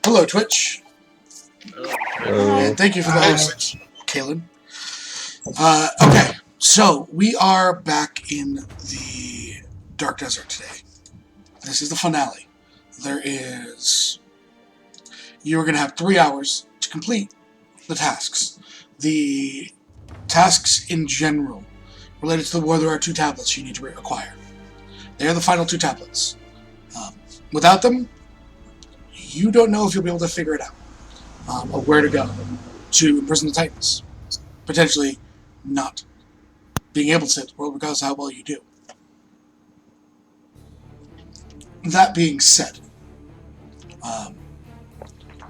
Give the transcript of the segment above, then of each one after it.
Hello, Twitch. And thank you for the Hi. host, Kaylin. Okay, so we are back in the Dark Desert today. This is the finale. You are going to have 3 hours to complete the tasks. The tasks in general related to the war, there are 2 tablets you need to acquire. They are the final 2 tablets. Without them, you don't know if you'll be able to figure it out. Or where to go to imprison the Titans. Potentially not being able to save the world because of how well you do. That being said,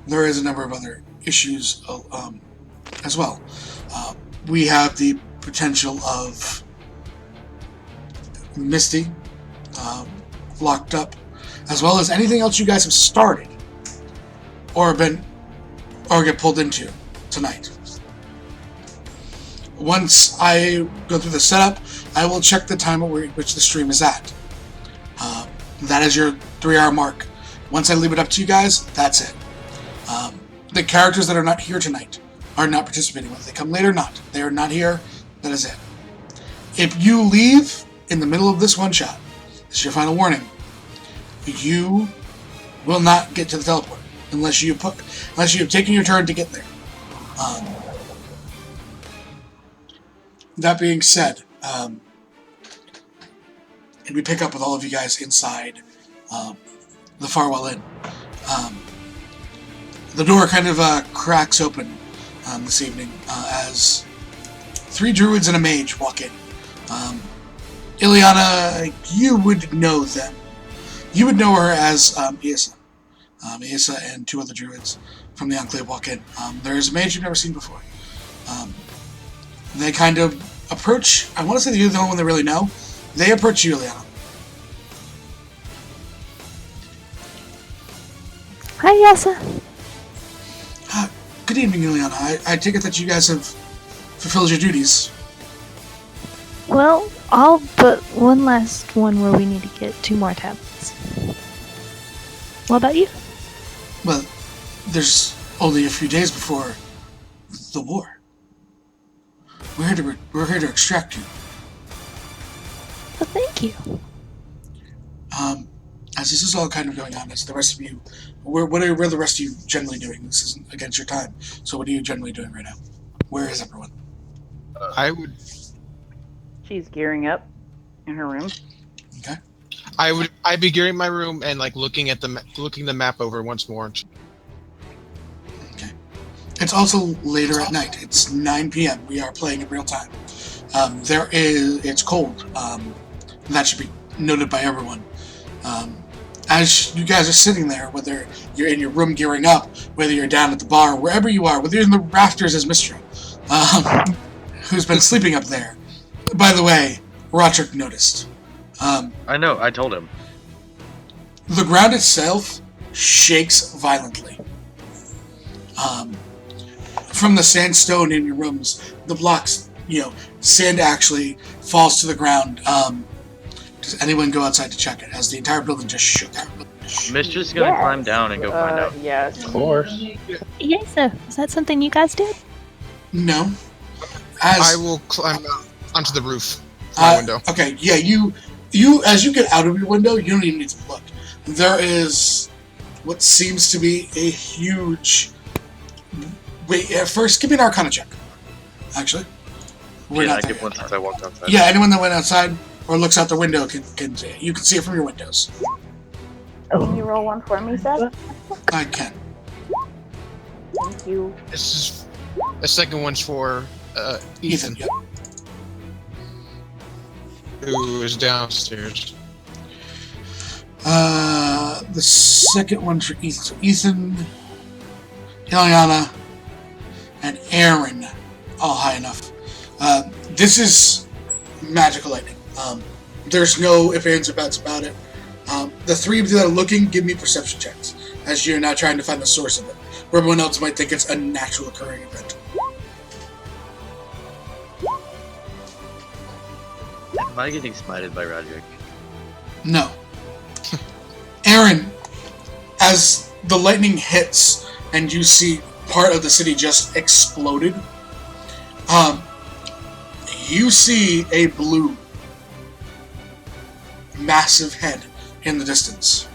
there is a number of other issues as well. We have the potential of Misty locked up, as well as anything else you guys have started or get pulled into tonight. Once I go through the setup, I will check the time at which the stream is at. That is your 3-hour mark. Once I leave it up to you guys, that's it. The characters that are not here tonight are not participating. Whether they come late or not, they are not here. That is it. If you leave in the middle of this one shot, this is your final warning. You will not get to the teleport unless you have taken your turn to get there. That being said, and we pick up with all of you guys inside the Farwell Inn. The door kind of cracks open this evening as 3 druids and a mage walk in. Ileana, you would know them. You would know her as Isa. Isa and 2 other druids from the Enclave walk in. There's a mage you've never seen before. They kind of approach. I want to say you're the only one they really know. They approach you, Ileana. Hi, Isa. Good evening, Ileana. I take it that you guys have fulfilled your duties. Well, all but one last one where we need to get 2 more tablets. What about you? Well, there's only a few days before the war. We're here to extract you. Well, thank you. As this is all kind of going on, as the rest of you, what are the rest of you generally doing? This isn't against your time, so what are you generally doing right now? Where is everyone? She's gearing up in her room. Okay. I'd be gearing my room and looking the map over once more. Okay. It's also later at night. It's 9 p.m. We are playing in real time. It's cold. That should be noted by everyone. As you guys are sitting there, whether you're in your room gearing up, whether you're down at the bar, wherever you are, whether you're in the rafters as Mistra, who's been sleeping up there. By the way, Roderick noticed. I know, I told him. The ground itself shakes violently. From the sandstone in your rooms, the blocks, sand actually falls to the ground. Does anyone go outside to check it, as the entire building just shook out? Mistress is gonna climb down and go find out. Yes. Of course. Isa, is that something you guys did? No. I will climb onto the roof from my window. Okay, yeah, you as you get out of your window, you don't even need to look. There is what seems to be a huge... Wait, first, give me an Arcana check. Actually. Yeah, I get one since I walked outside. Yeah, anyone that went outside or looks out the window can see it. You can see it from your windows. Can you roll one for me, Seth? I can. Thank you. This is the second one's for Ethan, Yep. who is downstairs. The second one's for Ethan. So Ethan, Ileana, and Aaron, all high enough. This is magical lightning. There's no ifs, ands, or buts about it. The 3 of you that are looking, give me perception checks, as you're now trying to find the source of it, where everyone else might think it's a natural occurring event. Am I getting smited by Roderick? No. Aaron, as the lightning hits and you see part of the city just exploded, you see a blue massive head in the distance.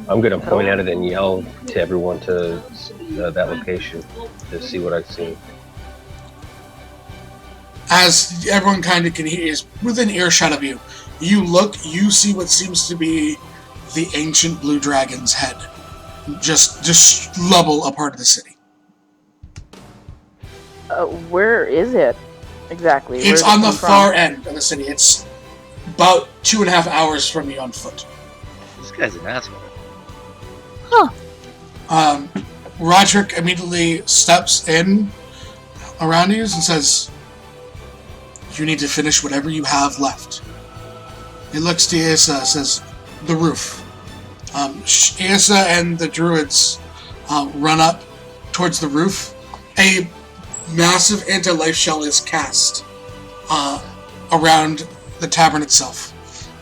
I'm gonna point at it and yell to everyone to that location to see what I've seen. As everyone kind of can hear, is within earshot of you. You look, you see what seems to be the ancient blue dragon's head, just lubble a part of the city. Where is it exactly? It's Where's it on the come from? far end of the city. It's about 2.5 hours from you on foot. This guy's an asshole. Roderick immediately steps in around you and says, "You need to finish whatever you have left." He looks to Asa, says, "The roof." Asa and the druids run up towards the roof. A massive anti-life shell is cast around the tavern itself.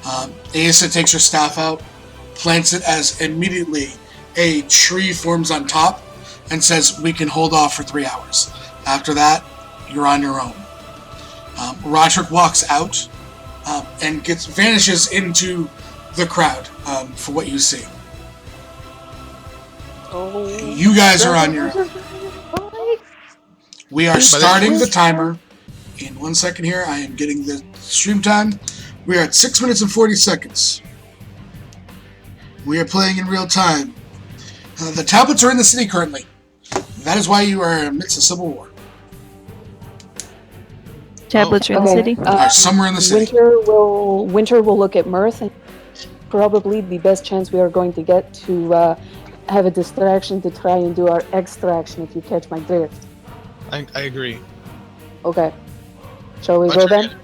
Asa takes her staff out, plants it as immediately a tree forms on top, and says, "We can hold off for 3 hours. After that, you're on your own." Roderick walks out and vanishes into the crowd for what you see. Oh. You guys are on your own. We are starting the timer in 1 second here. I am getting the stream time. We are at 6 minutes and 40 seconds. We are playing in real time. The tablets are in the city currently. That is why you are amidst a civil war. Tablets are in the city. Are somewhere in the city. Winter will look at Mirth, and probably the best chance we are going to get to have a distraction to try and do our extraction, if you catch my drift. I agree. Okay. Shall we Much go then? agreed.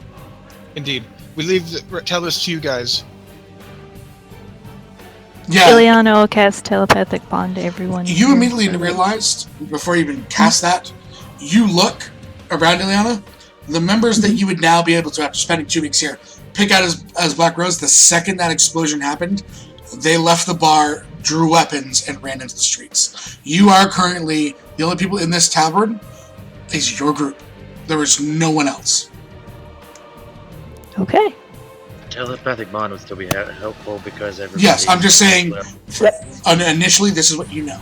Indeed. We leave tell this to you guys. Yeah. Ileana will cast telepathic bond to everyone. You immediately realized, before you even cast that, you look around Ileana, the members that you would now be able to, after spending 2 weeks here, pick out as Black Rose. The second that explosion happened, they left the bar, drew weapons, and ran into the streets. You are currently, the only people in this tavern is your group. There is no one else. Okay. Telepathic bond would still be helpful because everybody... Yes, I'm just saying, Yep. initially this is what you know.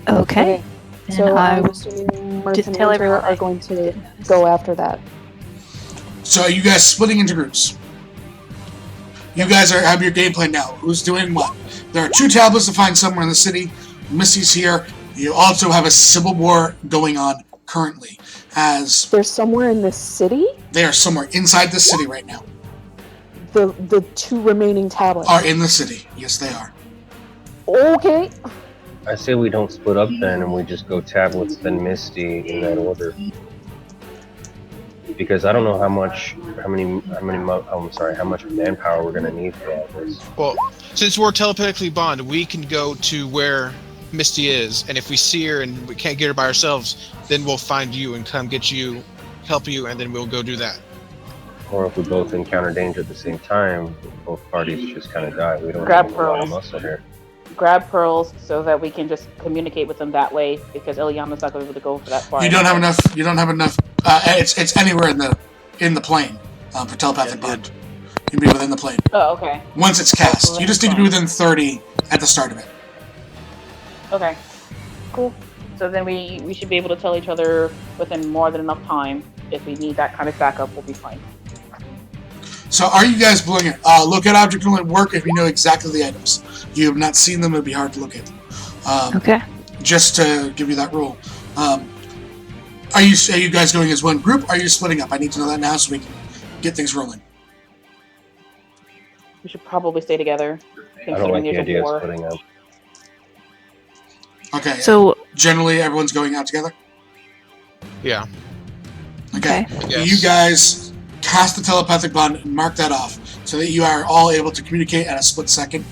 Okay. And So I I'm will assuming Mirth just and tell Winter everyone are going to go after that. So are you guys splitting into groups? You guys have your game plan now. Who's doing what? There are 2 tablets to find somewhere in the city. Missy's here. You also have a civil war going on currently, as They're somewhere in the city? they are somewhere inside the city right now. The 2 remaining tablets. Are in the city. Yes, they are. Okay. I say we don't split up then, and we just go tablets then Misty in that order. Because I don't know how much manpower we're gonna need for all this. Well, since we're telepathically bonded, we can go to where Misty is, and if we see her and we can't get her by ourselves, then we'll find you and come get you, help you, and then we'll go do that. Or if we both encounter danger at the same time, both parties just kind of die. We don't Grab have a lot of pearls. muscle here. Grab pearls so that we can just communicate with them that way, because Ileana's not going to be able to go for that far. You don't have enough. You don't have enough. It's anywhere in the plane for telepathic bond. You can be within the plane Oh, okay. once it's cast. You just need to be within 30 at the start of it. Okay. Cool. So then we should be able to tell each other within more than enough time. If we need that kind of backup, we'll be fine. So are you guys blowing it? Look at object can only work if you know exactly the items. You have not seen them, it would be hard to look at them. Okay. Just to give you that rule. Are you guys going as one group? Or are you splitting up? I need to know that now so we can get things rolling. We should probably stay together. I don't like the there's a idea war. of splitting up. Okay. So, Generally, everyone's going out together? Yeah. Okay. Yes. You guys cast the telepathic bond and mark that off so that you are all able to communicate at a split second.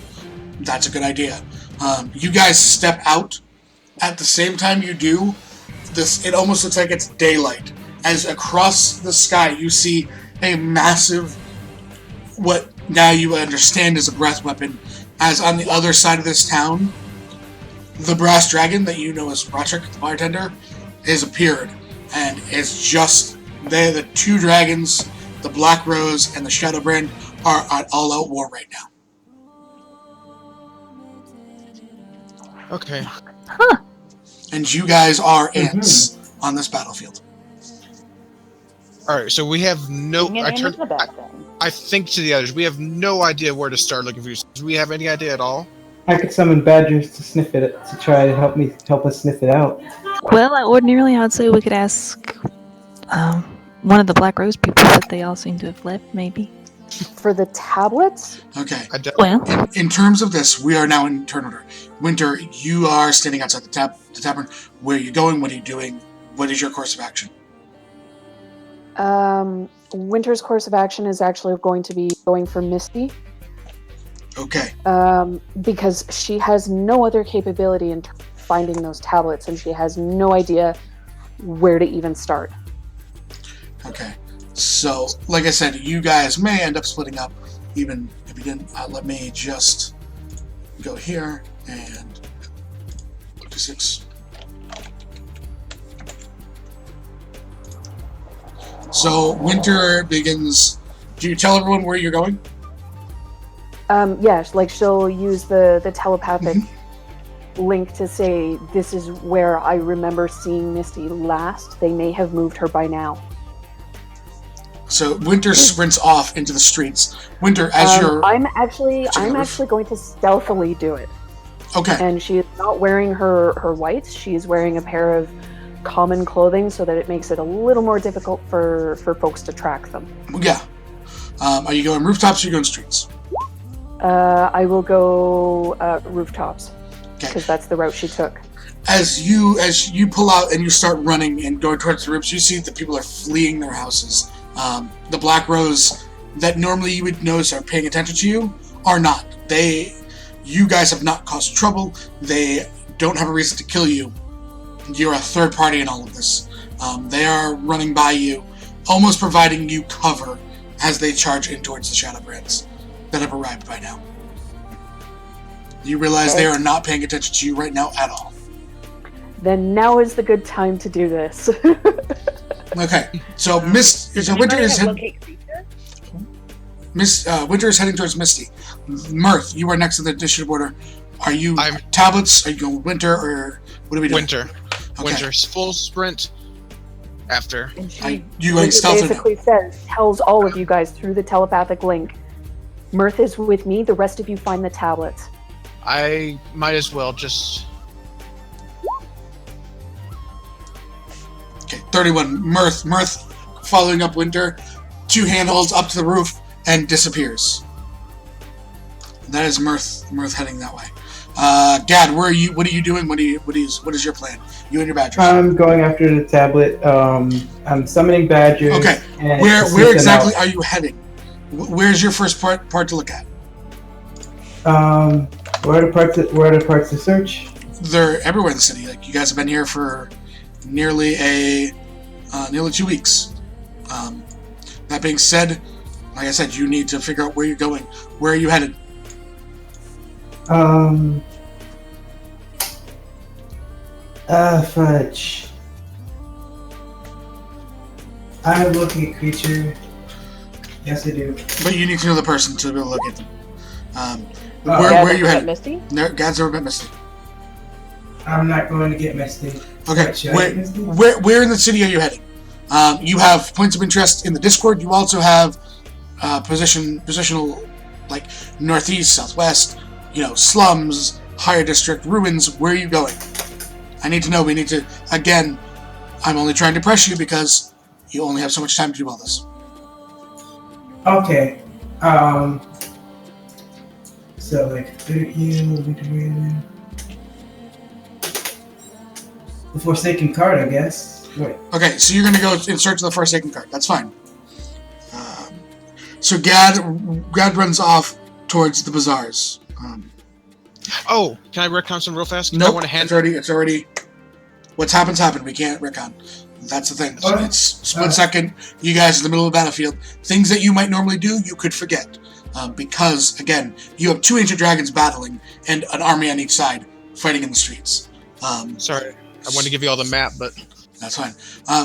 That's a good idea. You guys step out. At the same time you do, it almost looks like it's daylight. As across the sky you see a massive, what now you understand is a breath weapon, as on the other side of this town, the brass dragon that you know as Roderick, the bartender, has appeared, and it's just the two dragons, the Black Rose and the Shadowbrand, are at all-out war right now. Okay. And you guys are ants on this battlefield. All right. So we have no. Bring it into the back then. I think to the others, we have no idea where to start looking for you. Do we have any idea at all? I could summon badgers to sniff it, to try to help us sniff it out. Well, ordinarily, I would say we could ask one of the Black Rose people, but they all seem to have left, maybe. For the tablets? Okay. Well, In terms of this, we are now in turn order. Winter, you are standing outside the tavern. Where are you going? What are you doing? What is your course of action? Winter's course of action is actually going to be going for Misty. Okay. Because she has no other capability in finding those tablets, and she has no idea where to even start. Okay. So, like I said, you guys may end up splitting up, even if you didn't. Let me just go here and 56. So, Winter begins. Do you tell everyone where you're going? Yeah, like she'll use the telepathic link to say, this is where I remember seeing Misty last. They may have moved her by now. So Winter sprints off into the streets. Winter, as you're... I'm actually going to stealthily do it. Okay. And she is not wearing her whites. She's wearing a pair of common clothing so that it makes it a little more difficult for folks to track them. Yeah. Are you going rooftops or are you going streets? I will go rooftops, Okay. because that's the route she took. As you pull out and you start running and going towards the roofs, you see that people are fleeing their houses. The Black Rose that normally you would notice are paying attention to you are not. You guys have not caused trouble. They don't have a reason to kill you. You're a third party in all of this. They are running by you, almost providing you cover as they charge in towards the Shadowbrands that have arrived by now. You realize they are not paying attention to you right now at all. Then now is the good time to do this. Okay, so Winter is Winter is heading towards Misty. Mirth, you are next to the initiative order. Are you tablets? Are you going Winter, or what are we doing? Winter. Okay. Winter's full sprint after. And she You going stealth? basically tells all of you guys through the telepathic link, Mirth is with me, the rest of you find the tablets. I might as well just... Okay, 31. Mirth following up Winter, two handholds up to the roof and disappears. That is Mirth heading that way. Gad, where are you? What are you doing? What is your plan? You and your badger. I'm going after the tablet. I'm summoning badgers. Okay, and where exactly are you heading? Where's your first part to look at? Where are the parts to search? They're everywhere in the city. Like, you guys have been here for nearly 2 weeks. That being said, like I said, you need to figure out where you're going. Where are you headed? Fudge. I'm looking at creature. Yes, I do. But you need to know the person to be able to locate them. Gad's Where are you met headed? Misty? No, Gad's never met Misty. I'm not going to get Misty. Okay, Should I get Misty? where in the city are you heading? You have points of interest in the Discord. You also have positional, like northeast, southwest, slums, higher district, ruins. Where are you going? I need to know. We need to. Again, I'm only trying to press you because you only have so much time to do all this. Okay. So like 30. The Forsaken card, I guess. Wait. Okay, so you're going to go in search of the Forsaken card. That's fine. So Gad runs off towards the bazaars. Oh, can I retcon some real fast? No, I want to hand. it's already. What's happened. We can't retcon. That's the thing. Okay. It's split second. You guys in the middle of the battlefield. Things that you might normally do, you could forget. because, again, you have 2 ancient dragons battling and an army on each side fighting in the streets. Sorry, I wanted to give you all the map, but That's fine.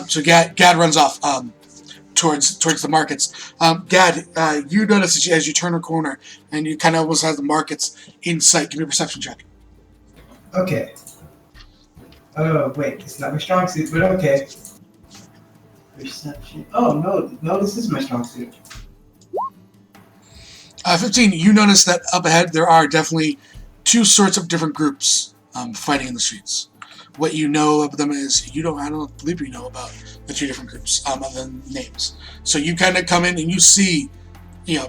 So Gad runs off towards the markets. Gad, you notice as you turn a corner and you kind of almost have the markets in sight. Give me a perception check. Okay. Oh, wait, it's not my strong suit, but okay. Perception. Oh, no, this is my strong suit. 15, you notice that up ahead there are definitely 2 sorts of different groups fighting in the streets. What you know of them is, I don't believe you know about the 2 different groups other than names. So you kind of come in and you see,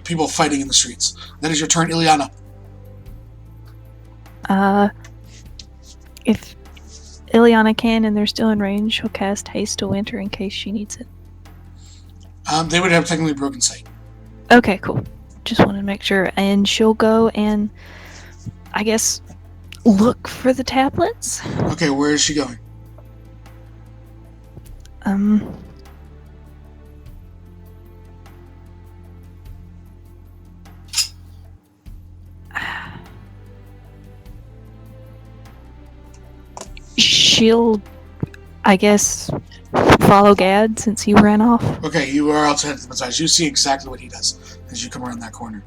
people fighting in the streets. That is your turn, Ileana. If Ileana can and they're still in range, she'll cast Haste to Winter in case she needs it. They would have technically broken sight. Okay, cool. Just wanted to make sure. And she'll go and, I guess, look for the tablets. Okay, where is she going? She'll, I guess, follow Gad since he ran off. Okay, you are outside of the massage. You see exactly what he does as you come around that corner.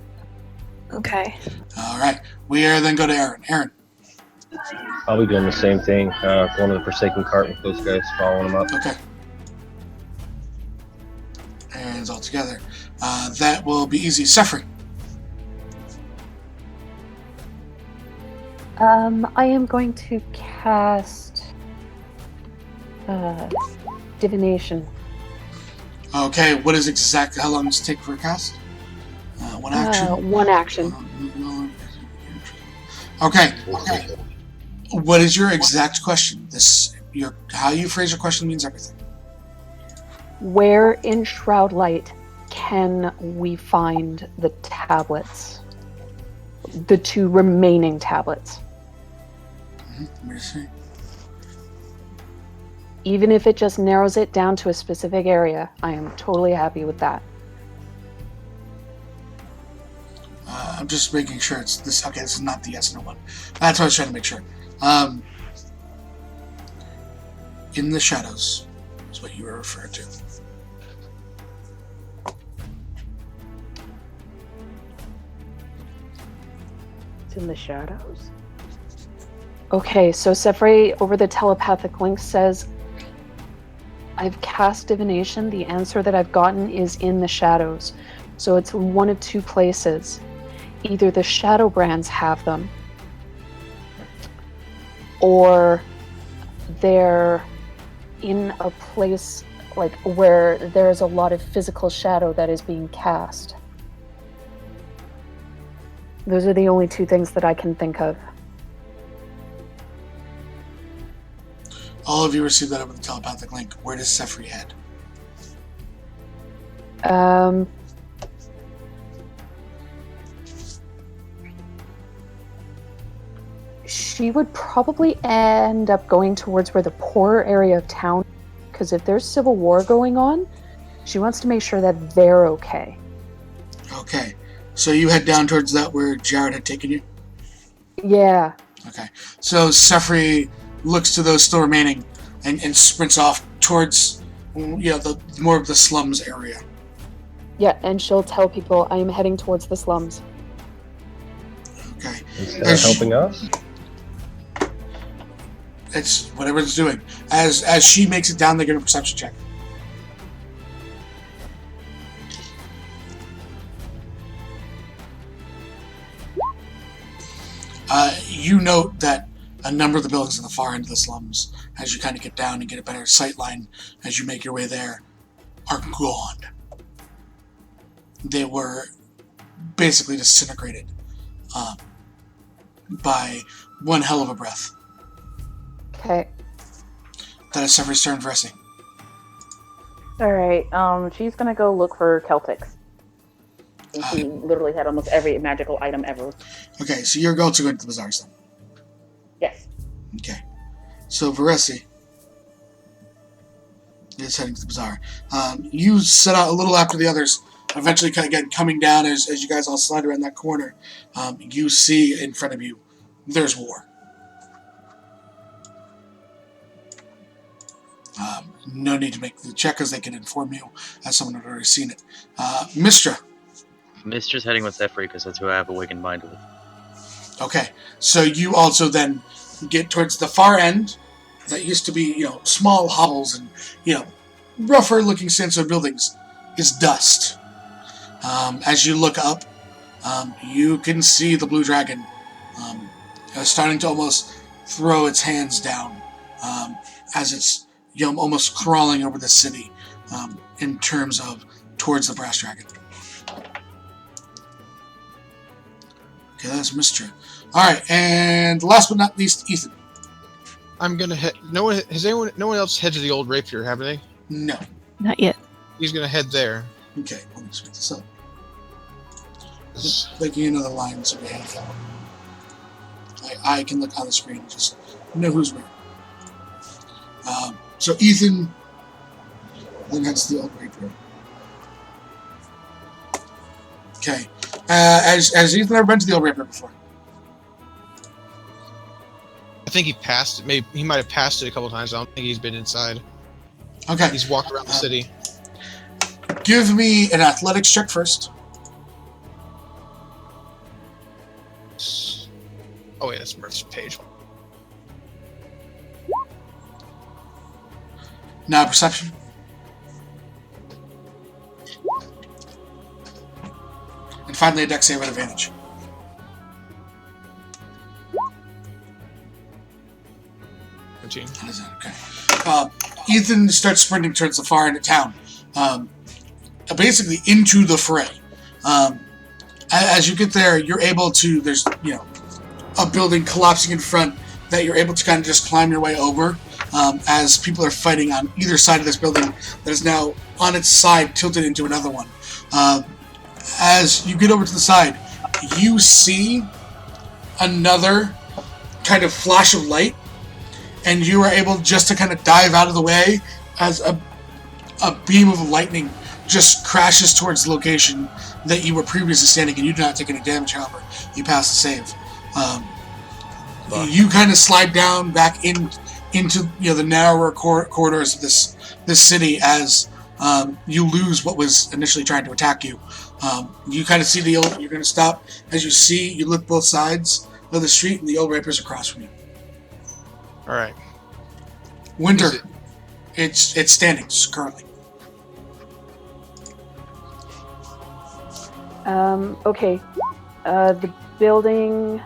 Okay. All right, we are then go to Aaron. Aaron. I'll be doing the same thing. Going to the Forsaken Cart with those guys, following them up. Okay. And all together. That will be easy. Sefri. I am going to cast divination. Okay, what is exactly, how long does it take for a cast? 1 action? 1 action. Okay. What is your exact question? How you phrase your question means everything. Where in Shroud Light can we find the tablets? The 2 remaining tablets. Let me see. Even if it just narrows it down to a specific area, I am totally happy with that. I'm just making sure it's this. Okay, this is not the yes no one. That's what I was trying to make sure. In the shadows is what you were referring to. It's in the shadows. Okay, so Sefre over the telepathic link says, I've cast divination. The answer that I've gotten is in the shadows. So it's one of 2 places. Either the Shadow Brands have them, or they're in a place like where there's a lot of physical shadow that is being cast. Those are the only 2 things that I can think of. All of you received that over the telepathic link. Where does Sefri head? She would probably end up going towards where the poorer area of town, because if there's civil war going on, she wants to make sure that they're okay. Okay, so you head down towards that where Jared had taken you? Yeah. Okay, so Sefri looks to those still remaining and sprints off towards, the more of the slums area. Yeah, and she'll tell people, I am heading towards the slums. Okay. Instead of helping us? It's whatever it's doing. As she makes it down, they get a perception check. You note that a number of the buildings in the far end of the slums, as you kind of get down and get a better sight line as you make your way there, are gone. They were basically disintegrated by one hell of a breath. Okay. That is Sefri's turn, Veresi. Alright, she's gonna go look for Celtics. And she literally had almost every magical item ever. Okay, so your goats are going to the bazaars then. Yes. Okay. So Veresi is heading to the bazaar. You set out a little after the others eventually, kind of again coming down as you guys all slide around that corner, you see in front of you, there's war. No need to make the check as they can inform you as someone had already seen it. Mistra. Mistra's heading with Zephyr because that's who I have awakened mind with. Okay, so you also then get towards the far end. That used to be, small hovels and, rougher looking sandstone buildings is dust. As you look up, you can see the blue dragon starting to almost throw its hands down as it's almost crawling over the city in terms of towards the brass dragon. Okay, that's Mistra. All right, and last but not least, Ethan. I'm gonna head. No one else head to the old rapier, haven't they? No. Not yet. He's gonna head there. Okay, let me just get this up. Just making another line so we have that. I can look on the screen and just know who's where. So Ethan then heads to the old rapier. Okay. Has Ethan ever been to the old rapier before? I think he passed it. Maybe he might have passed it a couple times. I don't think he's been inside. Okay. He's walked around the city. Give me an athletics check first. Oh wait, that's Murph's page. Now perception. And finally a dex save with advantage. That is it, okay. Ethan starts sprinting towards the far end of town. Basically into the fray. As you get there, you're able to, there's, a building collapsing in front that you're able to kind of just climb your way over as people are fighting on either side of this building that is now on its side tilted into another one. As you get over to the side, you see another kind of flash of light, and you are able just to kind of dive out of the way as a beam of lightning just crashes towards the location that you were previously standing, and you do not take any damage, however. You pass the save. You kind of slide down back into the narrower corridors of this city as you lose what was initially trying to attack you. You kind of see you're going to stop. As you look both sides of the street, and the old rapers across from you. All right. Winter. It's standing currently. Okay. The building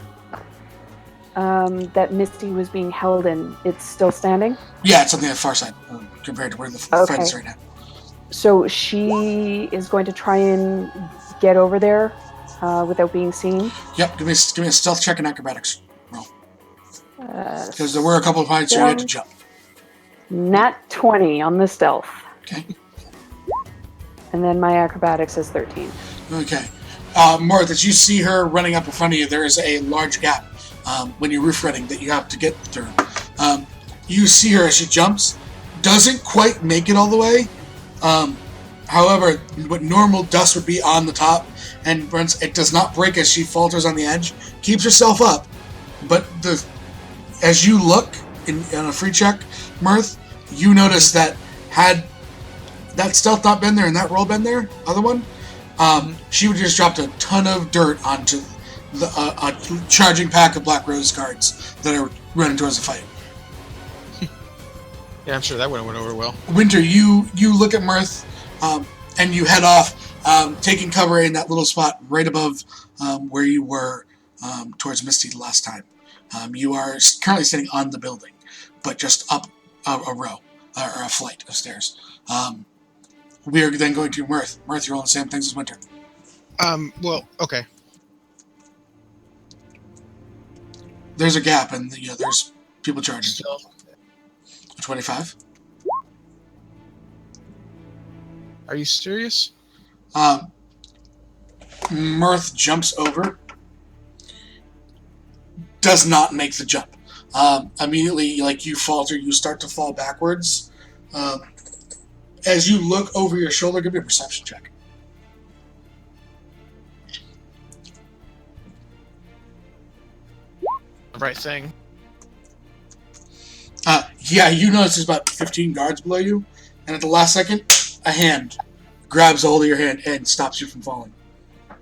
that Misty was being held in, it's still standing? Yeah, it's on the far side compared to where the fight is right now. So she is going to try and get over there without being seen? Yep, give me a stealth check and acrobatics roll. Because there were a couple of points where you had to jump. Nat 20 on the stealth. Okay. And then my acrobatics is 13. Okay. Marth, as you see her running up in front of you, there is a large gap when you're roof running that you have to get through. You see her as she jumps, doesn't quite make it all the way. However, what normal dust would be on the top, and it does not break as she falters on the edge, keeps herself up. But as you look on a free check, Mirth, you notice that had that stealth not been there and that roll been there, other one, she would have just dropped a ton of dirt onto a charging pack of Black Rose guards that are running towards the fight. Yeah, I'm sure that went over well. Winter, you look at Mirth, and you head off, taking cover in that little spot right above where you were towards Misty the last time. You are currently standing on the building, but just up a row, or a flight of stairs. We are then going to Mirth. Mirth, you're all the same things as Winter. Well, okay. There's a gap, and there's people charging. 25. Are you serious? Mirth jumps over. Does not make the jump. Immediately, like you falter, you start to fall backwards. As you look over your shoulder, give me a perception check. right thing? Yeah, you notice there's about 15 guards below you, and at the last second, a hand grabs a hold of your hand and stops you from falling. I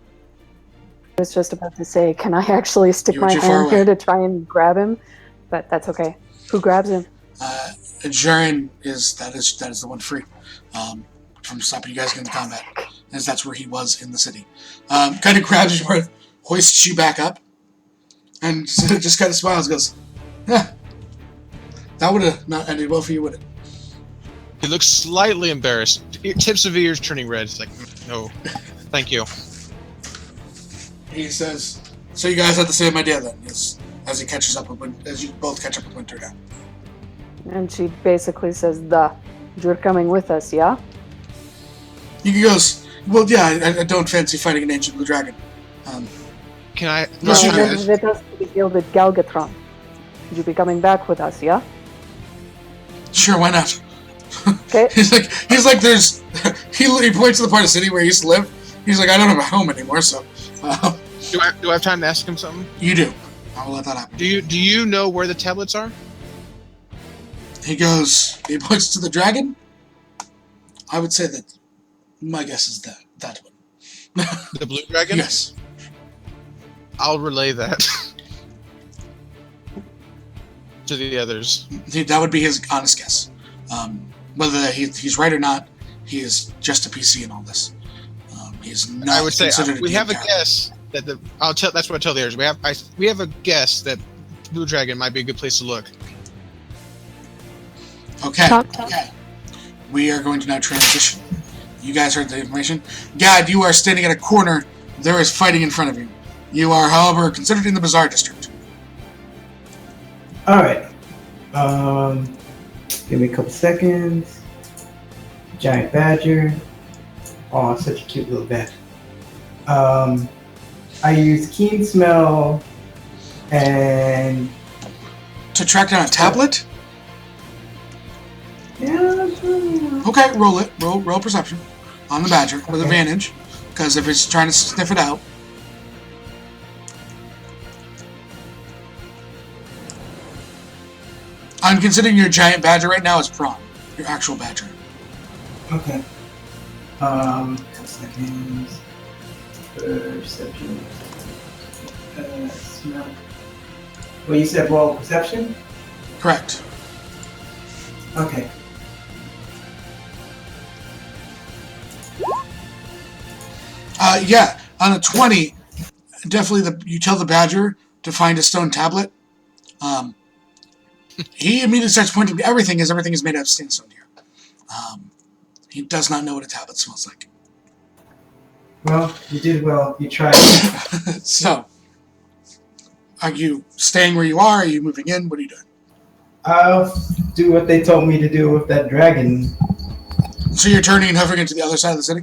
was just about to say, can I actually stick You were my too far hand here away. to try and grab him? But that's okay. Who grabs him? Jaren is the one free from stopping you guys getting into combat, as that's where he was in the city. Kind of grabs you, hoists you back up, and just kind of smiles, goes, "Yeah, that would have not ended well for you, would it?" He looks slightly embarrassed. Tips of ears turning red. It's like, no, thank you. He says, "So you guys had the same idea then?" As he catches up as you both catch up with Winter now. And she basically says, you're coming with us, yeah? He goes, "Well, yeah, I don't fancy fighting an ancient blue dragon." Can I? No, Listen, you guys. With us to the Gilded Galgatron. Would you be coming back with us, yeah? Sure, why not? Okay. he's like, there's. He points to the part of the city where he used to live. He's like, I don't have a home anymore, so. do I have time to ask him something? You do. I will let that happen. Do you know where the tablets are? He goes. He points to the dragon. I would say that. My guess is that one. The blue dragon? Yes. I'll relay that to the others. That would be his honest guess. Whether he's right or not, he is just a PC in all this. He is not. I would say considered we have a character. guess that that's what I tell the others. We have a guess that blue dragon might be a good place to look. Okay. Talk, talk. Okay. We are going to now transition. You guys heard the information. Gad, you are standing at a corner. There is fighting in front of you. You are, however, considered in the Bazaar District. Alright. Give me a couple seconds. Giant badger. Oh, such a cute little bat. I use keen smell and To track down a tablet? yeah. Okay, roll it. Roll perception on the badger with advantage, because if it's trying to sniff it out. I'm considering your giant badger right now as prawn. Your actual badger. Okay. Couple seconds. Perception. Smell. Well, you said roll perception? Correct. Okay. Yeah, on a 20, definitely you tell the badger to find a stone tablet. He immediately starts pointing to everything, as everything is made out of sandstone here. He does not know what a tablet smells like. Well, you did well. You tried. So, are you staying where you are? Are you moving in? What are you doing? I'll do what they told me to do with that dragon. So you're turning and hovering into the other side of the city?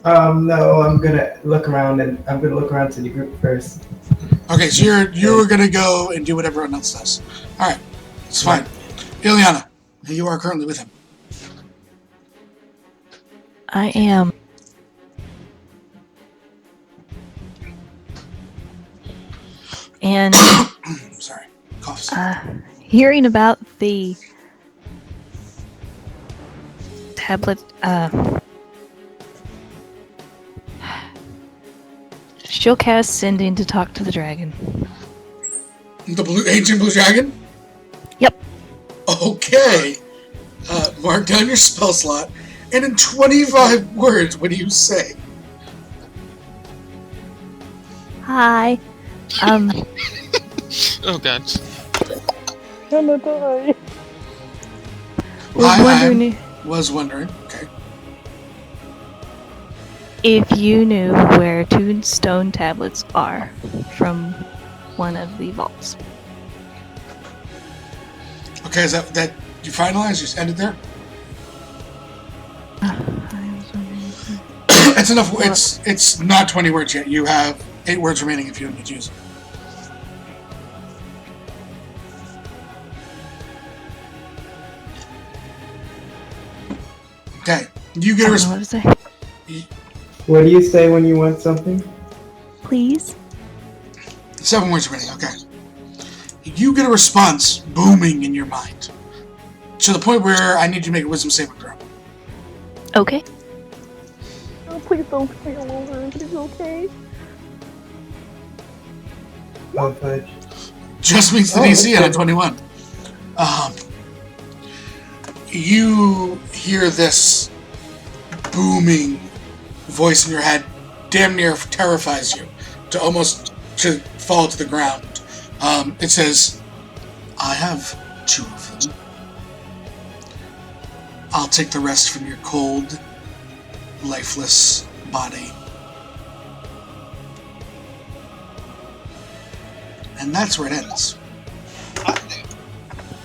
No, I'm gonna look around to the group first. Okay, so you're gonna go and do what everyone else does. All right, it's fine. Ileana, you are currently with him. I am. And Sorry, coughs. hearing about the tablet, she'll cast Sending to talk to the dragon. The ancient blue dragon. Yep. Okay. Mark down your spell slot, and in 25 words, what do you say? Hi. Oh god. Was wondering. Okay. If you knew where two stone tablets are from one of the vaults. Okay, is that you finalized? Just ended there? It's enough. It's not 20 words yet. You have 8 words remaining if you need to use them. Okay, you get a What response. to say? What do you say when you want something? Please. 7 words remaining. Okay. you get a response booming in your mind to the point where I need you to make a wisdom saving throw. Okay. Oh, please don't fail over. Is it okay? Oh, fudge. Just meets the DC at a 21. You hear this booming voice in your head, damn near terrifies you to almost to fall to the ground. It says, "I have 2 of them. I'll take the rest from your cold, lifeless body." And that's where it ends.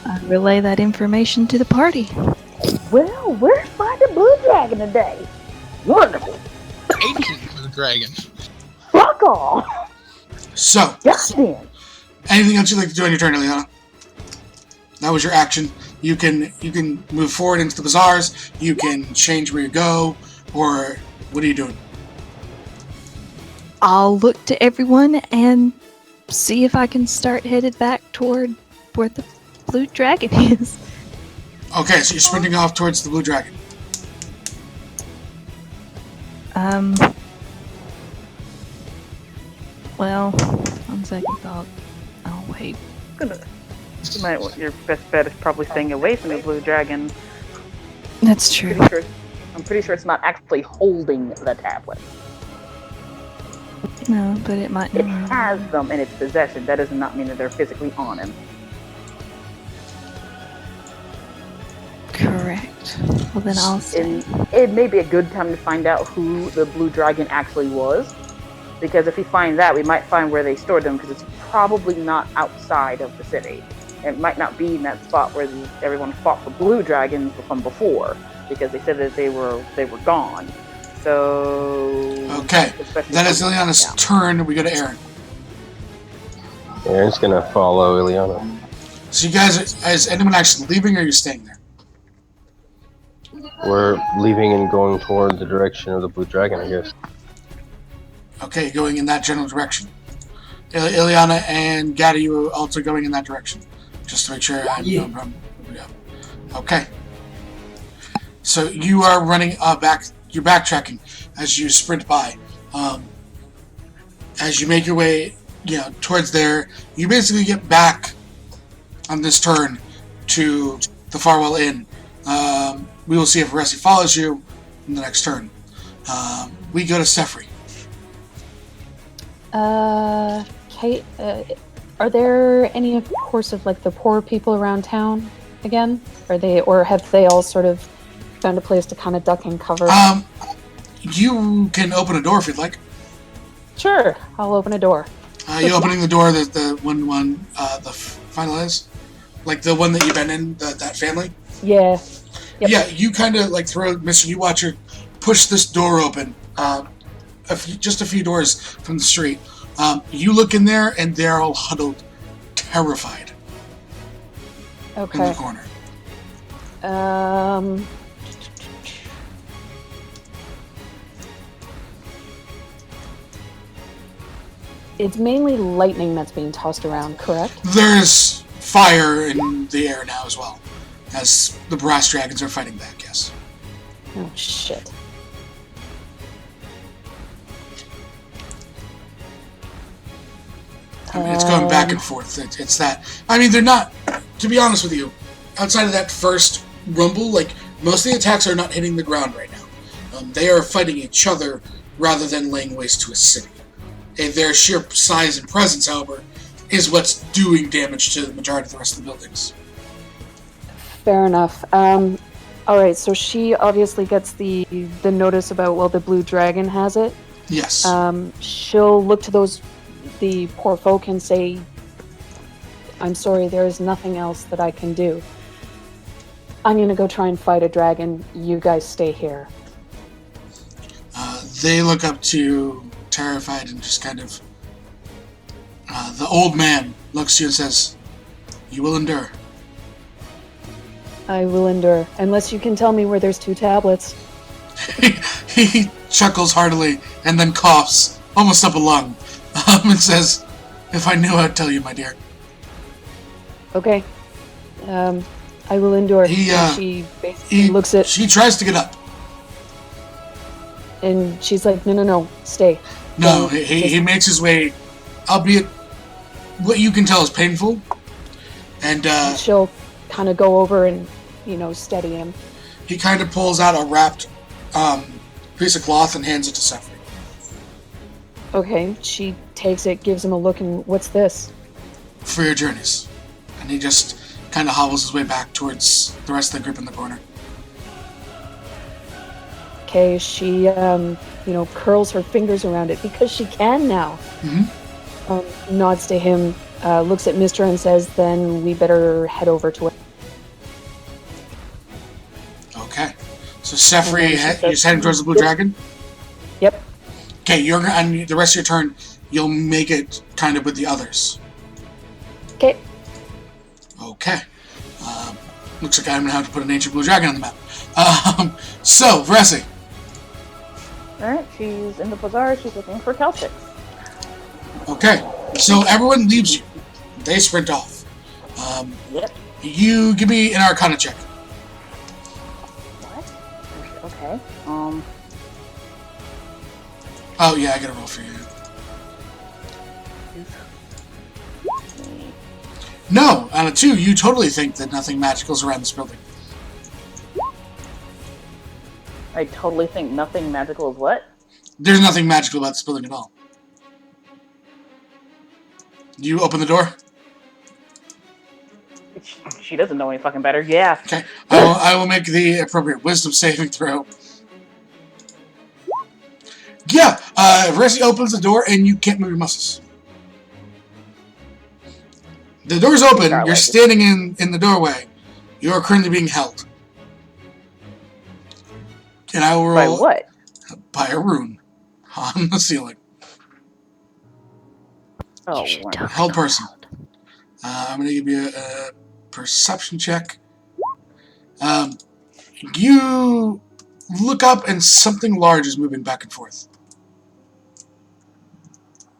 I relay that information to the party. Well, we're fighting Blue Dragon today. Wonderful. 18 for the dragon. Fuck off. So, Goddamn. anything else you'd like to do on your turn, Ileana? That was your action. You can move forward into the bazaars. You can change where you go, or what are you doing? I'll look to everyone and see if I can start headed back toward where the blue dragon is. Okay, so you're sprinting off towards the Blue Dragon. Well, on second thought, oh wait. Your best bet is probably staying away from the Blue Dragon. That's true. I'm pretty sure it's not actually holding the tablet. No, but it might It not. has them in its possession. That does not mean that they're physically on him. Correct. Well, then I'll stay. And it may be a good time to find out who the Blue Dragon actually was. Because if we find that, we might find where they stored them, because it's probably not outside of the city. It might not be in that spot where everyone fought the Blue Dragons from before, because they said that they were gone. So... Okay, that is Ileana's turn. We go to Aaron. Aaron's gonna follow Ileana. So you guys, is anyone actually leaving, or are you staying there? We're leaving and going toward the direction of the Blue Dragon, I guess. Okay, going in that general direction. Ileana and Gaddy, you are also going in that direction. Just to make sure I'm Yeah. no problem. Yeah. Okay. So you are running back. You're backtracking as you sprint by. As you make your way, towards there, you basically get back on this turn to the Farwell Inn. We will see if Ressi follows you in the next turn. We go to Sefri. Kate, are there any, of course, of like the poor people around town again? Or have they all sort of found a place to kind of duck and cover? You can open a door if you'd like. Sure, I'll open a door. You opening the door that the the final is? Like the one that you've been in, that family? Yeah. Yep. Yeah, you kind of like throw, you watch her push this door open, just a few doors from the street. You look in there, and they're all huddled, terrified in the Okay. corner. It's mainly lightning that's being tossed around, correct? There's fire in the air now as well, as the brass dragons are fighting back, yes. Oh, shit. I mean, it's going back and forth. It's that. I mean, they're not, to be honest with you, outside of that first rumble, like, most of the attacks are not hitting the ground right now. They are fighting each other rather than laying waste to a city. And their sheer size and presence, however, is what's doing damage to the majority of the rest of the buildings. Fair enough. Alright, so she obviously gets the notice about, well, the Blue Dragon has it. Yes. She'll look to the poor folk and say, I'm sorry, there is nothing else that I can do. I'm gonna go try and fight a dragon. You guys stay here. They look up to you, terrified, and just kind of... the old man looks to you and says, "You will endure." I will endure, unless you can tell me where there's 2 tablets. He chuckles heartily and then coughs, almost up a lung, and says, "If I knew, I'd tell you, my dear." Okay. I will endure. He, And she basically looks at, She tries to get up. and she's like, no, stay. No, Don't- he makes his way, albeit what you can tell is painful. And She'll kind of go over and, steady him. he kind of pulls out a wrapped piece of cloth and hands it to Sefri. Okay, she takes it, gives him a look, and what's this? For your journeys. And he just kind of hobbles his way back towards the rest of the group in the corner. Okay, she, curls her fingers around it because she can now. Nods to him, looks at Mister and says, then we better head over to it. Okay. So Sefri, And then she you're says- heading towards the Blue Dragon? Yep. Okay, you're gonna, and the rest of your turn, you'll make it kind of with the others. Okay. Okay. Looks like I'm gonna have to put an ancient blue dragon on the map. So, Veresi. Alright, she's in the bazaar. She's looking for Celtics. Okay. So everyone leaves you. They sprint off. Yep. You give me an Arcana check. What? Okay. Oh yeah, I gotta roll for you. No, on a 2, you totally think that nothing magical is around this building. I totally think nothing magical is what? There's nothing magical about this building at all. You open the door? She doesn't know any fucking better. Yeah. Okay. I will make the appropriate wisdom saving throw. Yeah, Veresi opens the door and you can't move your muscles. The door's open, you're standing in the doorway. You are currently being held. And I will roll... By what? By a rune on the ceiling. Oh, You should wow. totally Held go person. out. I'm going to give you a perception check. You look up and something large is moving back and forth.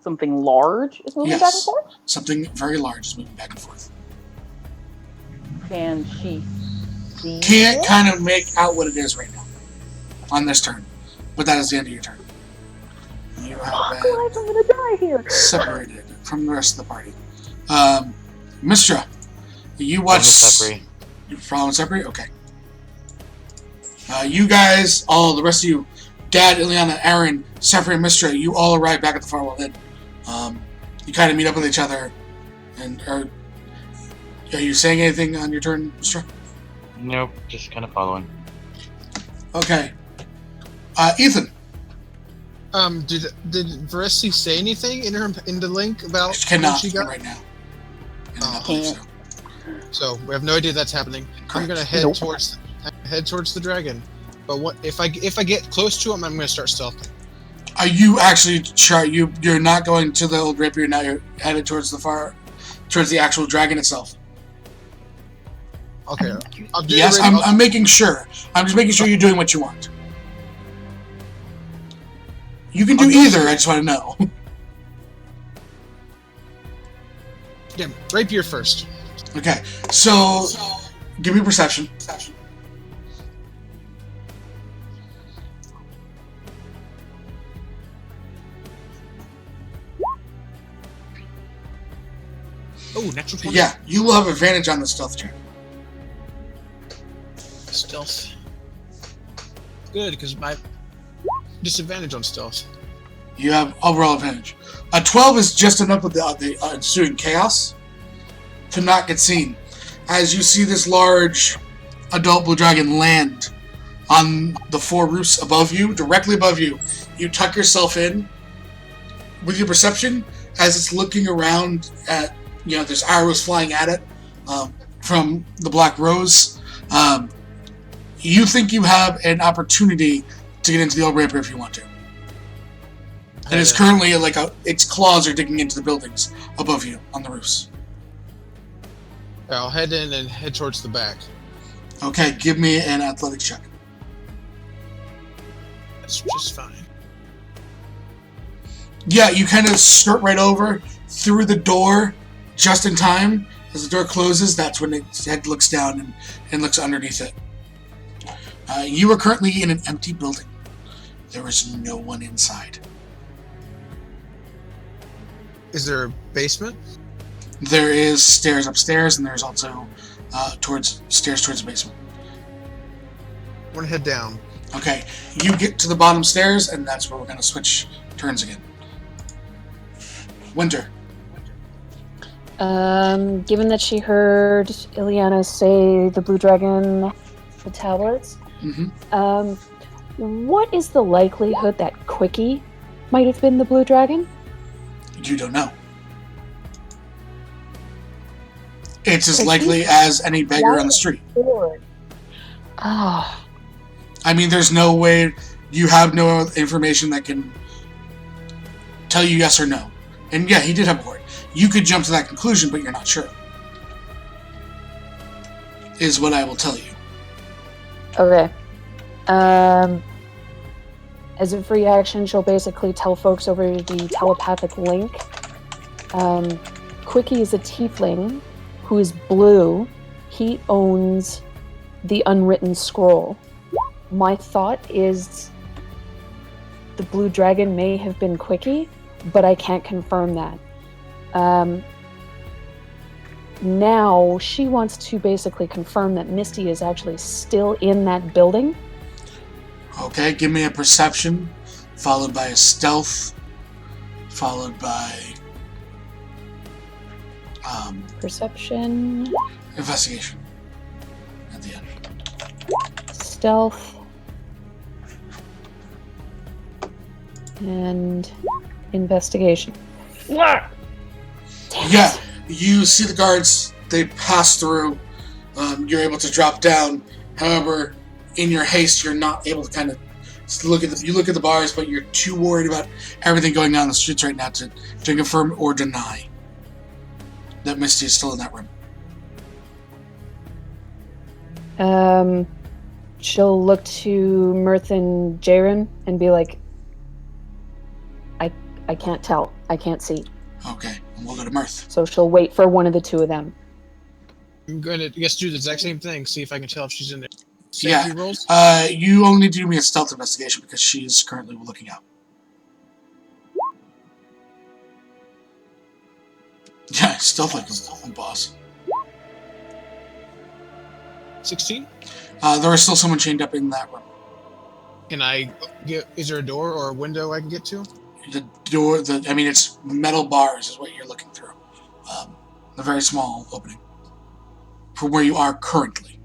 Something large is moving Yes. back and forth? Something very large is moving back and forth. Can she see Can't it? kind of make out what it is right now on this turn, but that is the end of your turn. You have Fuck been life, I'm gonna die here. separated from the rest of the party. Mistra, you watch. Sefri. You following Sefri? Okay. You guys, all the rest of you, Dad, Ileana, Aaron, Sefri, and Mistra, you all arrive back at the Farwell Inn. You kind of meet up with each other, and are you saying anything on your turn, Mistra? Nope, just kind of following. Okay. Ethan, Did Veresi say anything in the link about she cannot what she got? right now. I do Oh. not believe so. So we have no idea that's happening. I'm Correct. gonna head Nope. towards the dragon. But what if I get close to him? I'm gonna start stealthing. Are you actually sure you're not going to the old rapier now? You're headed towards the actual dragon itself. Okay. I'll do Yes, the I'm making sure. I'm just making sure you're doing what you want. You can do I'll do- either. I just want to know. Damn, rapier first. Okay, so give me perception. Oh, natural 20. Yeah, you will have advantage on the stealth check. Stealth. Good, because my disadvantage on stealth. You have overall advantage. A 12 is just enough with the ensuing chaos to not get seen. As you see this large adult blue dragon land on the 4 roofs above you, directly above you, you tuck yourself in with your perception as it's looking around at, there's arrows flying at it from the Black Rose. You think you have an opportunity to get into the old rapier if you want to. And it's currently its claws are digging into the buildings above you on the roofs. I'll head in and head towards the back. Okay, give me an athletics check. That's just fine. Yeah, you kind of skirt right over through the door just in time As the door closes, that's when its head looks down and looks underneath it. You are currently in an empty building. There is no one inside. Is there a basement? There is stairs upstairs, and there's also stairs towards the basement. I want to head down. Okay, you get to the bottom stairs, and that's where we're going to switch turns again. Winter. Given that she heard Ileana say the blue dragon, the tablets, what is the likelihood that Quickie might have been the blue dragon? You don't know. It's as likely as any beggar on the street. Ah. I mean, there's no way, you have no information that can tell you yes or no. And yeah, he did have a horde. You could jump to that conclusion, but you're not sure. Is what I will tell you. Okay. As a free action, she'll basically tell folks over the telepathic link. Quickie is a tiefling who is blue. He owns the unwritten scroll. My thought is the blue dragon may have been Quickie, but I can't confirm that. Now she wants to basically confirm that Misty is actually still in that building. Okay, give me a perception, followed by a stealth, followed by Perception, investigation at the end. stealth, and investigation. Yeah, you see the guards, they pass through, you're able to drop down. However, in your haste, you're not able to kind of look at the bars, but you're too worried about everything going on in the streets right now to confirm or deny that Misty is still in that room. She'll look to Mirth and Jaren and be like, I can't tell. I can't see. Okay, and we'll go to Mirth. So she'll wait for one of the two of them. I'm going to do the exact same thing, see if I can tell if she's in there. Yeah. Safety rolls? You only need to do me a stealth investigation because she's currently looking out. Yeah, stealth like a boss. 16? There is still someone chained up in that room. Can I get? Is there a door or a window I can get to? The door, it's metal bars is what you're looking through. A very small opening. From where you are currently.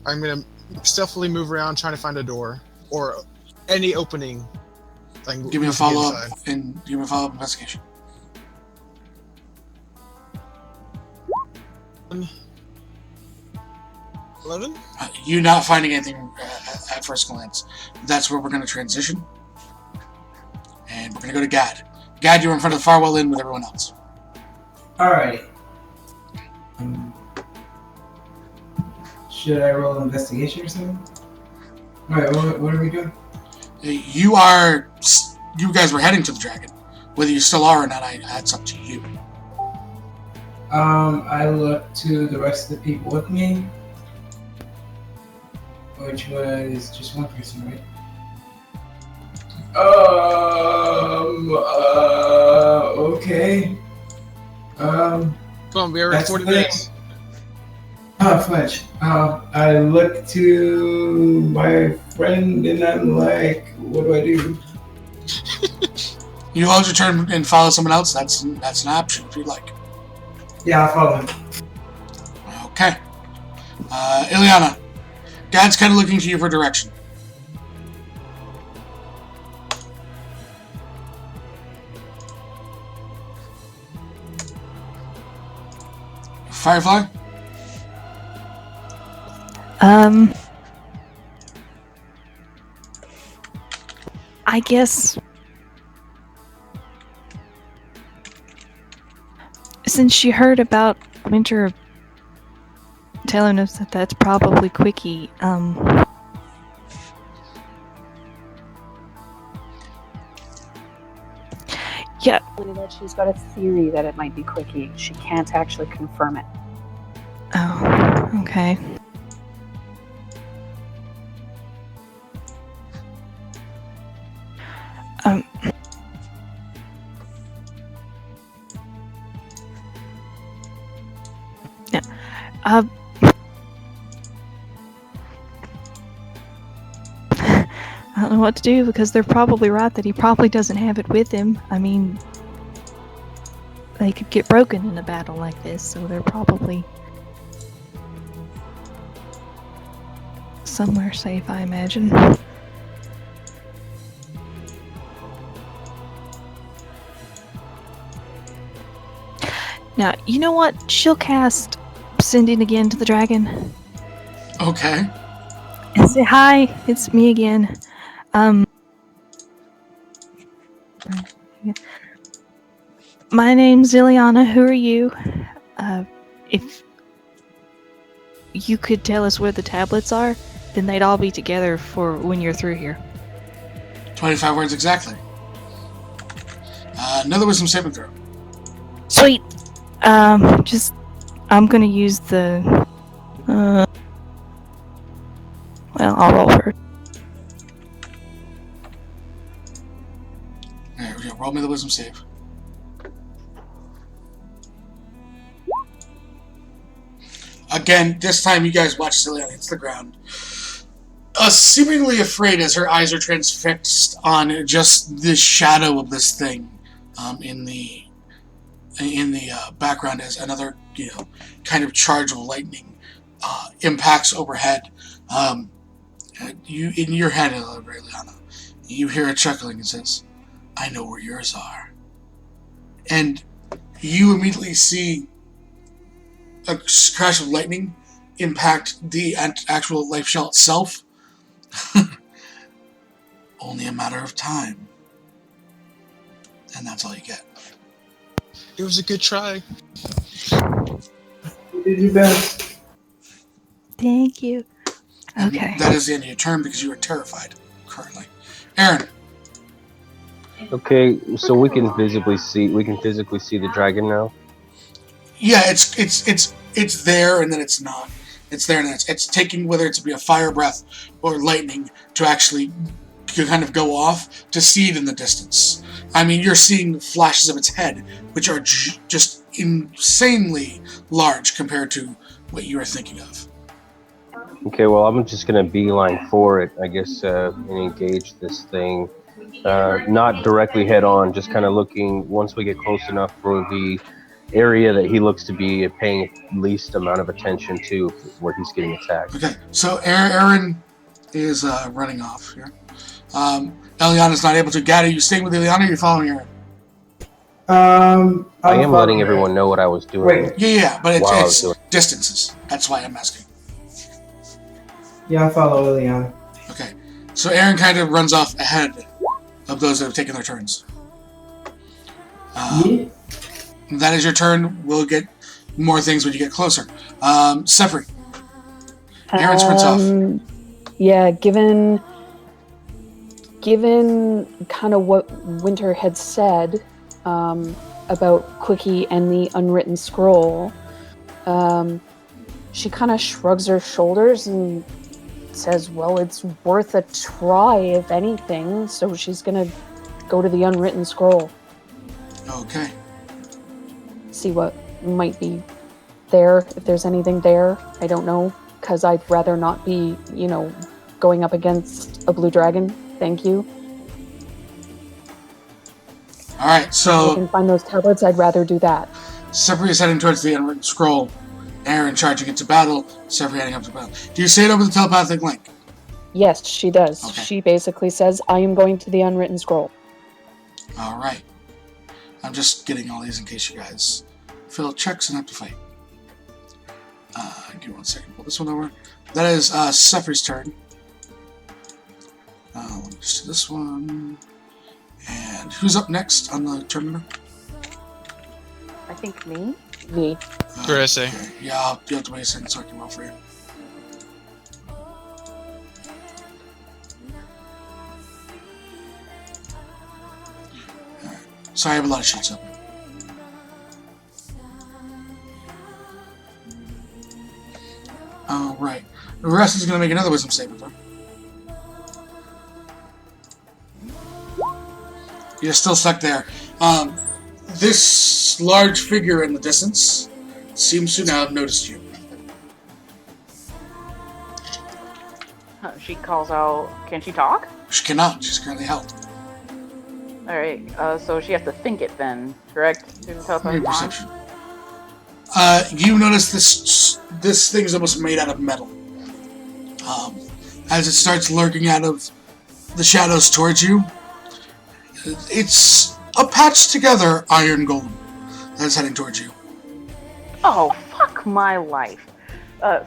I'm going to stealthily move around trying to find a door or any opening. Give me a follow-up and give me a follow-up investigation. 11? You not finding anything at first glance. That's where we're going to transition. And we're going to go to Gad. Gad, you're in front of the Farwell Inn with everyone else. Alrighty. Should I roll an investigation or something? Alright, what are we doing? You guys were heading to the dragon. Whether you still are or not, that's up to you. I look to the rest of the people with me, which was just one person, right? Okay. Come on, we are at 40 minutes. Fletch. I look to my friend and I'm like, what do I do? You hold your turn and follow someone else. That's an option if you'd like. Yeah, I'll follow him. Okay. Ileana, Gad's kind of looking to you for direction. Firefly? I guess since she heard about Winter telling us that that's probably Quickie, yeah. She's got a theory that it might be Quickie. She can't actually confirm it. Oh, okay. Um. Yeah. I don't know what to do because they're probably right that he probably doesn't have it with him. I mean, they could get broken in a battle like this, so they're probably somewhere safe, I imagine. Now, you know what? She'll cast Sending again to the dragon. Okay. And say, hi, it's me again. My name's Ileana. Who are you? If you could tell us where the tablets are, then they'd all be together for when you're through here. 25 words exactly. Another wisdom saving throw. Sweet. I'm gonna use the. Well, I'll roll first. There we go. Roll me the wisdom save. Again, this time you guys watch Ileana hits the ground. Seemingly afraid as her eyes are transfixed on just the shadow of this thing in the background as another, kind of charge of lightning impacts overhead. You in your head, Ileana, you hear a chuckling and says, "I know where yours are," and you immediately see a crash of lightning impact the actual life shell itself. Only a matter of time. And that's all you get. It was a good try. You did your best. Thank you. And Okay. that is the end of your turn because you are terrified currently. Aaron. Okay, so we can physically see the dragon now. Yeah, it's there and then it's not. It's there and then it's taking, whether it's be a fire breath or lightning, to actually kind of go off to see it in the distance. I mean, you're seeing flashes of its head, which are just insanely large compared to what you are thinking of. Okay, well, I'm just gonna beeline for it, I guess, and engage this thing. Not directly head on, just kind of looking once we get close enough for the area that he looks to be paying least amount of attention to, where he's getting attacked. Okay, so Aaron is running off here. Ileana's not able to gather. You staying with Ileana or you following Aaron? I am letting everyone know what I was doing. Wait. Yeah, but Wow, it's doing- distances. That's why I'm asking. Yeah, I follow Ileana. Okay, so Aaron kind of runs off ahead of those that have taken their turns. Me? That is your turn. We'll get more things when you get closer. Sefri. Aaron sprints off. Yeah, given kind of what Winter had said about Quickie and the unwritten scroll, she kind of shrugs her shoulders and says, well, it's worth a try, if anything, so she's gonna go to the unwritten scroll. Okay. See what might be there, if there's anything there. I don't know, because I'd rather not be, going up against a blue dragon. Thank you. Alright, If I so can find those tablets, I'd rather do that. Sefri is heading towards the unwritten scroll. Aaron charging into battle. Sefri heading up to battle. Do you say it over the telepathic link? Yes, she does. Okay. She basically says, I am going to the unwritten scroll. Alright. I'm just getting all these in case you guys fill checks and have to fight. Give me 1 second. Pull this one over. That is Sefri's turn. Let me just do this one. And who's up next on the terminal? I think me. Me. Carissa. Okay. Yeah, you have to wait a second so I can roll for you. Alright. So I have a lot of sheets open. All right. The rest is going to make another wisdom saving throw. You're still stuck there. This large figure in the distance seems to now have noticed you. She calls out, can she talk? She cannot. She's currently held. Alright, so she has to think it then, correct? To tell us Give me what's on? perception. You notice this thing is almost made out of metal. As it starts lurking out of the shadows towards you, it's a patched together iron golem that's heading towards you. Oh, fuck my life.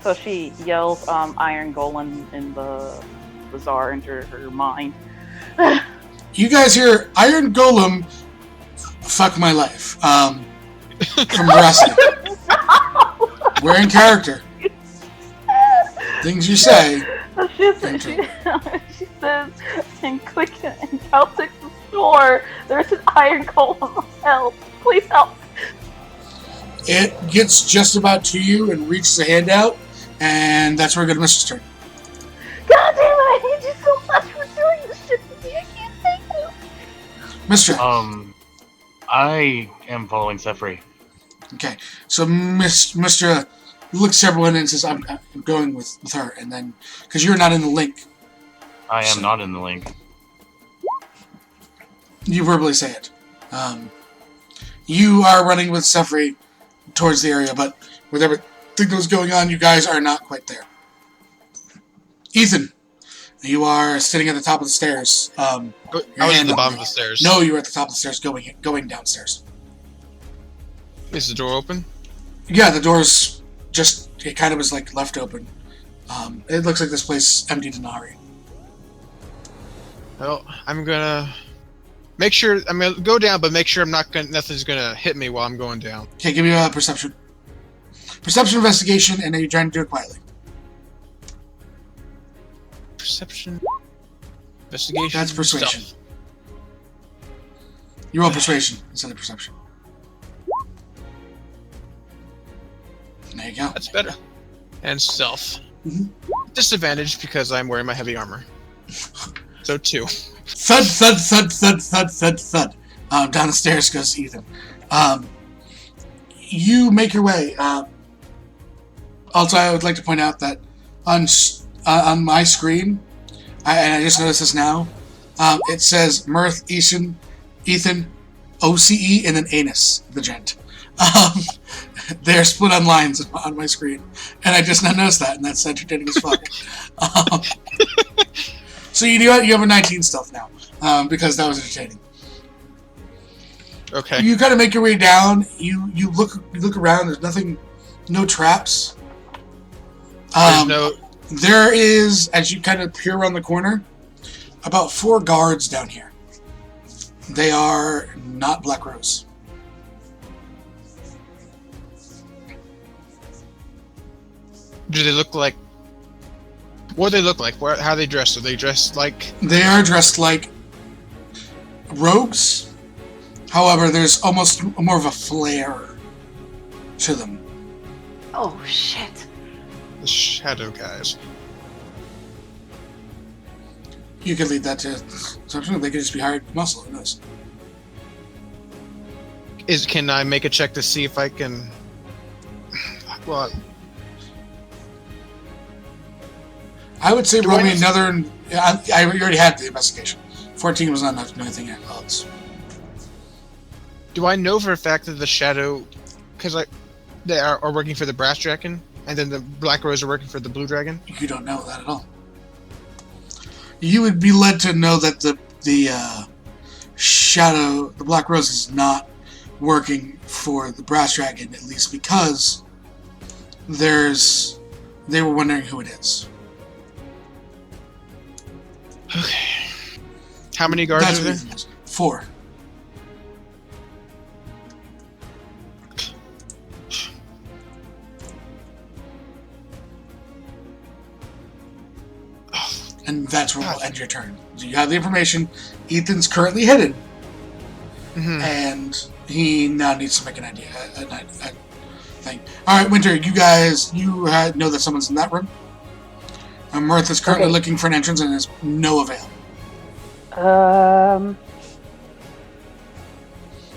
So she yells Iron Golem in the bizarre into her mind. You guys hear Iron Golem, fuck my life, from Veracity. We're in character. Things you say. She says, and click in Celtic's store, there's an Iron Golem. Help. Please help. It gets just about to you and reaches a hand out, and that's where we go to Mrs. turn. God damn it, I hate you so much for doing this shit to me. I can't thank you. Mr. I am following Sefri. Okay, so Mr. looks at everyone and says, I'm going with her, and then, because you're not in the link. I am not in the link. You verbally say it. You are running with Sefri towards the area, but with everything that's going on, you guys are not quite there. Ethan, you are sitting at the top of the stairs. I was at the bottom of the stairs. No, you were at the top of the stairs going downstairs. Is the door open? Yeah, the door's just, it kind of was like left open. It looks like this place emptied an Ari. Well, I'm gonna make sure, I'm gonna go down, but make sure nothing's gonna hit me while I'm going down. Okay, give me a perception. Perception investigation, and then you're trying to do it quietly. Perception, investigation. That's persuasion. Stealth. You roll persuasion instead of perception. There you go. That's better. And stealth. Mhm. Disadvantage because I'm wearing my heavy armor. So 2. Thud, thud, thud, thud, thud, thud, thud. Down the stairs goes Ethan. You make your way. Also, I would like to point out that on my screen, and I just noticed this now, it says Mirth, Ethan, OCE, and then Anus, the gent. They're split on lines on my screen, and I just now noticed that, and that's entertaining as fuck. So you have a 19 stealth now, because that was entertaining. Okay. You kind of make your way down. You look around. There's nothing, no traps. There is, as you kind of peer around the corner, about 4 guards down here. They are not Black Rose. Do they look like? What do they look like? How are they dressed? Are they dressed like? They are dressed like rogues. However, there's almost more of a flair to them. Oh shit. The shadow guys. You could lead that to something. They could just be hired muscle. Who knows? Can I make a check to see if I can? Well, I would say Do roll I me need- another. I already had the investigation. 14 was not enough to know anything else. do I know for a fact that the shadow, because they are working for the Brass Dragon, and then the Black Rose are working for the Blue Dragon? You don't know that at all. You would be led to know that the shadow, the Black Rose, is not working for the Brass Dragon, at least because they were wondering who it is. Okay. How many guards That's are what there? it is. 4. And that's where we'll end your turn. So you have the information. Ethan's currently hidden, Mhm. and he now needs to make an idea, thing. All right, Winter, you guys, know that someone's in that room. Mirth is currently Okay. looking for an entrance and is no avail.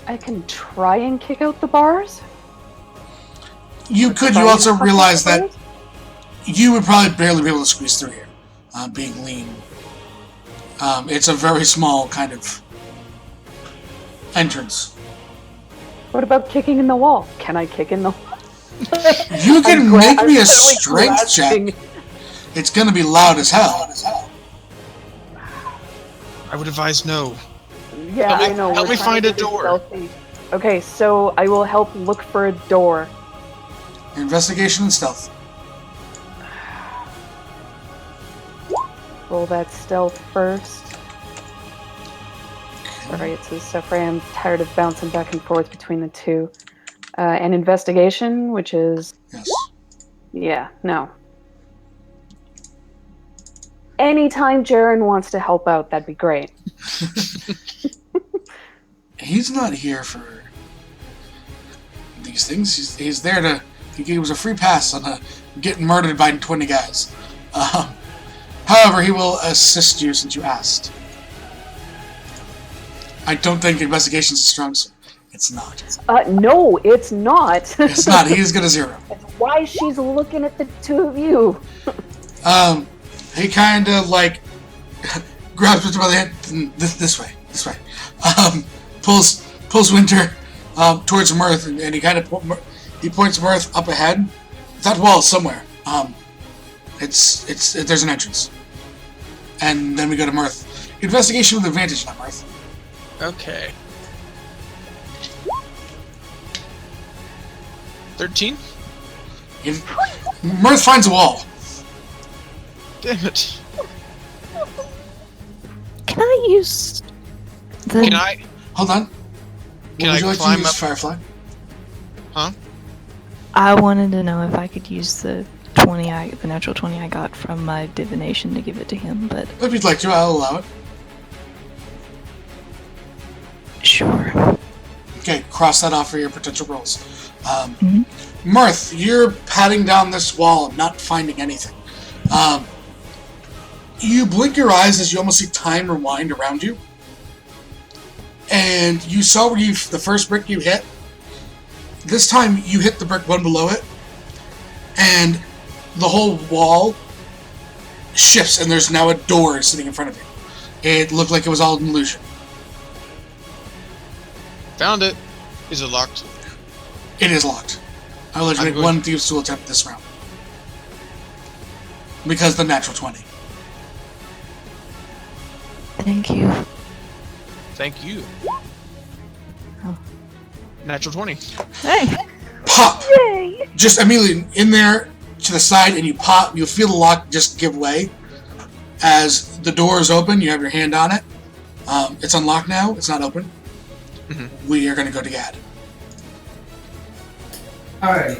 I can try and kick out the bars. You Or could. try You and also push realize the that bars? you would probably barely be able to squeeze through here, being lean. It's a very small kind of entrance. What about kicking in the wall? Can I kick in the wall? You can make me a I'm totally strength check. grasping. It's gonna be loud as hell. I would advise no. Yeah, Help me- I know. help we're me trying find to a do this door. stealthy. Okay, so I will help look for a door. Investigation and stealth. Roll that stealth first. Alright, so Sephra, I'm tired of bouncing back and forth between the two. And investigation, which is... Yes. Yeah, no. Anytime Jaren wants to help out, that'd be great. He's not here for these things. He's there to. He gave us a free pass on getting murdered by 20 guys. However, he will assist you since you asked. I don't think investigation's a strong suit. It's not. No, it's not. It's not. He is going to 0. That's why she's looking at the two of you. He kind of like grabs Winter by the hand. This way. Pulls Winter towards Mirth, and he kind of points Mirth up ahead. That wall is somewhere. There's an entrance, and then we go to Mirth. Investigation with advantage, not Mirth. Okay. 13? Mirth finds a wall. Damn it. Can I use the? Can I? Hold on. Can Would I you like to climb use up? Firefly? I wanted to know if I could use the the natural 20 I got from my divination to give it to him, but If you'd like to, I'll allow it. sure. Okay, cross that off for your potential rolls. Mhm. Mirth, you're patting down this wall, not finding anything. You blink your eyes as you almost see time rewind around you. And you saw where the first brick you hit. This time you hit the brick one below it. And the whole wall shifts and there's now a door sitting in front of you. It looked like it was all an illusion. Found it. Is it locked? It is locked. I'll let you I'm make good. one Thieves' Tool attempt this round. Because the natural 20. Thank you. Thank you. Oh. Natural 20. Hey. Pop! Yay! Just immediately in there to the side, and you pop. You'll feel the lock just give way. As the door is open, you have your hand on it. It's unlocked now. It's not open. Mhm. We are going to go to Gad. Alright.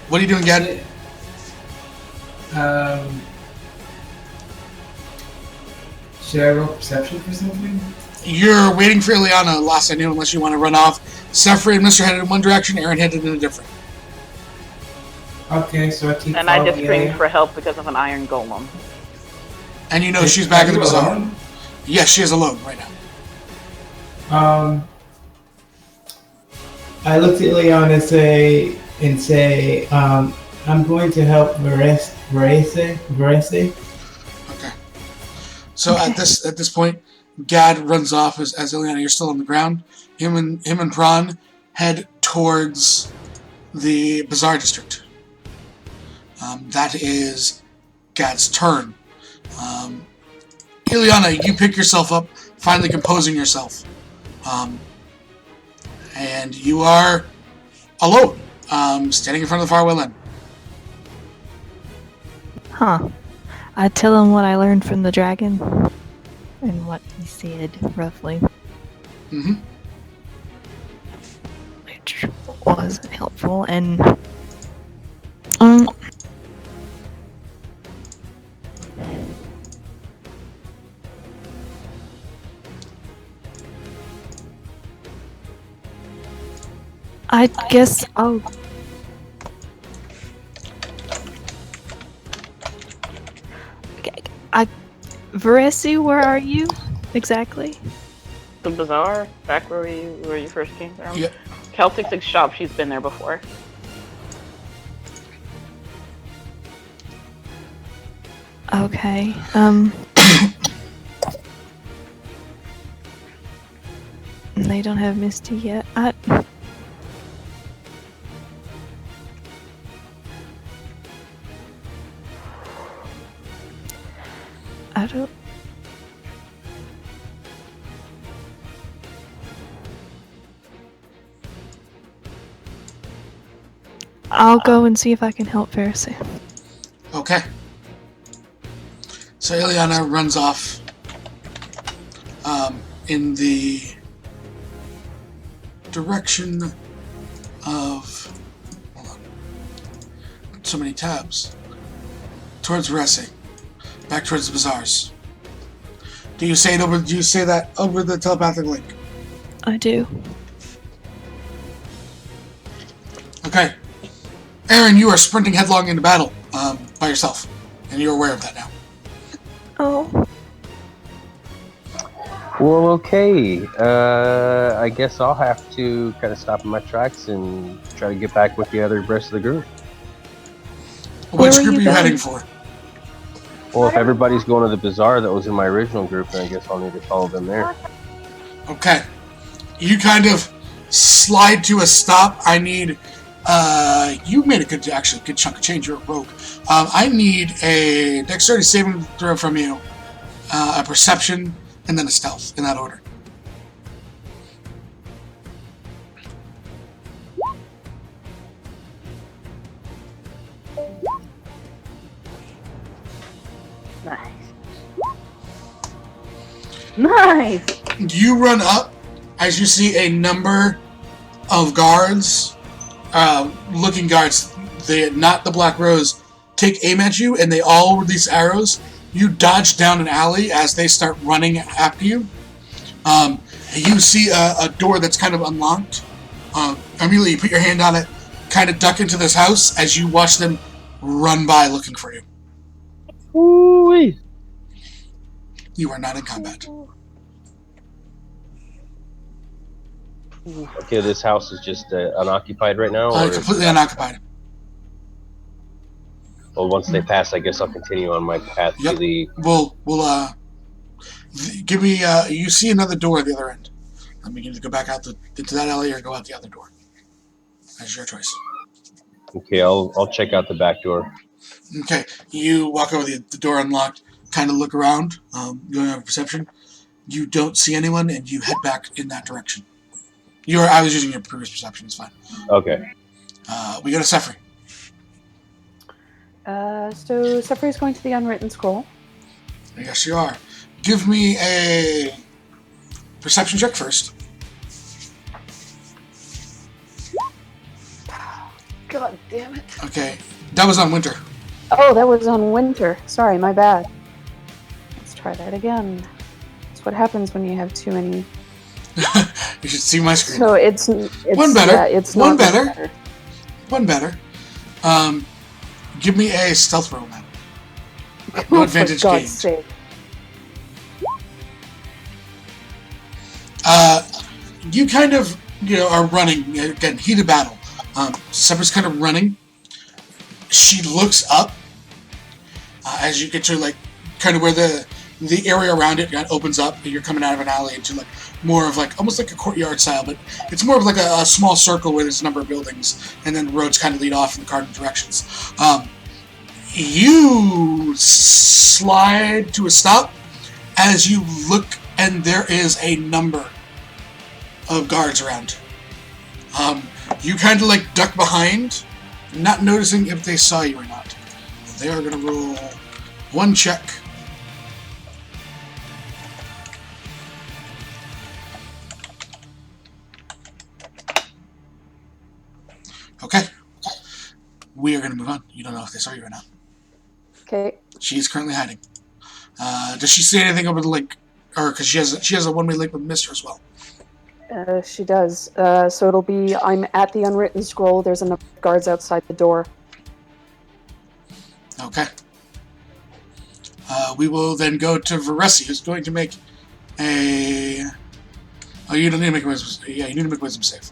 What are you doing, Gad? Should I roll perception for something? You're waiting for Ileana, last I knew, unless you want to run off. Sephra and Mr. headed in one direction, Aaron headed in a different. Okay, so I keep And I just following screamed Leia. for help because of an iron golem. And you know she's back in the Are you bazaar. alone? Yes, she is alone right now. I looked at Leon and say, I'm going to help Varese. Okay. So at this point, Gad runs off as Ileana, you're still on the ground. Him and Prawn head towards the Bazaar District. That is Gad's turn. Ileana, you pick yourself up, finally composing yourself. And you are alone, standing in front of the Farwell Inn. Huh. I tell him what I learned from the dragon and what he said, roughly. Mm-hmm. Which wasn't helpful, and I guess I'll. Varesi, where are you exactly? The bazaar, back where you first came from. Yep. Celtic's shop. She's been there before. Okay. They don't have Misty yet. I don't. I'll go and see if I can help Varesi. Okay. So Ileana runs off in the direction of, hold on, so many tabs, towards Varesi, back towards the bazaars. Do you say that over the telepathic link? I do. Okay. Aaron, you are sprinting headlong into battle by yourself, and you're aware of that now. Oh. Well, okay. I guess I'll have to kind of stop in my tracks and try to get back with the other rest of the group. Which Where group are you going? heading for? Well, if everybody's going to the bazaar that was in my original group, then I guess I'll need to follow them there. Okay. You kind of slide to a stop. I need... you made a good chunk of change. You're a rogue. I need a dexterity saving throw from you, a perception, and then a stealth, in that order. Nice. Nice. You run up as you see a number of guards, looking guards, not the Black Rose, take aim at you, and they all release arrows. You dodge down an alley as they start running after you. You see a door that's kind of unlocked. Immediately, you put your hand on it, kind of duck into this house as you watch them run by looking for you. Ooh-wee. You are not in combat. Okay, this house is just unoccupied right now? Or Completely unoccupied. Well, once they pass, I guess I'll continue on my path Yep. to the... We'll give me, you see another door at the other end. Let me either go back out into that alley or go out the other door. That's your choice. Okay, I'll check out the back door. Okay, you walk over the door unlocked, kind of look around, you don't have perception. You don't see anyone, and you head back in that direction. I was using your previous perception, it's fine. Okay. We go to Sefri. So Sefri's going to the unwritten scroll. Yes, you are. Give me a perception check first. God damn it. Okay, that was on Winter. Oh, that was on winter. Sorry, my bad. Let's try that again. That's what happens when you have too many. You should see my screen. So it's One better. Yeah, it's One not better. One better. Give me a stealth roll, man. No advantage For God's gained. sake. You kind of, are running, again, heated battle. Sepra's kind of running. She looks up as you get to, kind of where the area around it opens up, and you're coming out of an alley into, more of, almost like a courtyard style, but it's more of, a small circle where there's a number of buildings, and then roads kind of lead off in the cardinal directions. You slide to a stop as you look, and there is a number of guards around. You kind of duck behind, not noticing if they saw you or not. They are going to roll one check. Okay. We are going to move on. You don't know if they saw you or not. Okay. She is currently hiding. Does she say anything over the link? Or because she has a one-way link with Mister as well. She does. So it'll be, I'm at the unwritten scroll. There's enough guards outside the door. Okay. We will then go to Varesi, who's going to make a... Oh, you don't need to make a wisdom... Yeah, you need to make a wisdom save.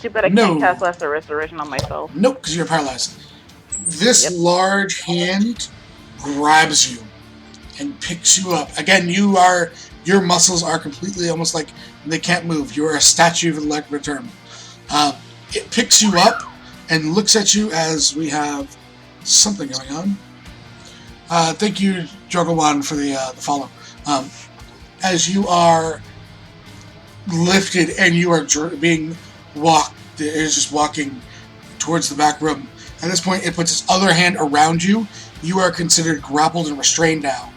Too bad I No. can't cast Lesser Restoration on myself. Nope, because you're paralyzed. This Yep. large hand grabs you and picks you up. Again, your muscles are completely almost like they can't move. You are a statue, for the lack of a term. It picks you up and looks at you as we have something going on. Thank you, Jogawan, for the follow. As you are lifted and you are being walked, it is just walking towards the back room. At this point, it puts its other hand around you. You are considered grappled and restrained now.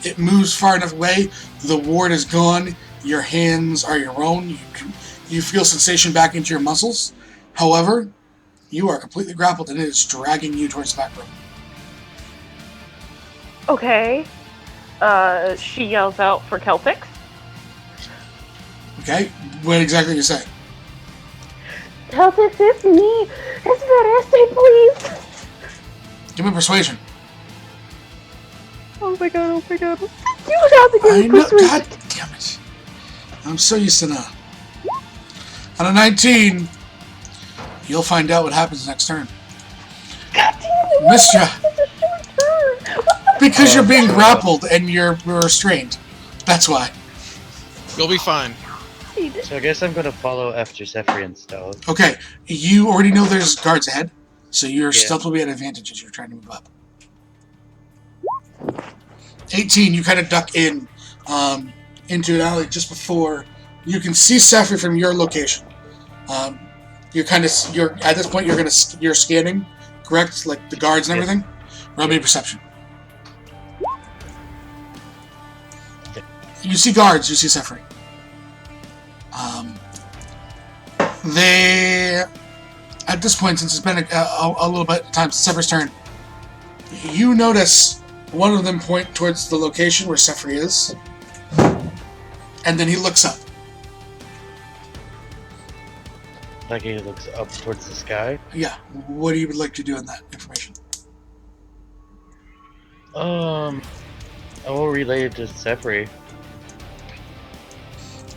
It moves far enough away. The ward is gone. Your hands are your own. You feel sensation back into your muscles. However, you are completely grappled and it is dragging you towards the back room. Okay. She yells out for Celtics. Okay? What exactly do you say? Celtics, it's me. It's Varese, please. Give me persuasion. Oh my god. You have to I give know. me persuasion. God damn it. I'm so used to that. On a 19, you'll find out what happens next turn. God damn it. Missed ya. It's a short turn. Because you're being grappled and you're restrained. That's why. You'll be fine. So I guess I'm gonna follow after Zephyr and stealth. Okay, you already know there's guards ahead, so your Yeah. stealth will be at advantage as you're trying to move up. 18, you kind of duck in into an alley just before you can see Sapphire from your location. You're at this point you're scanning, correct? Like the guards and Yes. everything. Roll me a perception. Okay. You see guards. You see Sapphire. They, at this point, since it's been a little bit of time since Sephir's turn, you notice one of them point towards the location where Sephir is, and then he looks up. Like he looks up towards the sky. Yeah, what do you would like to do in that information? I will relay it to Zephyr,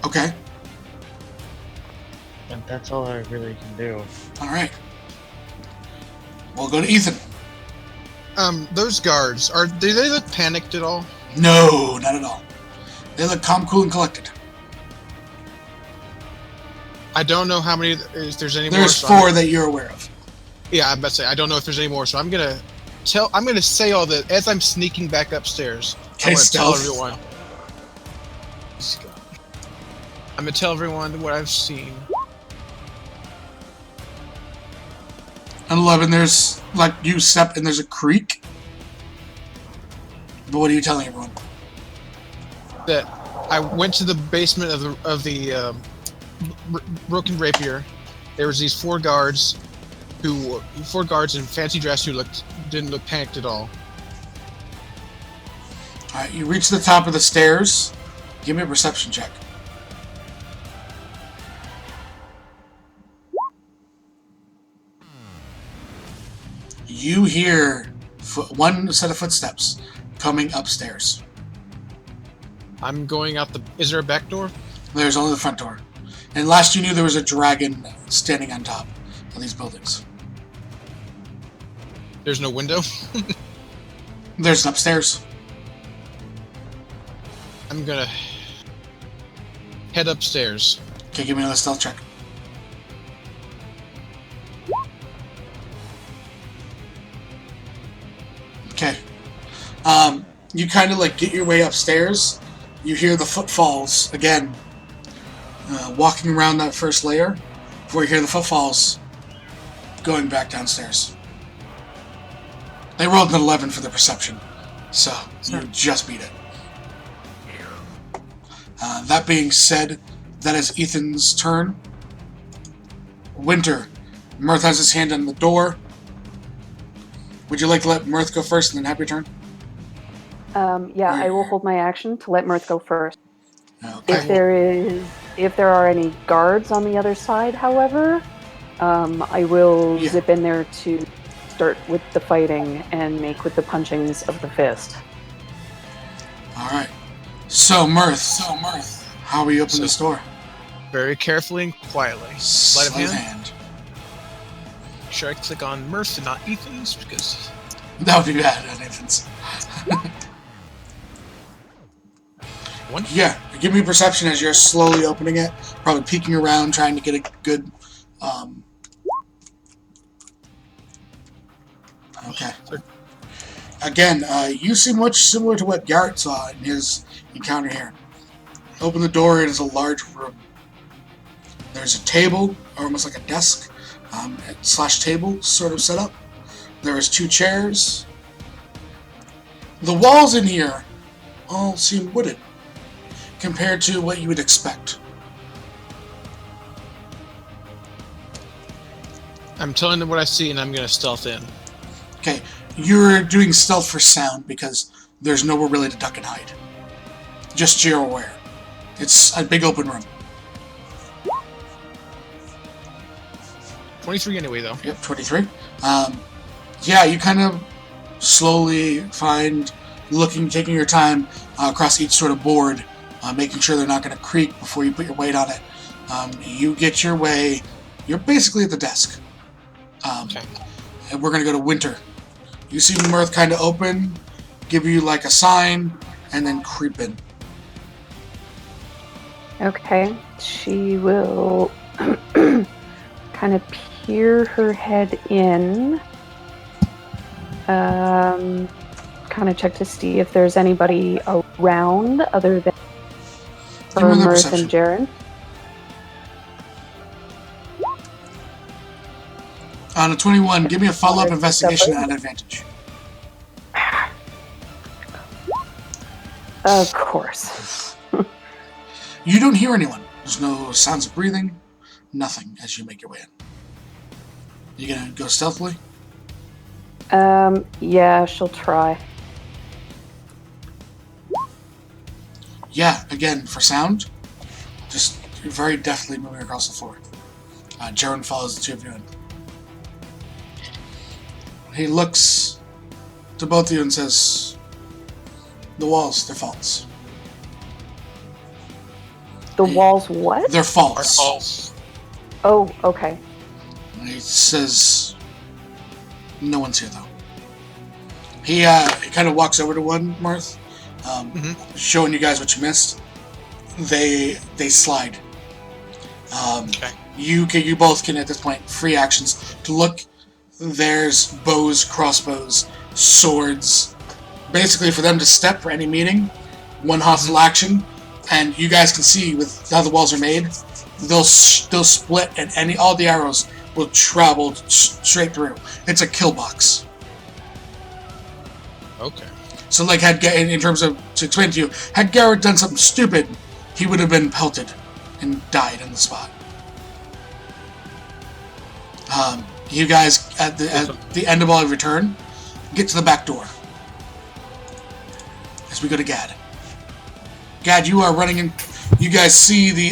Okay, and that's all I really can do. alright. We'll go to Ethan. Those guards, do they look panicked at all? No, not at all. They look calm, cool, and collected. I don't know how many, if there's any more. There's so 4 that you're aware of. Yeah, I'm about to say, I don't know if there's any more, so I'm gonna say all that as I'm sneaking back upstairs. Okay, I want to tell stealth. everyone. I'm gonna tell everyone what I've seen. On 11, there's, like, you step and there's a creek. But what are you telling everyone? That I went to the basement of the Broken Rapier. There was these 4 guards in fancy dress who didn't look panicked at all. Alright, you reach the top of the stairs. Give me a perception check. You hear one set of footsteps coming upstairs. I'm going out is there a back door? There's only the front door. And last you knew there was a dragon standing on top of these buildings. There's no window? There's an upstairs. I'm gonna head upstairs. Okay, give me another stealth check. Okay. You kind of like get your way upstairs. You hear the footfalls again. Walking around that first layer before you hear the footfalls going back downstairs. They rolled an 11 for the perception, so you just beat it. That being said, that is Ethan's turn. Winter. Mirth has his hand on the door. Would you like to let Mirth go first and then have your turn? Yeah, I will hold my action to let Mirth go first. Okay. If there are any guards on the other side, however, I will Yeah. zip in there to start with the fighting and make with the punchings of the fist. All right. So Mirth, how will you open this door? Very carefully and quietly. Sleight of hand. hand. Make sure I click on Mirth and not Ethan's because That would be bad on Ethan's. one. Yeah, give me perception as you're slowly opening it, probably peeking around, trying to get a good. Okay. Again, you seem much similar to what Garrett saw in his encounter here. Open the door, it is a large room. There's a table, or almost like a desk, slash table sort of set up. There is 2 chairs. The walls in here all seem wooded compared to what you would expect. I'm telling them what I see and I'm going to stealth in. Okay, you're doing stealth for sound because there's nowhere really to duck and hide. Just so you're aware. It's a big open room. 23 anyway, though. Yep, 23. Yeah, you kind of slowly find, taking your time across each sort of board, making sure they're not going to creak before you put your weight on it. You get your way. You're basically at the desk. Okay. And we're going to go to Winter. You see Mirth kind of open, give you like a sign, and then creep in. Okay, she will kind of peer her head in, kind of check to see if there's anybody around other than Give me another Mirth and perception. Jaren. On a 21, give me a follow-up investigation at advantage. Of course. You don't hear anyone. There's no sounds of breathing, nothing as you make your way in. You gonna go stealthily? Yeah, she'll try. Yeah, again, for sound, just very deftly moving across the floor. Jaren follows the 2 of you in. He looks to both of you and says, "The walls, they're false. The walls what? They're Are false." false. Oh, okay. He says, "No one's here, though." He kind of walks over to one, Mirth, showing you guys what you missed. They slide. Okay. You both can, at this point, free actions to look. There's bows, crossbows, swords. Basically, for them to step for any meeting, one hostile action, and you guys can see with how the walls are made, they'll split, and all the arrows will travel straight through. It's a kill box. Okay. So, like, in terms of, to explain to you, had Garrett done something stupid, he would have been pelted and died on the spot. You guys, at the end of all of your turn, get to the back door. As we go to Gad. Gad, you are running in. You guys see the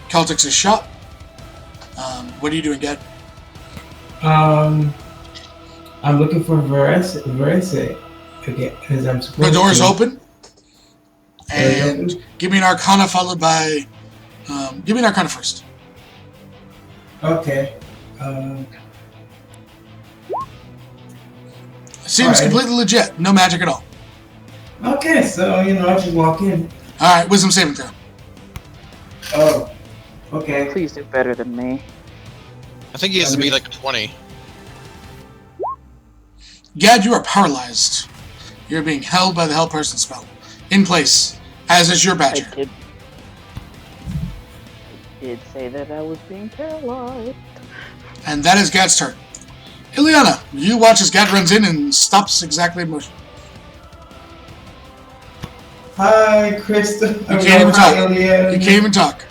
Celtics' shop. What are you doing, Gad? I'm looking for Verese again, because I'm supposed The door's to. open. Door is And open? give me an Arcana followed by. Give me an Arcana first. Okay. Seems Alright. completely legit. No magic at all. Okay, so I'll just walk in. Alright, wisdom saving throw. Oh, okay. Please do better than me. I think he has to be like 20. Gad, you are paralyzed. You're being held by the Hell Person spell. In place, as is your badger. I did say that I was being paralyzed. And that is Gad's turn. Ileana, you watch as Gad runs in and stops exactly in motion. Hi, Krista. You can't even talk. You can't even talk.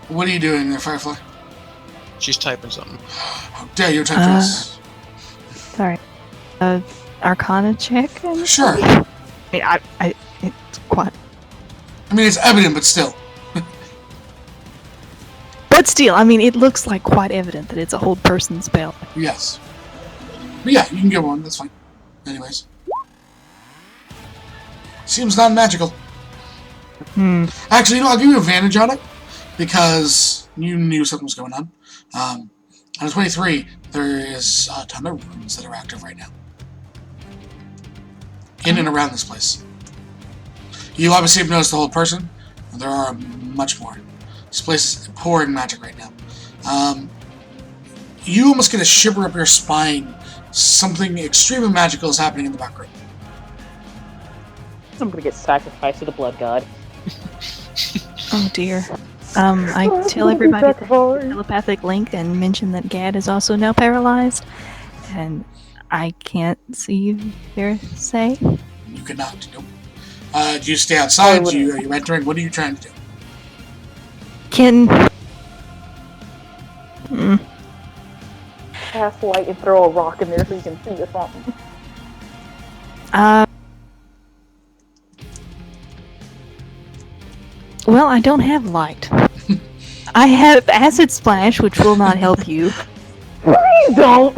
What are you doing there, Firefly? She's typing something. How dare you type this? Sorry. Arcana check? Sure. It's quite. I mean, it's evident, but still. But still, I mean, it looks like quite evident that it's a hold person spell. Yes. But yeah, you can get one. That's fine. Anyways. Seems non-magical. Actually, I'll give you advantage on it because you knew something was going on. On a 23, there is a ton of rooms that are active right now. In and around this place. You obviously have noticed the whole person. There are much more. This place is pouring magic right now. You almost get a shiver up your spine. Something extremely magical is happening in the back room. I'm gonna get sacrificed to the blood god. Oh dear. I tell everybody the telepathic link and mention that Gad is also now paralyzed. And I can't see their say. You cannot. Nope. Do you stay outside? Are you entering? What are you trying to do? Can... Cast light and throw a rock in there so you can see or something. Well, I don't have light. I have acid splash, which will not help you. Please don't!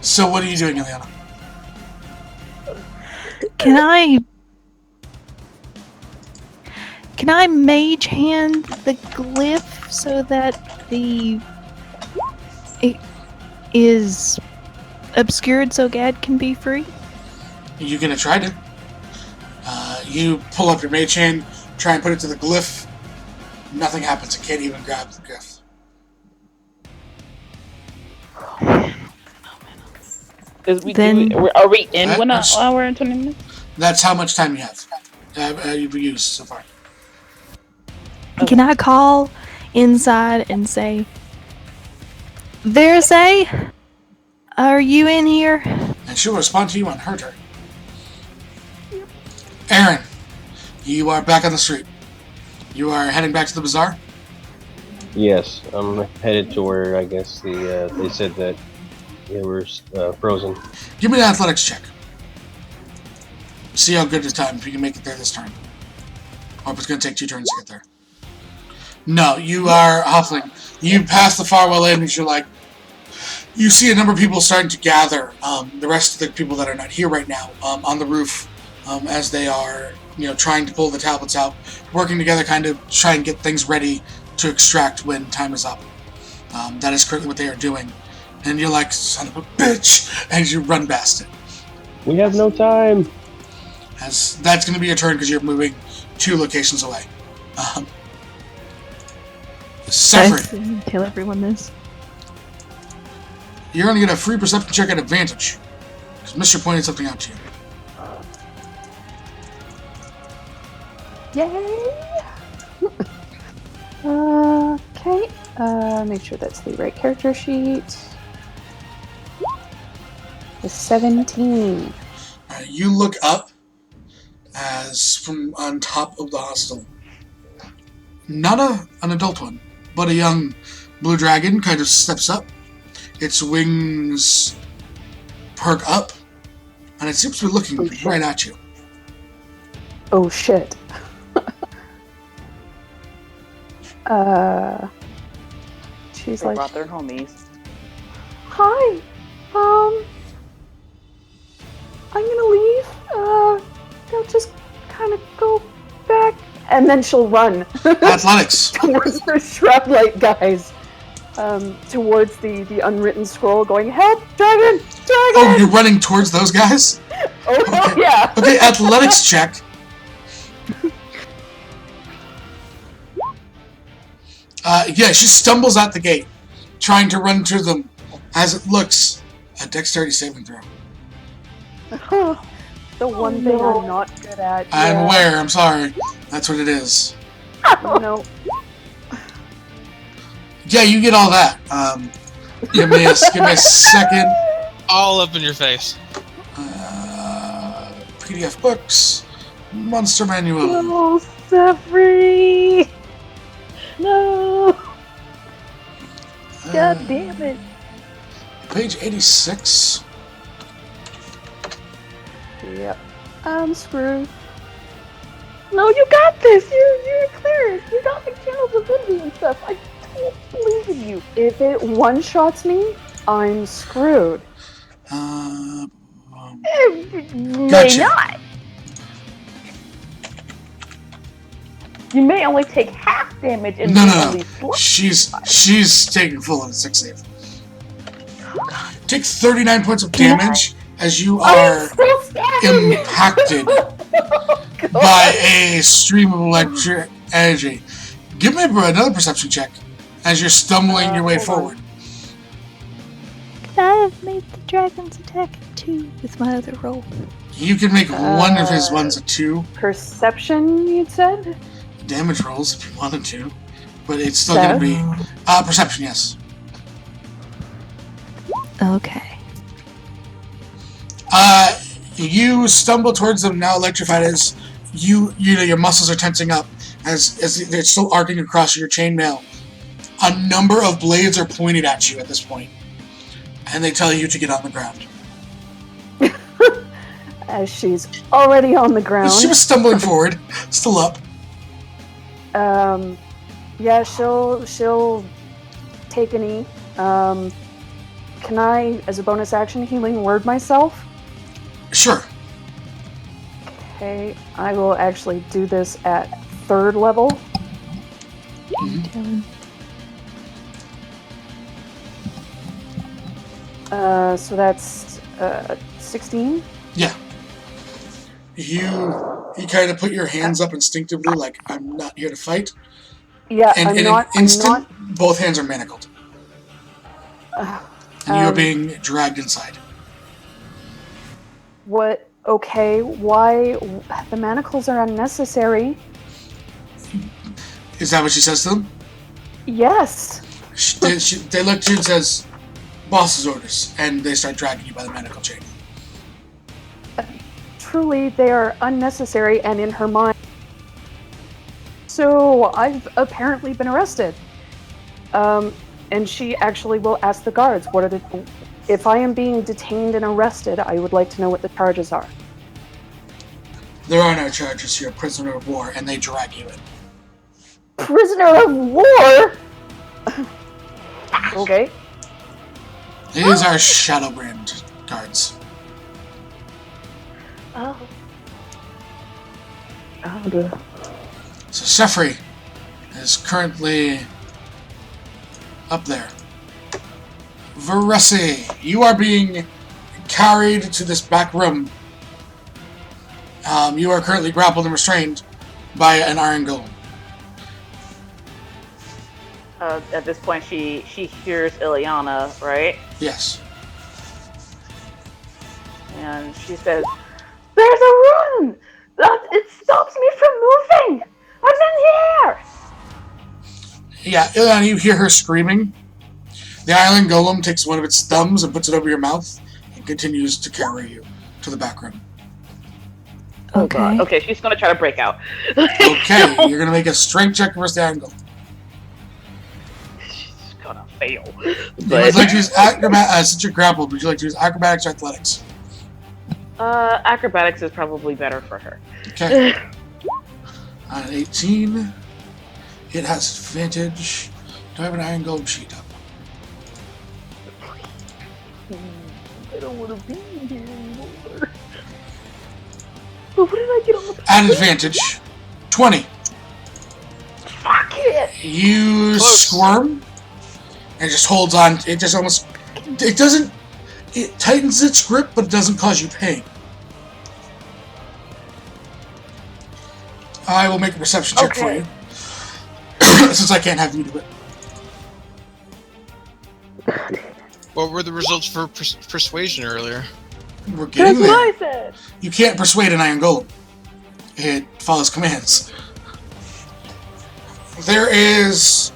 So what are you doing, Ileana? Can I mage hand the glyph so that it is obscured so Gad can be free? You're gonna try to. You pull up your mage hand, try and put it to the glyph. Nothing happens. It can't even grab the glyph. Are we in 1 hour and 20 minutes? That's how much time you have. You've used so far. Can I call inside and say, Verisay, are you in here? And she'll respond to you on her turn. Aaron, you are back on the street. You are heading back to the bazaar? Yes, I'm headed to where I guess they said that they were frozen. Give me an athletics check. See how good the time, if you can make it there this turn. Or if it's going to take 2 turns to get there. No, you are huffling. You pass the Farwell Inn and you're like, you see a number of people starting to gather, the rest of the people that are not here right now, on the roof, as they are, trying to pull the tablets out, working together, kind of try and get things ready to extract when time is up. That is currently what they are doing. And you're like, son of a bitch, as you run past it. We have no time. As that's going to be your turn because you're moving 2 locations away. Separate. Tell everyone this. You're going to get a free perception check at advantage. Because Mr. pointed something out to you. Yay! Okay. Make sure that's the right character sheet. The 17. You look up as from on top of the hostel. Not an adult one, but a young blue dragon kind of steps up. Its wings perk up, and it seems to be looking right at you. Oh shit. She's They like, brought their homies. hi, I'm gonna leave, I'll just kind of go back, and then she'll run Athletics. towards the shrub-like guys, towards the unwritten scroll going, help, dragon, dragon! Oh, you're running towards those guys? Oh, Okay. yeah! Okay, athletics check. Yeah, she stumbles out the gate, trying to run to them. As it looks, a dexterity saving throw. The one thing I'm not good at. I'm aware, I'm sorry. That's what it is. No. Yeah, you get all that. Give me a second. All up in your face. PDF books. Monster manual. No, Sefri! No! God damn it. Page 86. Yep. I'm screwed. No, you got this. You're clear. You got the channels of envy and stuff. I don't believe in you. If it one-shots me, I'm screwed. May Gotcha. not. You may only take half damage and No, be no, only no. She's taking full on a 6 save. Take 39 points of damage as you are impacted by a stream of electric energy. Give me another perception check as you're stumbling your way hold on. forward. Could I have made the dragon's attack a 2 with my other roll? You can make one of his ones a 2 Perception, you said? damage rolls if you wanted to, but it's still going to be perception. Yes. Okay. You stumble towards them now, electrified as you know your muscles are tensing up as they're still arcing across your chainmail. A number of blades are pointed at you at this point, and they tell you to get on the ground. As she's already on the ground. She was stumbling forward, still up. Yeah, she'll take a knee. Can I, as a bonus action, healing word myself? Sure. Okay, I will actually do this at 3rd level. Dylan. So that's 16. Yeah. You kind of put your hands up instinctively, like I'm not here to fight. Yeah, And in an instant, both hands are manacled, and you're being dragged inside. What? Okay, why? The manacles are unnecessary. Is that what she says to them? Yes. They look to you and says, "Boss's orders," and they start dragging you by the manacle chain. Truly, they are unnecessary and in her mind. So, I've apparently been arrested. And she actually will ask the guards, what are the... If I am being detained and arrested, I would like to know what the charges are. There are no charges. You're a prisoner of war, and they drag you in. Prisoner of war? Okay. These are Shadowbrand guards. Oh. Oh, dear. So Sefri is currently up there. Veresi, you are being carried to this back room. You are currently grappled and restrained by an iron golem. At this point, she hears Ileana, right? Yes. And she says, "There's a rune! It stops me from moving! I'm in here!" Yeah, Ileana, you hear her screaming. The iron golem takes one of its thumbs and puts it over your mouth and continues to carry you to the back room. Okay. Okay, she's gonna try to break out. Okay, you're gonna make a strength check versus the iron golem. She's gonna fail. You would like to use acrobatics, since you're grappled, would you like to use acrobatics or athletics? Acrobatics is probably better for her. Okay. On an 18, it has advantage. Do I have an iron golem sheet up? I don't want to be here anymore. But what did I get on the At advantage, 20. Fuck it! You squirm, and it just holds on. It just almost, it doesn't, it tightens its grip, but it doesn't cause you pain. I will make a perception check for you. Since I can't have you do it. What were the results for persuasion earlier? We're getting That's there. what I said! You can't persuade an iron golem. It follows commands. There is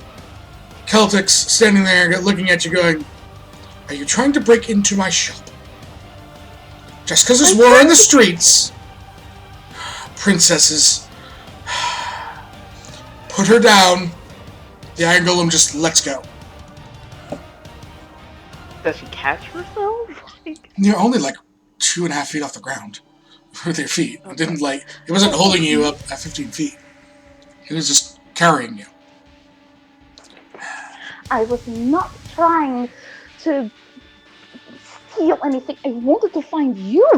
Celtics standing there looking at you going, "Are you trying to break into my shop? Just because there's war in the streets? Princesses. Put her down." The iron golem just lets go. Does she catch herself? You're only like 2.5 feet off the ground with your feet. It didn't like it wasn't holding you up at 15 feet. It was just carrying you. I was not trying to steal anything. I wanted to find you.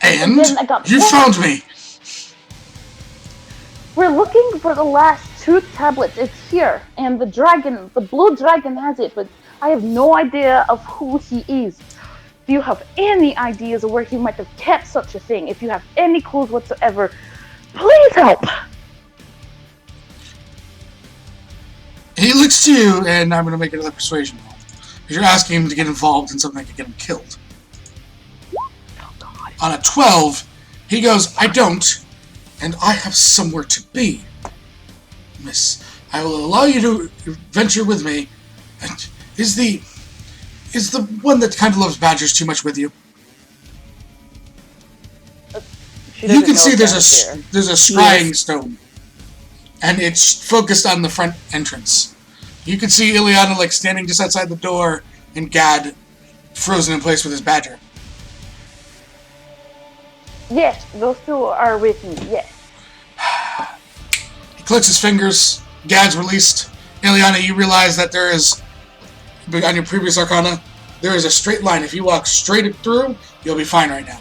And then I got you lost. found me. We're looking for the last 2 tablets. It's here, and the blue dragon has it, but I have no idea of who he is. Do you have any ideas of where he might have kept such a thing? If you have any clues whatsoever, please help. He looks to you, and I'm going to make another persuasion roll. Because you're asking him to get involved in something that could get him killed. Oh, God. On a 12, he goes, I don't, and I have somewhere to be. Miss, I will allow you to venture with me. And is the one that kind of loves badgers too much with you? You can see there's a scrying stone, and it's focused on the front entrance. You can see Ileana like standing just outside the door, and Gad frozen in place with his badger. Yes, those 2 are with me, yes. He clicks his fingers. Gad's released. Ileana, you realize that there is, on your previous arcana, there is a straight line. If you walk straight through, you'll be fine right now.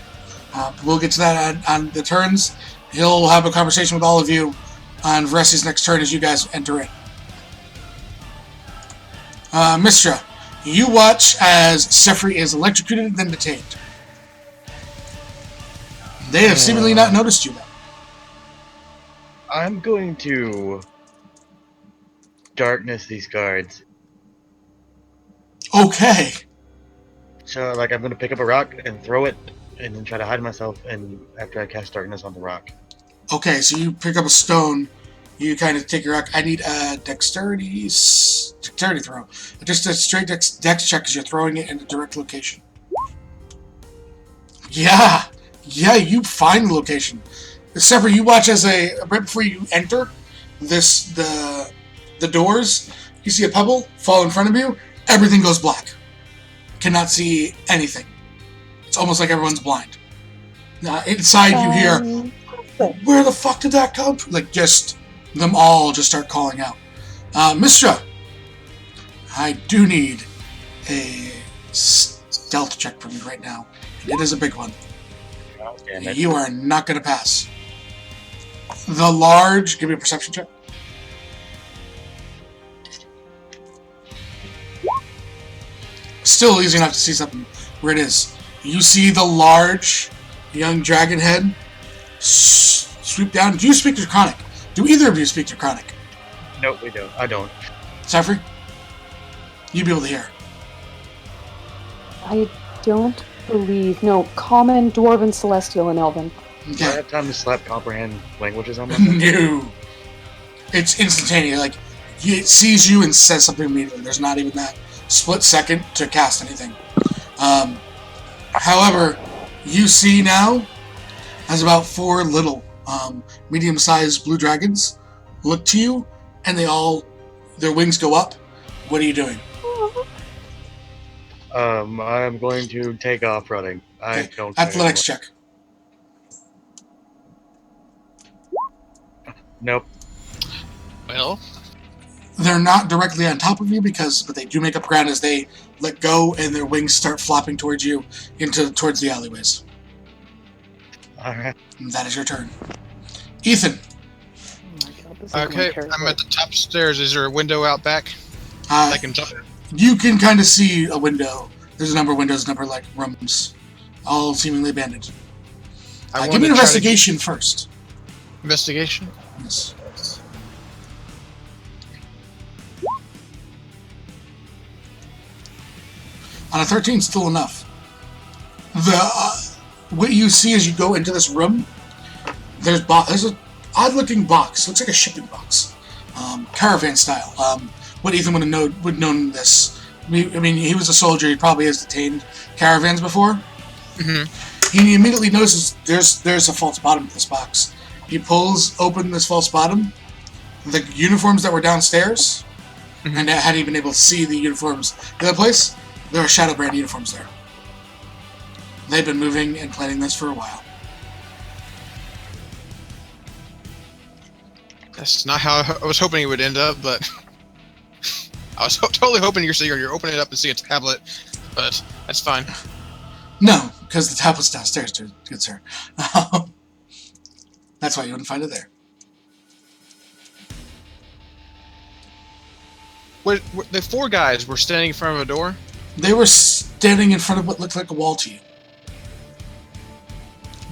We'll get to that on the turns. He'll have a conversation with all of you on Varesi's next turn as you guys enter in. Mistra, you watch as Sefri is electrocuted and then detained. They have seemingly not noticed you, though. I'm going to darkness these guards. Okay. So, like, I'm going to pick up a rock and throw it, and then try to hide myself. And after I cast darkness on the rock. Okay, so you pick up a stone. You kind of take your rock. I need a dexterity throw. Just a straight dex check because you're throwing it in a direct location. Yeah, you find the location. Except for you watch as right before you enter the doors, you see a pebble fall in front of you. Everything goes black. Cannot see anything. It's almost like everyone's blind. Inside you hear, where the fuck did that come from? Like, just, them all just start calling out. Mistra, I do need a stealth check from you right now. It is a big one. Oh, damn it. You are not going to pass. The large, give me a perception check. Still easy enough to see something where it is. You see the large young dragon head sweep down. Do you speak Draconic? Do either of you speak Draconic? Nope, we don't. I don't. Sefri? You'd be able to hear. I don't believe. No, Common, Dwarven, Celestial, and Elven. Do I Okay. have time to slap comprehend languages on myself? No. It's instantaneous. Like, it sees you and says something immediately. There's not even that split second to cast anything. However, you see now as about 4 little medium-sized blue dragons look to you, and their wings go up. What are you doing? I'm going to take off running. I Okay. don't. Athletics check. Nope. Well, They're not directly on top of you but they do make up ground as they let go and their wings start flopping towards you towards the alleyways. All right. And that is your turn. Ethan, Oh my God, this is okay, terrible. I'm at the top stairs. Is there a window out back? uh, I can jump. you can kind of see a window. There's a number of windows, a number of like rooms, all seemingly abandoned. I Give me an wanna try to- investigation first. Investigation. Yes. On a 13, still enough. What you see as you go into this room, there's an odd-looking box. Looks like a shipping box, caravan style. What Ethan would have known this. I mean, he was a soldier. He probably has detained caravans before. Mm-hmm. He immediately notices there's a false bottom to this box. He pulls open this false bottom. The uniforms that were downstairs And hadn't even been able to see the uniforms. The other place, there are Shadowbrand uniforms there. They've been moving and planning this for a while. That's not how I was hoping it would end up, but I was totally hoping you're opening it up and see a tablet, but that's fine. No, because the tablet's downstairs, dude. Good sir. That's why you wouldn't find it there. The 4 guys were standing in front of a door? They were standing in front of what looked like a wall to you.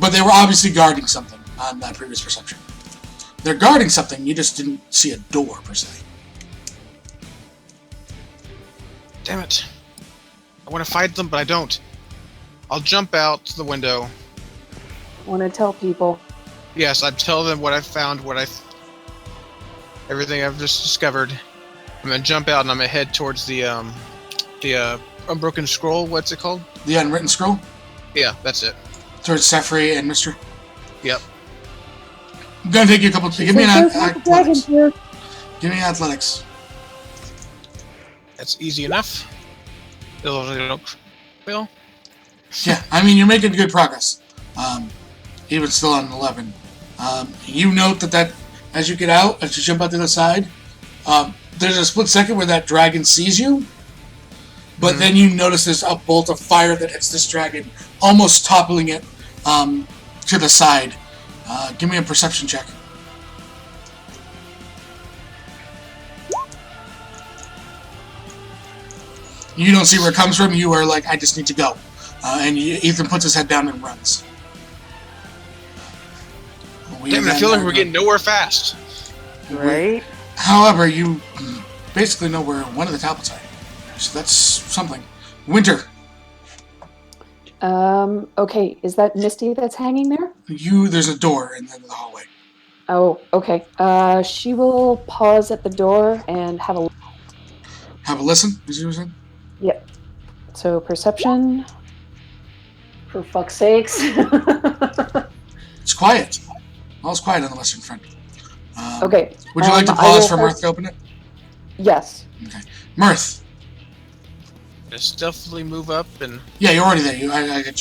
But they were obviously guarding something on that previous perception. They're guarding something, you just didn't see a door, per se. Damn it. I want to fight them, but I don't. I'll jump out the window. Want to tell people. Yes, I'd tell them what I found, everything I've just discovered. I'm gonna jump out and I'm gonna head towards the Unbroken Scroll. What's it called? The Unwritten Scroll? Yeah, that's it. Towards Sefri and Mr. Yep. I'm gonna take you a couple. Give me an athletics. Give me athletics. That's easy enough. Well, Yeah, I mean you're making good progress. Even still on 11. You note that as you get out, as you jump out to the side, there's a split second where that dragon sees you, but then you notice there's a bolt of fire that hits this dragon, almost toppling it to the side. Give me a perception check. You don't see where it comes from. You are like, I just need to go. And Ethan puts his head down and runs. Damn it, I feel like we're getting nowhere fast. Right? However, you basically know where one of the tablets are. So that's something. Winter. Okay, is that Misty that's hanging there? There's a door in the end of the hallway. Oh, okay. She will pause at the door and have a... Have a listen, as you were saying? Yep. So, perception. For fuck's sakes. It's quiet. All's quiet on the western front. Okay. Would you like to pause for Mirth to open it? Yes. Okay. Mirth. Just stealthily move up and... Yeah, you're already there.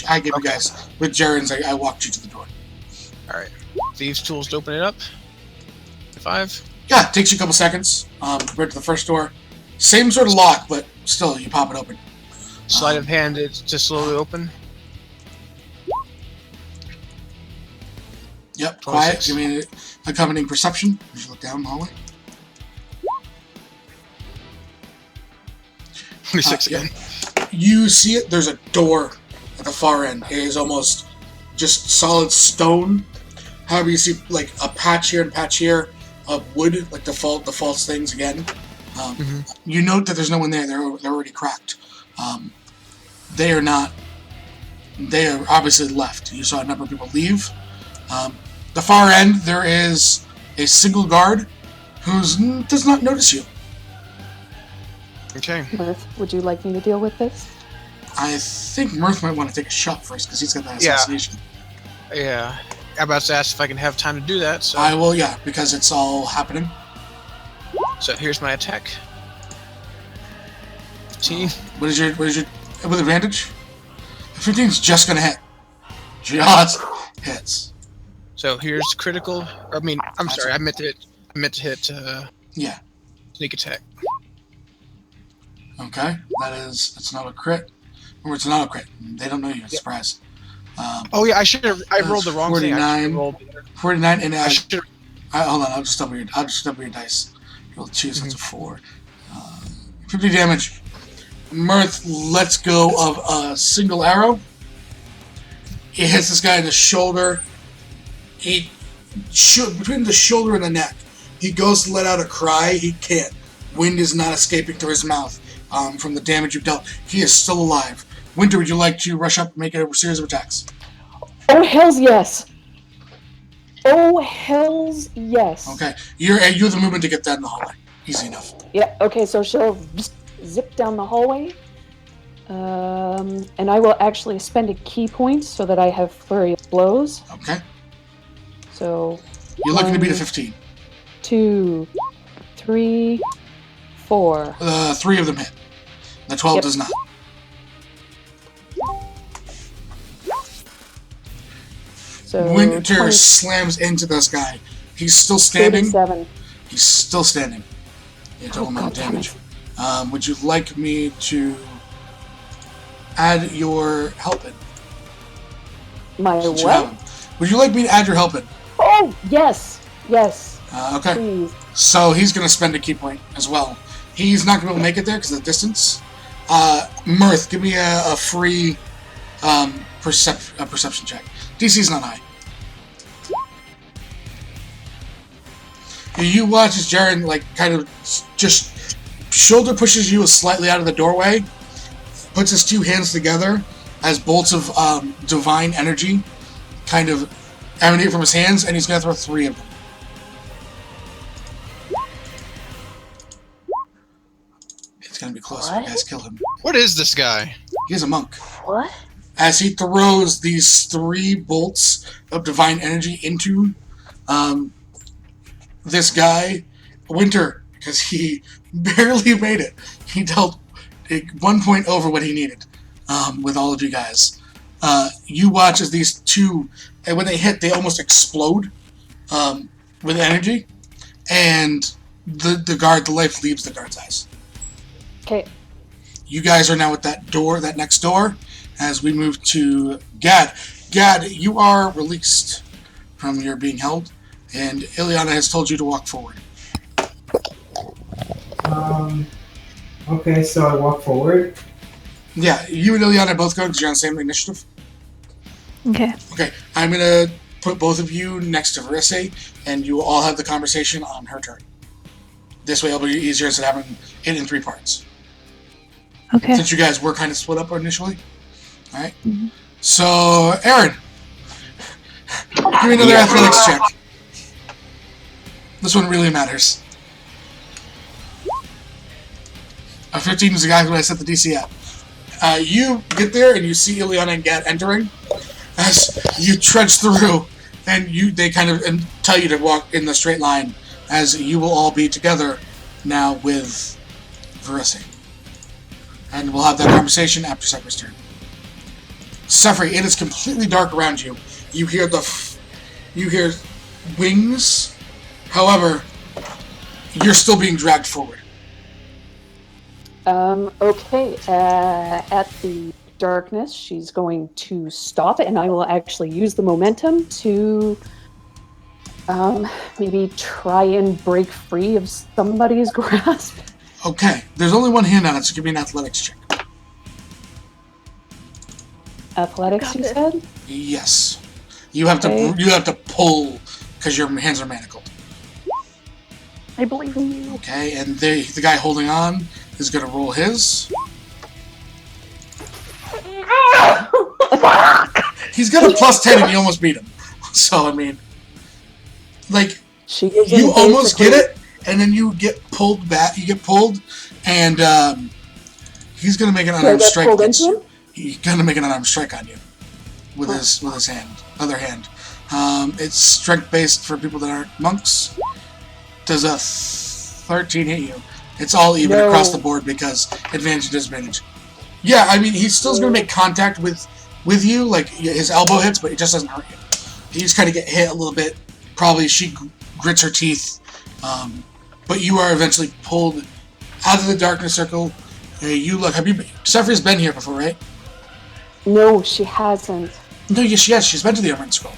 I gave you guys... With Jaren's, I walked you to the door. Alright. Thieves' tools to open it up. 5. Yeah, it takes you a couple seconds compared to the first door. Same sort of lock, but still, you pop it open. Sleight of hand it to slowly open. Yep, 26. quiet. Give me an accompanying perception as you look down the hallway. 26 again. You see it. There's a door at the far end. It is almost just solid stone. However, you see like a patch here and patch here of wood, like the false things again. You note that there's no one there. They're already cracked. They are not. They are obviously left. You saw a number of people leave. The far end, there is a single guard who does not notice you. Okay. Mirth, would you like me to deal with this? I think Mirth might want to take a shot first because he's got that assassination. Yeah. I'm about to ask if I can have time to do that. So. I will, yeah, because it's all happening. So here's my attack. 15. What is your with advantage? 15's just gonna hit. Just hits. So here's critical. I'm sorry. I meant to hit. Yeah. Sneak attack. Okay. It's not a crit. Or it's not a crit. They don't know you. It's a surprise. Oh yeah, I rolled the wrong 49, thing. 49, and I should. hold on. I'll just double your dice. You'll choose. That's a 4. 50 damage. Mirth lets go of a single arrow. It hits this guy in the shoulder. Between the shoulder and the neck. He goes to let out a cry. He can't. Wind is not escaping through his mouth from the damage you've dealt. He is still alive. Winter, would you like to rush up and make a series of attacks? Oh, hells yes! Oh, hells yes! Okay. You have the movement to get that in the hallway. Easy enough. Yeah, okay, so she'll zip down the hallway. And I will actually spend a key point so that I have flurry of blows. Okay. So... You're looking to beat a 15. 2, 3, 4. 3 of them hit. The 12 Yep. does not. So Winter 20 slams into this guy. He's still standing. 37. He's still standing. Yeah, total Oh, amount of God damn damage. Would you like me to add your help in? My Since you have what? him? Would you like me to add your help in? Oh, yes. Yes. Okay. Please. So he's going to spend a key point as well. He's not going to be able to make it there because of the distance. Mirth, give me a free perception check. DC's not high. You watch as Jaren, like, kind of just shoulder pushes you slightly out of the doorway, puts his 2 hands together as bolts of divine energy kind of emanate from his hands, and he's going to throw 3 of them. It's going to be close. You guys kill him. What is this guy? He's a monk. What? As he throws these 3 bolts of divine energy into this guy, Winter, because he barely made it. He dealt 1 point over what he needed with all of you guys. You watch as these 2, and when they hit, they almost explode with energy, and the life leaves the guard's eyes. Okay. You guys are now at that next door, as we move to Gad. Gad, you are released from your being held, and Ileana has told you to walk forward. Okay, so I walk forward. Yeah, you and Ileana both go because you're on the same initiative. Okay. Okay, I'm going to put both of you next to Verisse, and you will all have the conversation on her turn. This way it'll be easier instead of having it in 3 parts. Okay. Since you guys were kind of split up initially. Alright? Mhm. So, Aaron, give me another athletics check. This one really matters. A 15 is exactly what I set the DC at. You get there and you see Ileana and Gad entering. As you trudge through, and they kind of tell you to walk in the straight line, as you will all be together now with Verisse. And we'll have that conversation after Sephir's turn. Sephir, it is completely dark around you. You hear wings. However, you're still being dragged forward. Okay. At the darkness, she's going to stop, and I will actually use the momentum to maybe try and break free of somebody's grasp. Okay, there's only 1 hand on it, so give me an athletics check. Athletics, Got you this. said? Yes. You have Okay. to pull because your hands are manacled. I believe in you. Okay, and the guy holding on is going to roll his. He's got a +10 and you almost beat him. So, I mean, like, She is you almost get basically- it, and then you get pulled back. You get pulled, and he's going to make an Do I unarmed get strike pulled against into you. him? He's going to make an unarmed strike on you with his other hand. It's strength based for people that aren't monks. Does a 13 hit you? It's all even No. across the board because advantage and disadvantage. Yeah, I mean he's still going to make contact with you, like his elbow hits, but it just doesn't hurt you. You just kind of get hit a little bit. Probably she grits her teeth, but you are eventually pulled out of the darkness circle. You look. Sephir's been here before, right? No, she hasn't. No, yes, she has. She's been to the Emerald Scroll.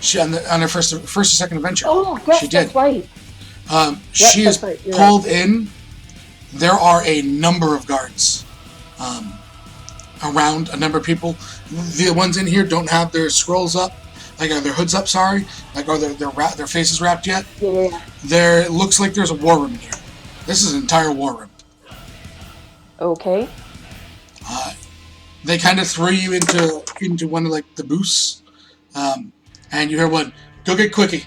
She on her first or second adventure. Oh, yes, She did. that's right. She is that's right, you're pulled in. There are a number of guards around. A number of people. The ones in here don't have their scrolls up, like are their hoods up. Sorry, like are their faces wrapped yet? Yeah. There looks like there's a war room in here. This is an entire war room. Okay. They kind of throw you into one of like the booths, and you hear one. Go get Quickie.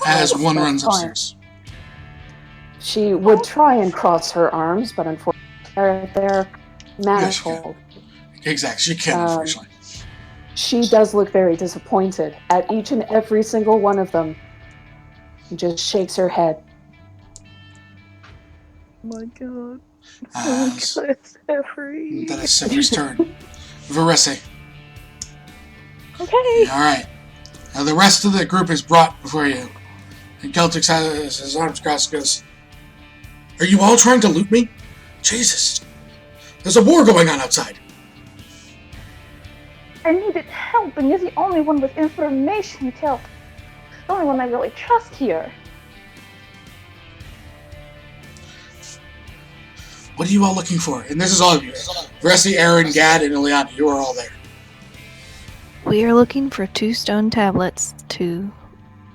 As one That's runs fine. upstairs. She would try and cross her arms, but unfortunately, they're Yes, she can. manacled. Exactly, she can, unfortunately. She does look very disappointed at each and every single one of them. He just shakes her head. Oh my god. As Sefri. that is Sifri's turn. Varese. Okay. Alright. Now the rest of the group is brought before you. And Celtic has his arms crossed and goes, "Are you all trying to loot me? Jesus. There's a war going on outside." I needed help, and you're the only one with information, Kel. The only one I really trust here. What are you all looking for? And this is all of you. Varese, Aaron, Gad, and Ileana. You are all there. We are looking for 2 stone tablets to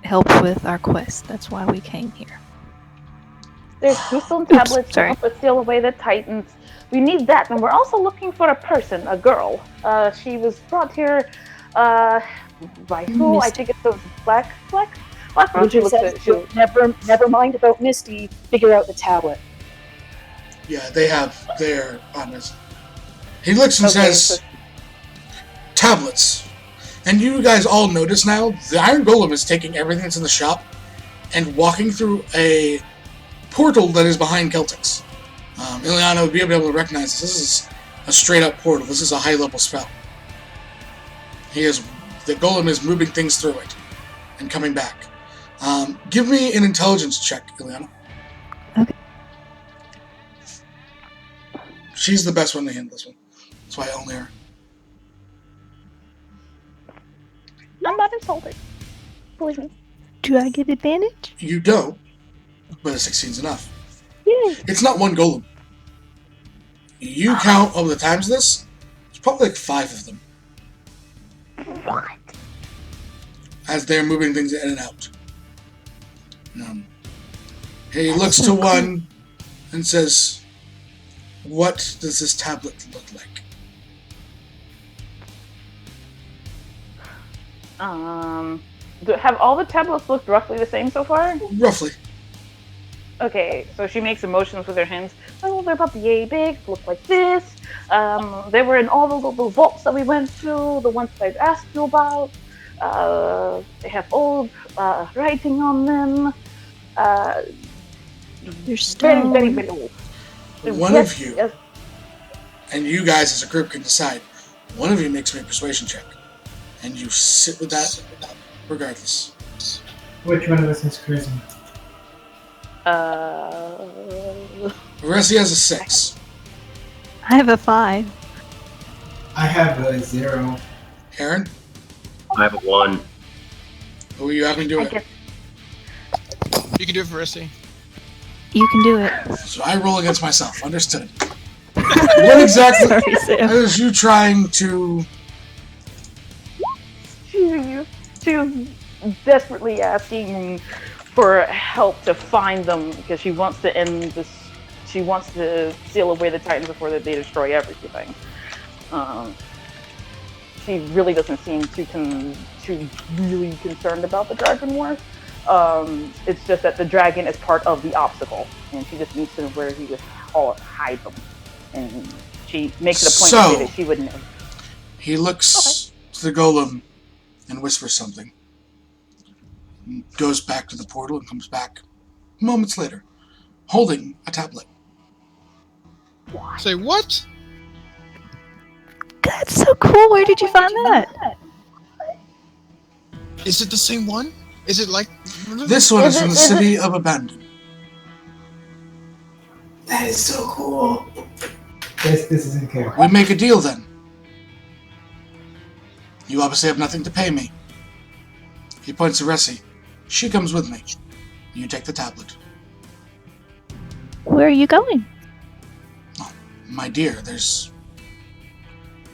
help with our quest. That's why we came here. There's 2 stone tablets to sorry. help us steal away the Titans. We need that, and we're also looking for a person, a girl. She was brought here by who? I think it's the Black Rock. She Witcher looks says, never mind about Misty. Figure out the tablet. Yeah, they have their honors. He looks and Okay, says, so- tablets. And you guys all notice now, the Iron Golem is taking everything that's in the shop and walking through a portal that is behind Celtics. Ileana would be able to recognize this. This is a straight up portal. This is a high level spell. The Golem is moving things through it and coming back. Give me an intelligence check, Ileana. Okay. She's the best one to handle this one. That's why I only her. I'm not insulted. Believe me. Do I get advantage? You don't, but a 16's enough. Yay. It's not one golem. You count over the times of this, it's probably like 5 of them What? as they're moving things in and out. He looks to one and says, "What does this tablet look like?" Have all the tablets looked roughly the same so far? Roughly. Okay, so she makes emotions with her hands. Oh, they're about yay big, look like this. They were in all the little vaults that we went through, the ones that I've asked you about. They have old writing on them. They're Very, stone. very, very old. One Yes, of you, yes. and you guys as a group can decide, one of you makes me a persuasion check. And you sit with that regardless. Which one of us has charisma? Varese has a 6. I have a 5. I have a 0. Aaron, I have a 1. who are you having do I it? guess You can do it for Issy. You can do it. So I roll against myself. Understood. What exactly Sorry, Sam. is you trying to... she was desperately asking for help to find them because she wants to end this. She wants to steal away the Titans before they destroy everything. She really doesn't seem too really concerned about the Dragon War. It's just that the dragon is part of the obstacle, and she just needs to know where he would hide them. And she makes it a point to say that she would know. He looks to the golem and whispers something. Goes back to the portal and comes back moments later, holding a tablet. Say what? That's so cool. Where did you find that? Is it the same one? Is it like This one is from the Is it- city of Abandon. That is so cool. This isn't care. We make a deal then. You obviously have nothing to pay me. He points to Ressi. She comes with me. You take the tablet. Where are you going? My dear, there's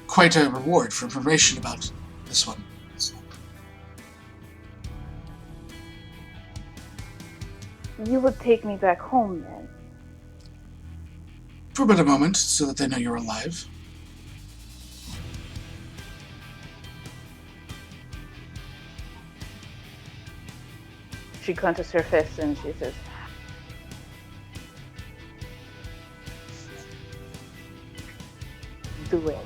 quite a reward for information about this one. You would take me back home then. For but a moment, so that they know you're alive. She clenches her fist and she says, "Do it."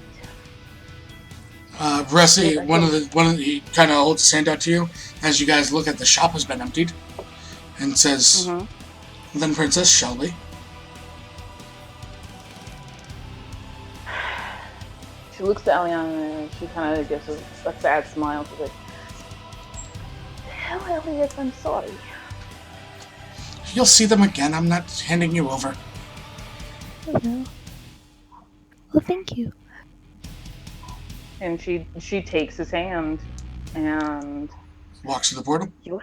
Ressi, he kind of holds his hand out to you as you guys look at the shop has been emptied, and says, "Then, Princess, shall we?" She looks at Eliana and she kind of gives a sad smile. She's like, "Tell Elias I'm sorry." You'll see them again. I'm not handing you over. Oh, no. Well, thank you. And she takes his hand and Walks through the portal. you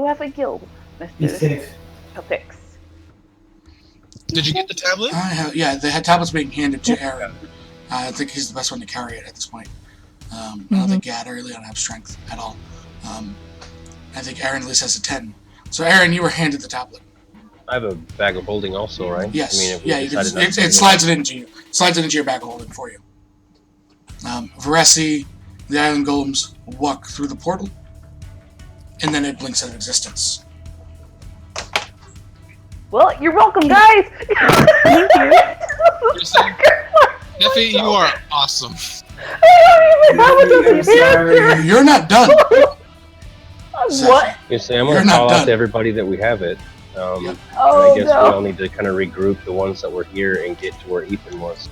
have a guild, Be Mr. safe. Capix. Did you get the tablet? Yeah, they had tablets being handed to Aaron. I think he's the best one to carry it at this point. I don't think Gad or Leon have strength at all. I think Aaron at least has a 10. So Aaron, you were handed the tablet. I have a bag of holding also, right? Yes. I mean, if we yeah, decided not to it slides it into you. Slides it into your bag of holding for you. Varesi, the island golems walk through the portal, and then it blinks out of existence. Well, you're welcome, guys. Thank you. Neffy, you are awesome. I'm sorry. You're not done. What? Yes, I'm You're going to not call out done. to everybody that we have it. Oh, and I guess we no. all need to kind of regroup the ones that were here and get to where Ethan was.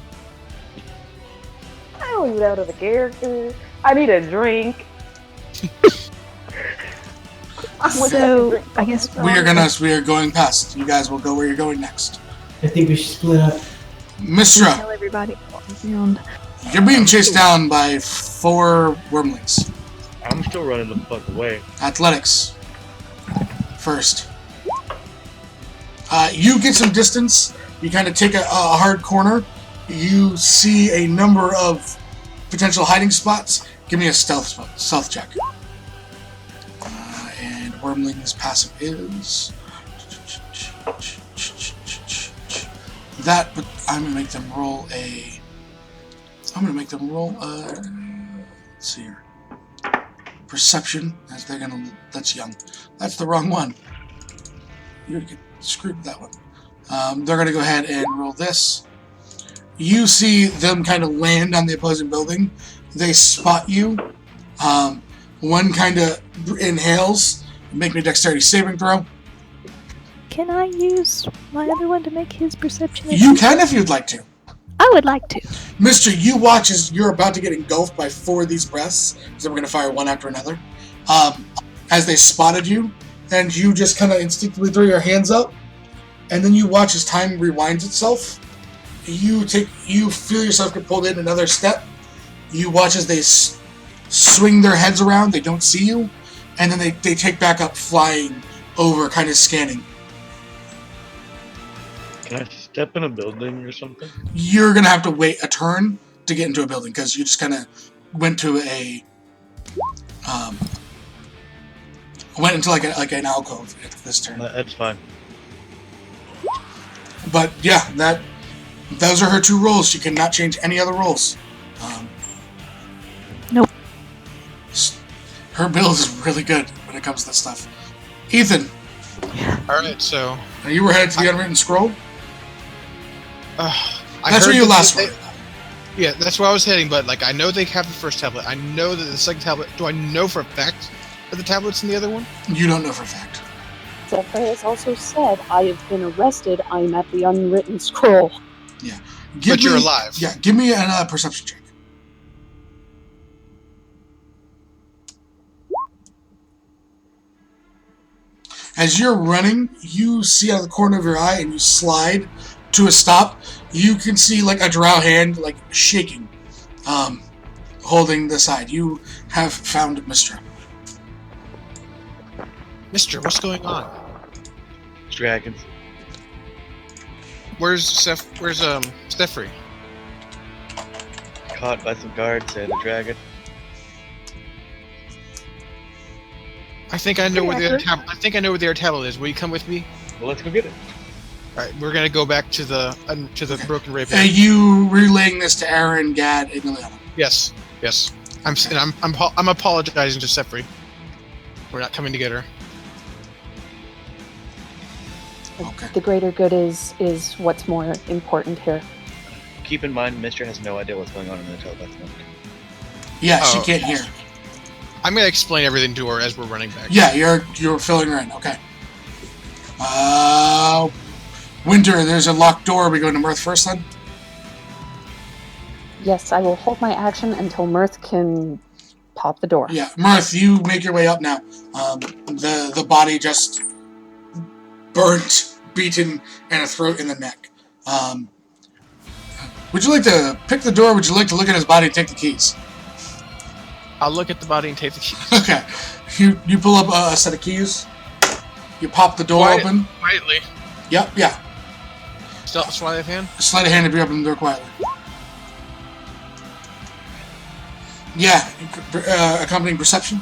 I don't even out of the character. I need a drink. So, I guess We are going past. You guys will go where you're going next. I think we should split up. Misra, tell everybody around. you're being chased down by 4 wormlings. I'm still running the fuck away. Athletics. First. You get some distance. You kind of take a hard corner. You see a number of potential hiding spots. Give me a stealth check. And Wormling's passive is that, but I'm gonna make them roll a. Let's see here. Perception, as they're gonna. That's young. That's the wrong one. You get screwed with that one. They're gonna go ahead and roll this. You see them kind of land on the opposing building. They spot you. One kind of inhales. Make me a dexterity saving throw. Can I use my other one to make his perception? You can if you'd like to. I would like to. Mister, you watch as you're about to get engulfed by 4 of these breaths. So we're going to fire one after another. As they spotted you, and you just kind of instinctively throw your hands up, and then you watch as time rewinds itself. You feel yourself get pulled in another step. You watch as they swing their heads around. They don't see you, and then they take back up, flying over, kind of scanning. Can I step in a building or something? You're gonna have to wait a turn to get into a building because you just kind of went to a went into like an alcove at this turn. That's fine. But yeah, those are her 2 rolls. She cannot change any other rolls. Nope. Her build is really good when it comes to this stuff. Ethan, Alright, so. you were headed to the Unwritten Scroll. I That's where heard you that last they- were. Yeah, that's where I was heading, but like I know they have the first tablet. I know that the second tablet. Do I know for a fact that the tablet's in the other one? You don't know for a fact. Zephyr has also said, I have been arrested. I am at the unwritten scroll. But you're alive. Yeah, give me a perception check. As you're running, you see out of the corner of your eye and you slide to a stop. You can see like a drow hand like shaking, holding the side. You have found Mistra. Mister, what's going on? Dragons. Where's Steffrey? Caught by some guards and a dragon. I think I know where the other tablet. I think I know where the other tablet is. Will you come with me? Well, let's go get it. All right, we're gonna go back to the Okay. broken rapier. You relaying this to Aaron, Gad, and Liliana. Yes. I'm apologizing to Steffrey. We're not coming to get her. Okay. The greater good is what's more important here. Keep in mind, Mister has no idea what's going on in the telepathic link. Yeah, she Oh. can't hear. I'm gonna explain everything to her as we're running back. Yeah, you're filling her in. Okay. Winter, there's a locked door. Are we going to Mirth first then? Yes, I will hold my action until Mirth can pop the door. Yeah, Mirth, you make your way up now. The body just burnt, beaten, and a throat in the neck. Would you like to pick the door? Or would you like to look at his body and take the keys? I'll look at the body and take the keys. Okay. You pull up a set of keys. You pop the door open. Quietly. Yep, yeah. Sleight of hand? Sleight of hand to be open the door quietly. Yeah, accompanying perception.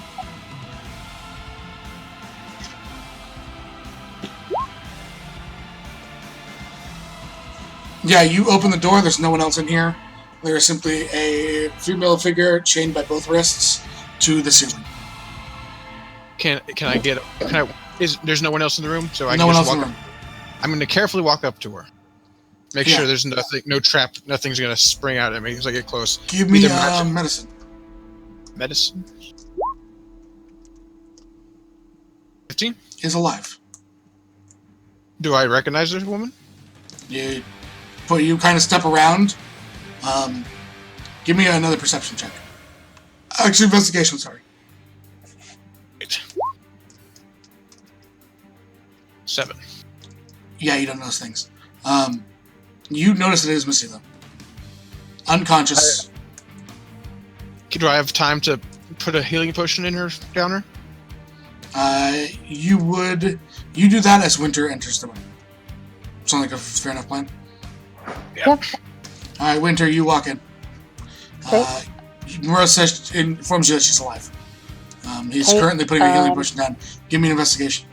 Yeah, you open the door, there's no one else in here. There is simply a female figure chained by both wrists to the ceiling. There's no one else in the room, so I No can one just else in walk the up. room. I'm going to carefully walk up to her. Make Yeah. sure there's no trap, nothing's going to spring out at me as I get close. Give me Either magic- medicine. Medicine. 15? Is alive. Do I recognize this woman? You kind of step around. Give me another perception check. Actually, investigation, sorry. 7. Yeah, you don't notice things. You notice it is Missy, though. Unconscious. Do I have time to put a healing potion in her down her? You do that as Winter enters the room. Sound like a fair enough plan? Yep. Alright, Winter, you walk in. Okay. Morris informs you that she's alive. He's Okay, currently putting a healing potion down. Give me an investigation.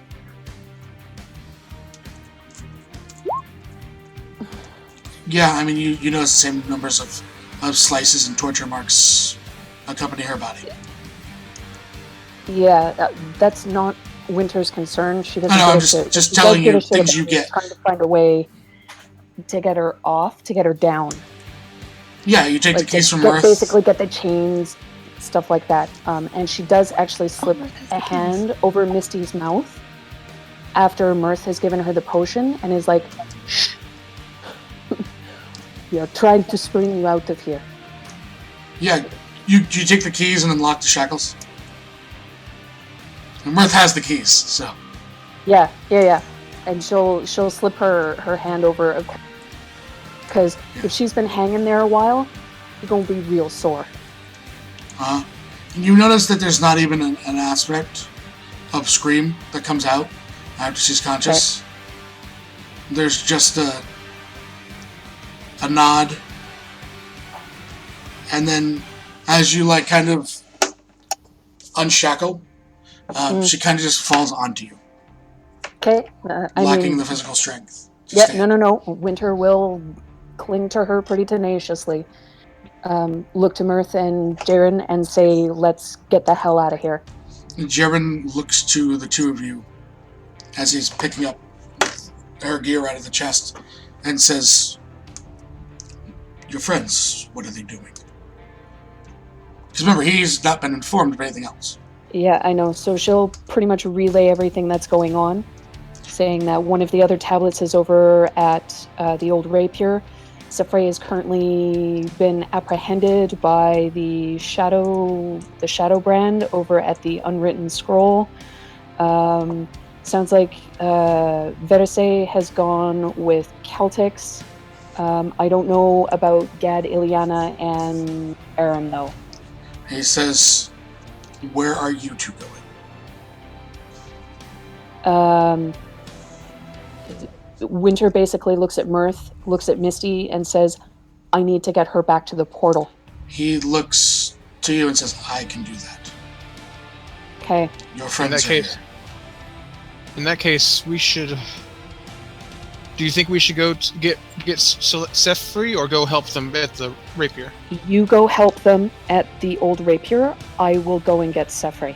Yeah, I mean, you notice the same numbers of slices and torture marks accompany her body. Yeah, that's not Winter's concern. She doesn't. I know, give I'm a shit. just She telling does give you a shit things about you it. get. Trying to find a way to get her off, to get her down. Yeah, you take Like the keys to from get- Earth. basically get the chains, stuff like that. And she does actually slip a hand over Misty's mouth after Mirth has given her the potion and is like, "Shh, we are trying to spring you out of here." Yeah, you take the keys and unlock the shackles. And Mirth has the keys, so. Yeah. And she'll slip her hand over, because if she's been hanging there a while, you're gonna be real sore. You notice that there's not even an aspect of scream that comes out after she's conscious. There's just a nod. And then as you kind of unshackle, she kind of just falls onto you, Okay. lacking the physical strength. to Yeah, stand. no. Winter will cling to her pretty tenaciously. Look to Mirth and Jaren and say, "Let's get the hell out of here." Jaren looks to the two of you as he's picking up her gear out of the chest and says, "Your friends, what are they doing?" Because remember, he's not been informed of anything else. Yeah, I know. So she'll pretty much relay everything that's going on, saying that one of the other tablets is over at the old rapier. Safrey has currently been apprehended by the Shadow Brand over at the Unwritten Scroll. Sounds like Verse has gone with Celtics. I don't know about Gad, Ileana, and Aram though. He says, "Where are you two going?" Winter basically looks at Mirth, looks at Misty, and says, "I need to get her back to the portal." He looks to you and says, "I can do that. Okay. Your friends are here." In that case, we should. Do you think we should go get Sefri or go help them at the rapier? You go help them at the old rapier. I will go and get Sefrey.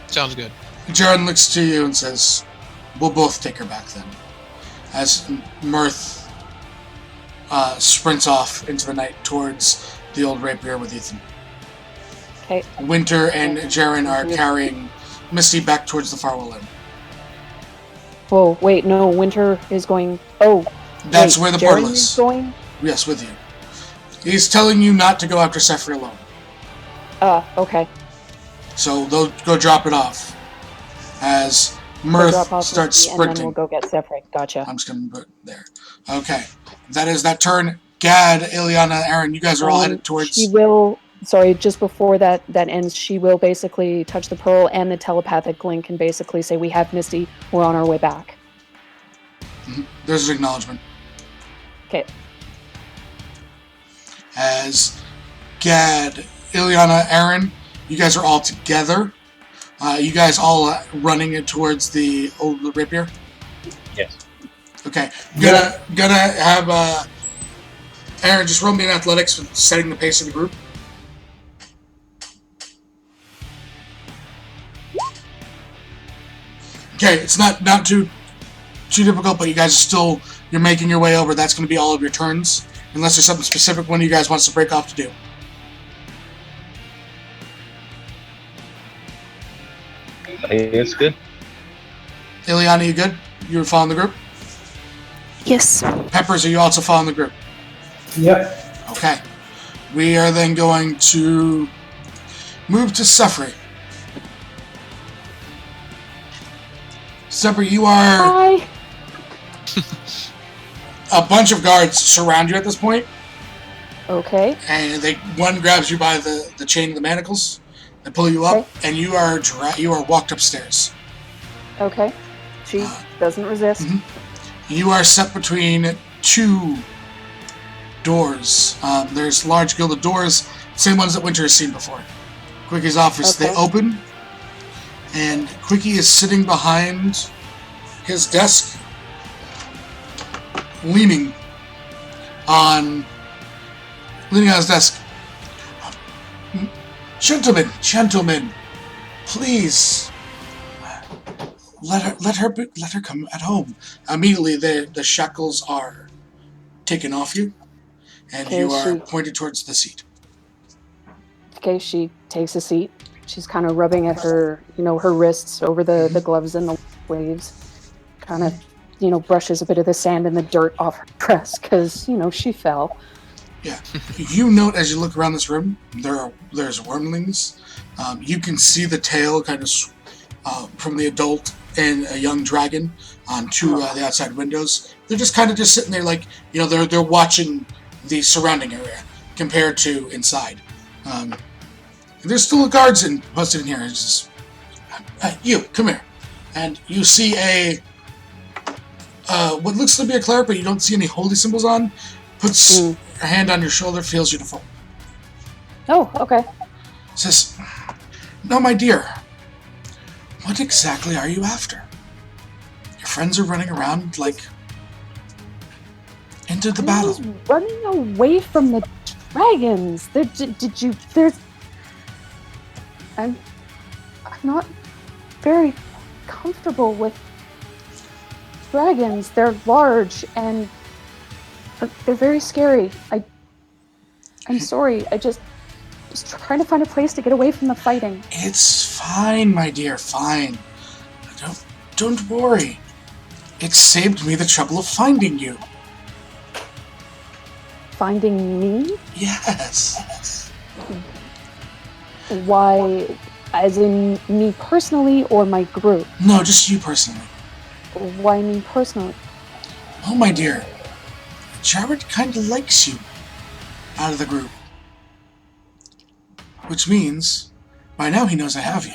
Sounds good. Jaren looks to you and says, "We'll both take her back then." As Mirth sprints off into the night towards the old rapier with Ethan. Okay. Winter and Jaren are carrying Misty back towards the Farwell Inn. Whoa, wait, no, Winter is going. Oh, That's wait, where the Jaren portal is is. going? Yes, with you. He's telling you not to go after Sephri alone. Okay. So they'll go drop it off as So Mirth drop off starts Misty, and then sprinting. we'll go get Sephri. Gotcha. I'm just going to put it there. Okay. That is that turn. Gad, Ileana, Aaron, you guys are all headed towards... She will. Sorry, just before that ends, she will basically touch the pearl and the telepathic link and basically say, "We have Misty. We're on our way back." Mhm. There's an acknowledgement. Okay. As Gad, Ileana, Aaron, you guys are all together. You guys all running it towards the old rapier? Yes. Okay. Gonna have Aaron just roll me in athletics for setting the pace of the group. Okay, it's not too difficult, but you guys are still, you're making your way over. That's going to be all of your turns, unless there's something specific one of you guys wants to break off to do. I think it's good. Ileana, you good? You're following the group? Yes. Peppers, are you also following the group? Yep. Okay. We are then going to move to Sephri. Sephri, you are... Hi. A bunch of guards surround you at this point, Okay. and one grabs you by the chain of the manacles, they pull you up, and you are walked upstairs. Okay. She doesn't resist. Mhm. You are set between two doors. There's large gilded doors, same ones that Winter has seen before. Quickie's office, Okay. they open, and Quickie is sitting behind his desk, leaning on his desk. Gentlemen, please let her come at home. Immediately, the shackles are taken off you, and Okay, you are she- pointed towards the seat. Okay, she takes a seat. She's kind of rubbing at her, her wrists over the gloves and the sleeves. Kind of, brushes a bit of the sand and the dirt off her dress because, she fell. Yeah, you note as you look around this room, there's wormlings. You can see the tail kind of from the adult and a young dragon on the outside windows. They're just sitting there, like they're watching the surrounding area compared to inside. There's still guards posted in here. It's just, you come here, and you see what looks to be a cleric, but you don't see any holy symbols on. Puts her hand on your shoulder, feels you to fall. Oh, okay. Says, "No, my dear. What exactly are you after? Your friends are running around like into the I battle." was running away from the dragons. I'm not very comfortable with dragons. They're large and they're very scary. I'm sorry. I just was trying to find a place to get away from the fighting. It's fine, my dear, fine. Don't worry. It saved me the trouble of finding you. Finding me? Yes. Why? As in me personally or my group? No, just you personally. Why me personally? Oh, my dear. Jared kind of likes you out of the group. Which means, by now he knows I have you.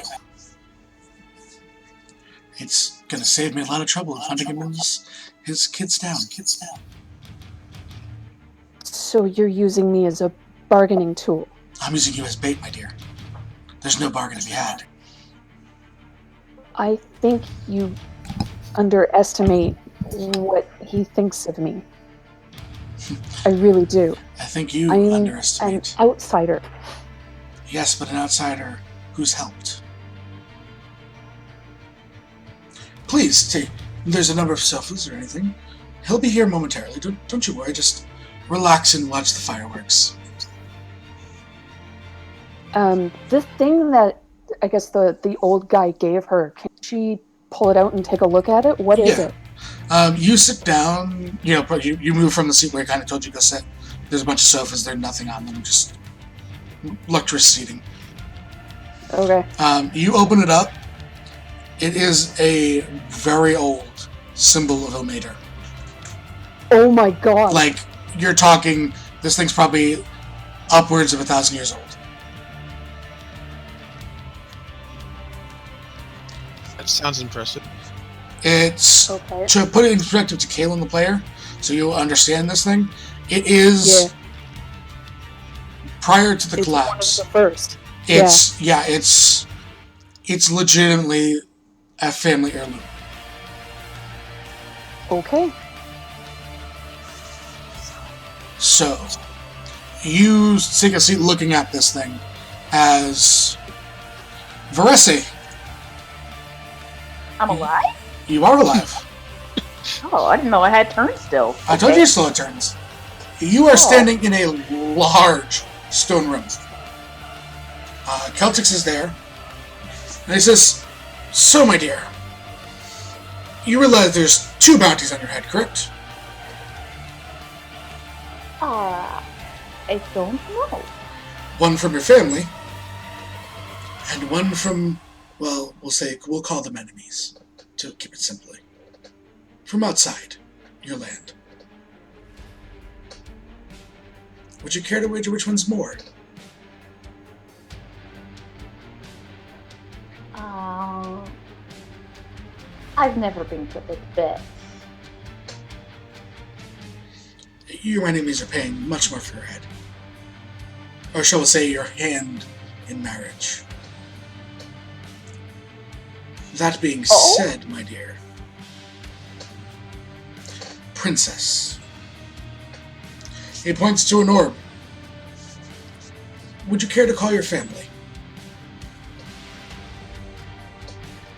It's gonna save me a lot of trouble of hunting him and his kids down. So you're using me as a bargaining tool? I'm using you as bait, my dear. There's no bargain to be had. I think you underestimate what he thinks of me. I really do. I think you I'm underestimate. an outsider. Yes, but an outsider who's helped. Please, take. There's a number of sofas or anything. He'll be here momentarily. Don't you worry. Just relax and watch the fireworks. This thing that I guess the old guy gave her, can she pull it out and take a look at it? What is Yeah. it? You sit down, but you move from the seat where I kind of told you to go sit. There's a bunch of sofas, there's nothing on them, just luxurious seating. Okay. You open it up. It is a very old symbol of Ilmater. Oh my god. Like, you're talking, this thing's probably upwards of 1,000 years old. That sounds impressive. It's, Okay. to put it in perspective to Kaelin the player, so you'll understand this thing, it is, prior to the It's one of collapse, the first. it's legitimately a family heirloom. Okay. So, you take a seat looking at this thing as Varese, I'm alive? you are alive. Oh, I didn't know I had turns still. I told you you still had turns. You are standing in a large stone room. Celtics is there. And he says, "So, my dear, you realize there's 2 bounties on your head, correct? I don't know. One from your family, and one from, well, we'll call them enemies, to keep it simply. From outside your land. Would you care to wager which one's more?" I've never been good at bets. Your enemies are paying much more for your head. Or shall we say your hand in marriage. That being said, my dear, Princess. He points to an orb. Would you care to call your family?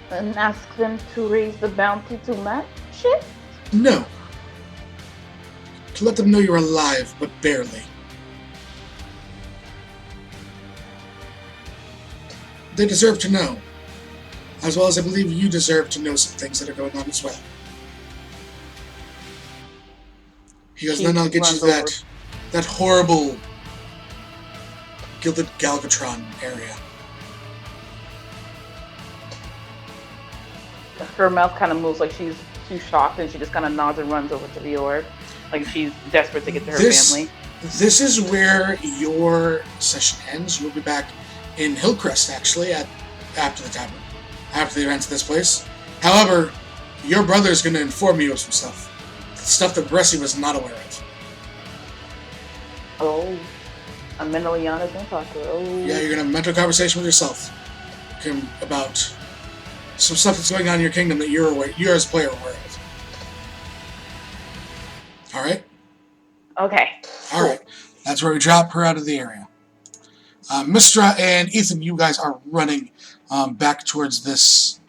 And ask them to raise the bounty to match it? No. To let them know you're alive, but barely. They deserve to know. As well as I believe you deserve to know some things that are going on as well. He goes, then I'll get you to that horrible Gilded Galvatron area. Her mouth kind of moves like she's too shocked, and she just kind of nods and runs over to the orb. Like she's desperate to get to her family. This is where your session ends. You'll be back in Hillcrest, actually, after the tavern. After the events of this place. However, your brother is going to inform you of some stuff. Stuff that Bressie was not aware of. Oh. I'm mentally honest and talk to her. Oh. Yeah, you're going to have a mental conversation with yourself. About some stuff that's going on in your kingdom that you're as a player aware of. Alright? Okay. Alright. That's where we drop her out of the area. Mistra and Ethan, you guys are running back towards this,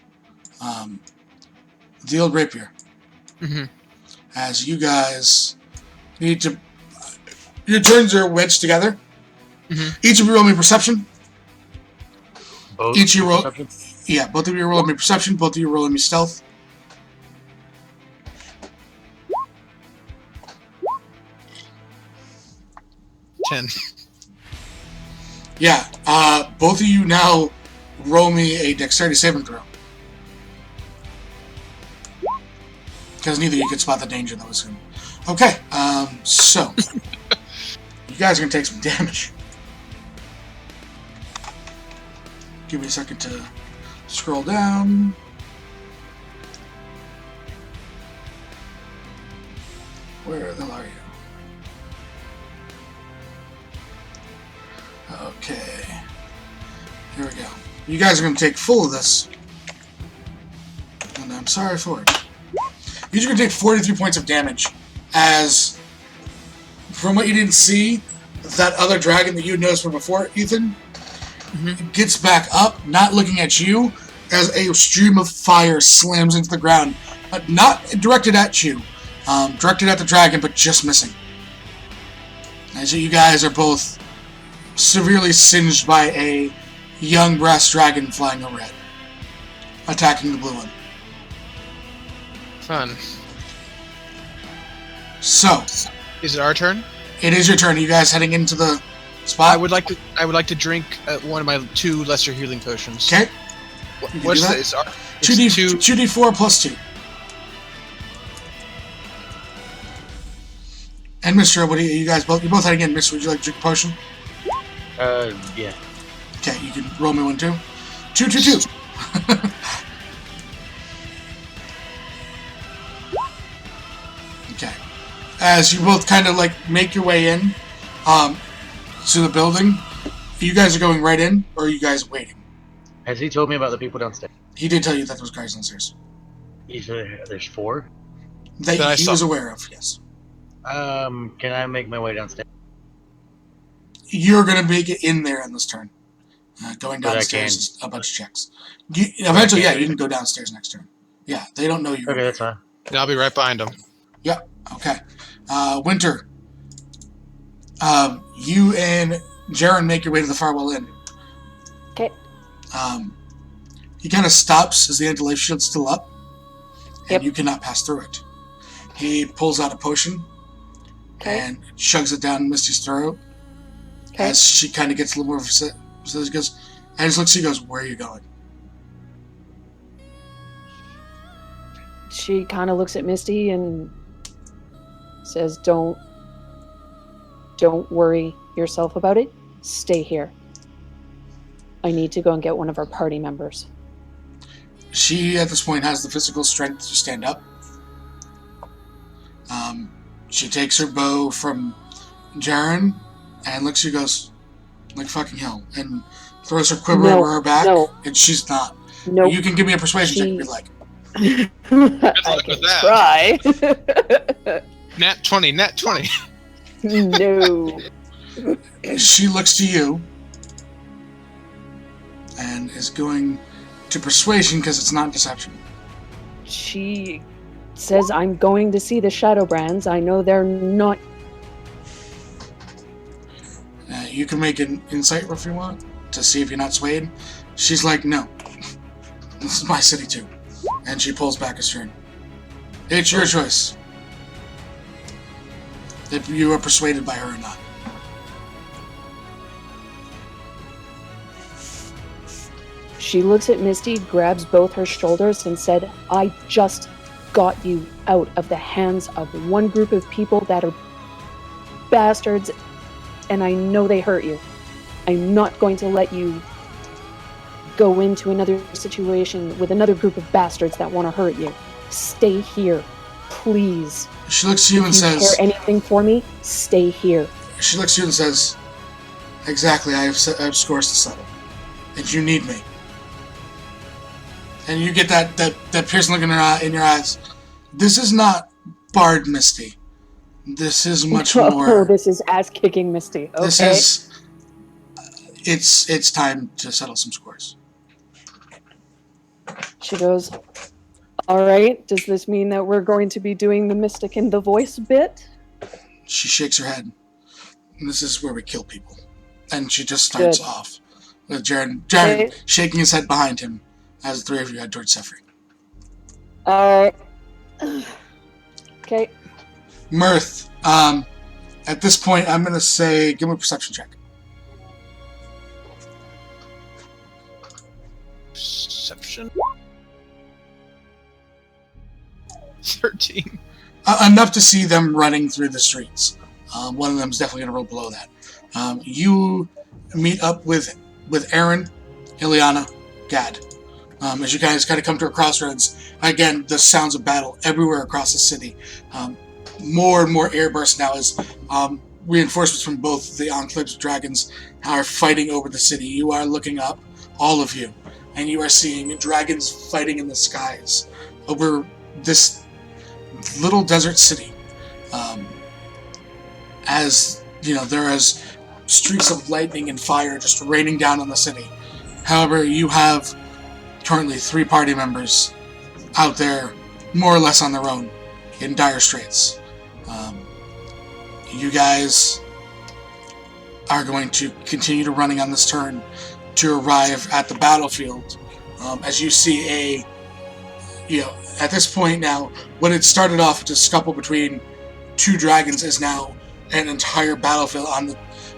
the old rapier. Mm-hmm. As you guys need to, your turns are wedged together. Mm-hmm. Each of you roll me perception. Both Each you roll, perception? yeah, both of you roll me perception. Both of you roll me stealth. Ten. Yeah, both of you now roll me a dexterity saving throw. Because neither of you could spot the danger that was in. Okay, so you guys are gonna take some damage. Give me a second to scroll down. Where the hell are you? Okay. Here we go. You guys are going to take full of this. And I'm sorry for it. You're going to take 43 points of damage as, from what you didn't see, that other dragon that you had noticed from before, Ethan, gets back up, not looking at you, as a stream of fire slams into the ground. But not directed at you. Directed at the dragon, but just missing. As you guys are both severely singed by a young brass dragon flying overhead, attacking the blue one. Fun. So, Is it our turn? it is your turn. Are you guys heading into the spot? I would like to drink one of my 2 lesser healing potions. Okay. What's do that. this? 2d4 plus 2. And Mr. What do you guys both? You're both heading in. Mr. Would you like to drink a potion? Yeah. Okay, you can roll me one too. 2, 2, 2. Okay. As you both kind of like make your way in, to the building, you guys are going right in, or are you guys waiting? Has he told me about the people downstairs? He did tell you that there was guys downstairs. He said there's 4. That I he saw. was aware of. Yes. Can I make my way downstairs? You're gonna make it in there on this turn. Going But I downstairs can- is a bunch of checks. Eventually, yeah, you can go downstairs next turn. Yeah, they don't know you. Okay, that's fine. And I'll be right behind him. Okay. Winter. You and Jaren make your way to the Farwell Inn. Okay. He kind of stops as the anti-life shield's still up, and Yep. you cannot pass through it. He pulls out a potion Okay. and chugs it down Misty's throat. Okay. As she kind of gets a little more of a sit. So he goes, and just looks at you and goes, "Where are you going?" She kind of looks at Misty and says, Don't worry yourself about it. Stay here. I need to go and get one of our party members." She, at this point, has the physical strength to stand up. She takes her bow from Jaren and looks at you and goes, like fucking hell, and throws her quiver No, over her back, no. and she's not. Nope. You can give me a persuasion check if you'd like. luck with that. Try. Nat 20, nat 20. No. She looks to you and is going to persuasion because it's not deception. She says, I'm going to see the Shadowbrands. I know they're not. You can make an insight roll if you want to see if you're not swayed. She's like, no, this is my city too, and she pulls back a string. It's your choice if you are persuaded by her or not. She looks at Misty, grabs both her shoulders, and said, I just got you out of the hands of one group of people that are bastards, and I know they hurt you. I'm not going to let you go into another situation with another group of bastards that want to hurt you. Stay here, please. She looks at you and If you says, care anything for me, stay here. she looks at you and says, exactly, I have scores to settle, and you need me. And you get that piercing look in your eyes. This is not Bard Misty. This is much Oh, more. this is ass-kicking Misty. Okay. This is. It's time to settle some scores. She goes, all right, does this mean that we're going to be doing the Mystic in the Voice bit? She shakes her head. And this is where we kill people. And she just starts Good. off with Jaren Okay. shaking his head behind him as the three of you head towards Sephri. Alright. Okay. Mirth. At this point, I'm gonna say, give me a perception check. Perception. 13. Enough to see them running through the streets. One of them is definitely gonna roll below that. You meet up with Aaron, Ileana, Gad. As you guys kind of come to a crossroads, again, the sounds of battle everywhere across the city. More and more airbursts now as reinforcements from both the Enclaves of Dragons are fighting over the city. You are looking up, all of you, and you are seeing dragons fighting in the skies over this little desert city. As, you know, there is streaks of lightning and fire just raining down on the city. However, you have currently 3 party members out there, more or less on their own, in dire straits. You guys are going to continue to running on this turn to arrive at the battlefield. As you see at this point now, when it started off with a scuffle between two dragons is now an entire battlefield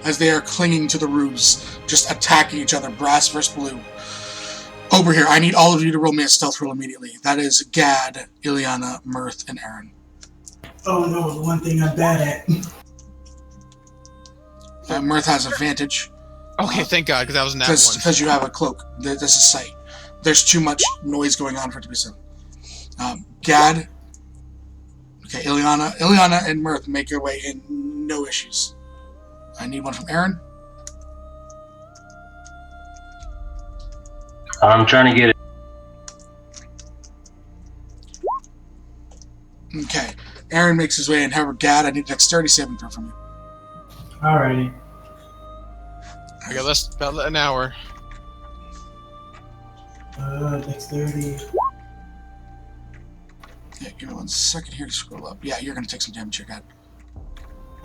as they are clinging to the roofs, just attacking each other, brass versus blue. Over here, I need all of you to roll me a stealth roll immediately. That is Gad, Ileana, Mirth, and Aaron. Oh no, the one thing I'm bad at. Mirth has advantage. Okay, thank God, because that was an one. Because you have a cloak. This is sight. There's too much noise going on for it to be said. Gad. Okay, Ileana and Mirth make your way in, no issues. I need one from Aaron. I'm trying to get it. Okay, Aaron makes his way in. However, Gad, I need a dexterity saving throw from you. Alrighty. I got less about an hour. Dexterity. Yeah, give me 1 second here to scroll up. Yeah, you're going to take some damage here, Gad.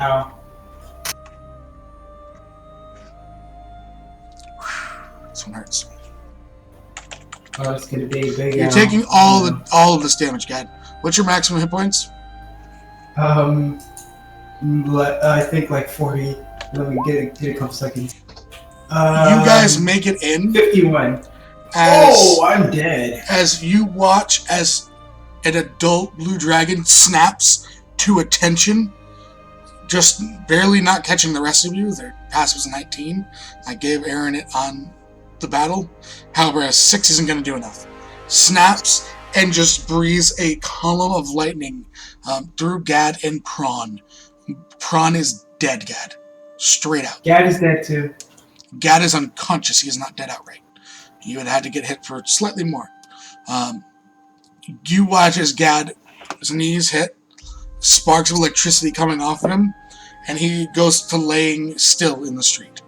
Ow. This one hurts. Oh, it's gonna be a big. You're taking all of this damage, Gad. What's your maximum hit points? I think like 40. Let me get a couple seconds. You guys make it in. 51. I'm dead. As you watch as an adult blue dragon snaps to attention, just barely not catching the rest of you. Their pass was a 19. I gave Aaron it on the battle. However, a 6 isn't going to do enough. Snaps and just breathes a column of lightning through Gad and Prawn. Prawn is dead, Gad. Straight out. Gad is dead too. Gad is unconscious. He is not dead outright. You would have had to get hit for slightly more. You watch as Gad's knees hit, sparks of electricity coming off of him, and he goes to laying still in the street.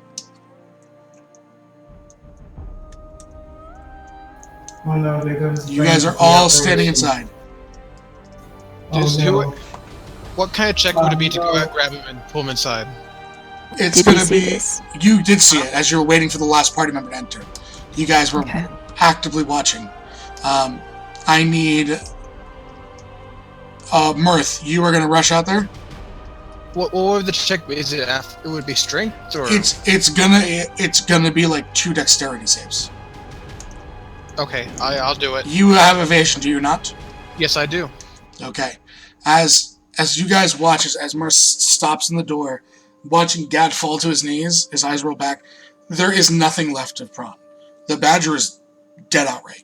Oh no, there goes. You guys are all standing inside. Just no. What kind of check would it be to go out, grab him, and pull him inside? It's Did going you to see be. this? You did see it as you were waiting for the last party member to enter. You guys were Okay. actively watching. I need Mirth. You are going to rush out there. What would the check be? Is it after? It would be strength or? It's gonna be like 2 dexterity saves. Okay, I'll do it. You have evasion, do you not? Yes, I do. Okay. As you guys watch as Mirth stops in the door, watching Gad fall to his knees, his eyes roll back, there is nothing left of Prawn. The badger is dead outright.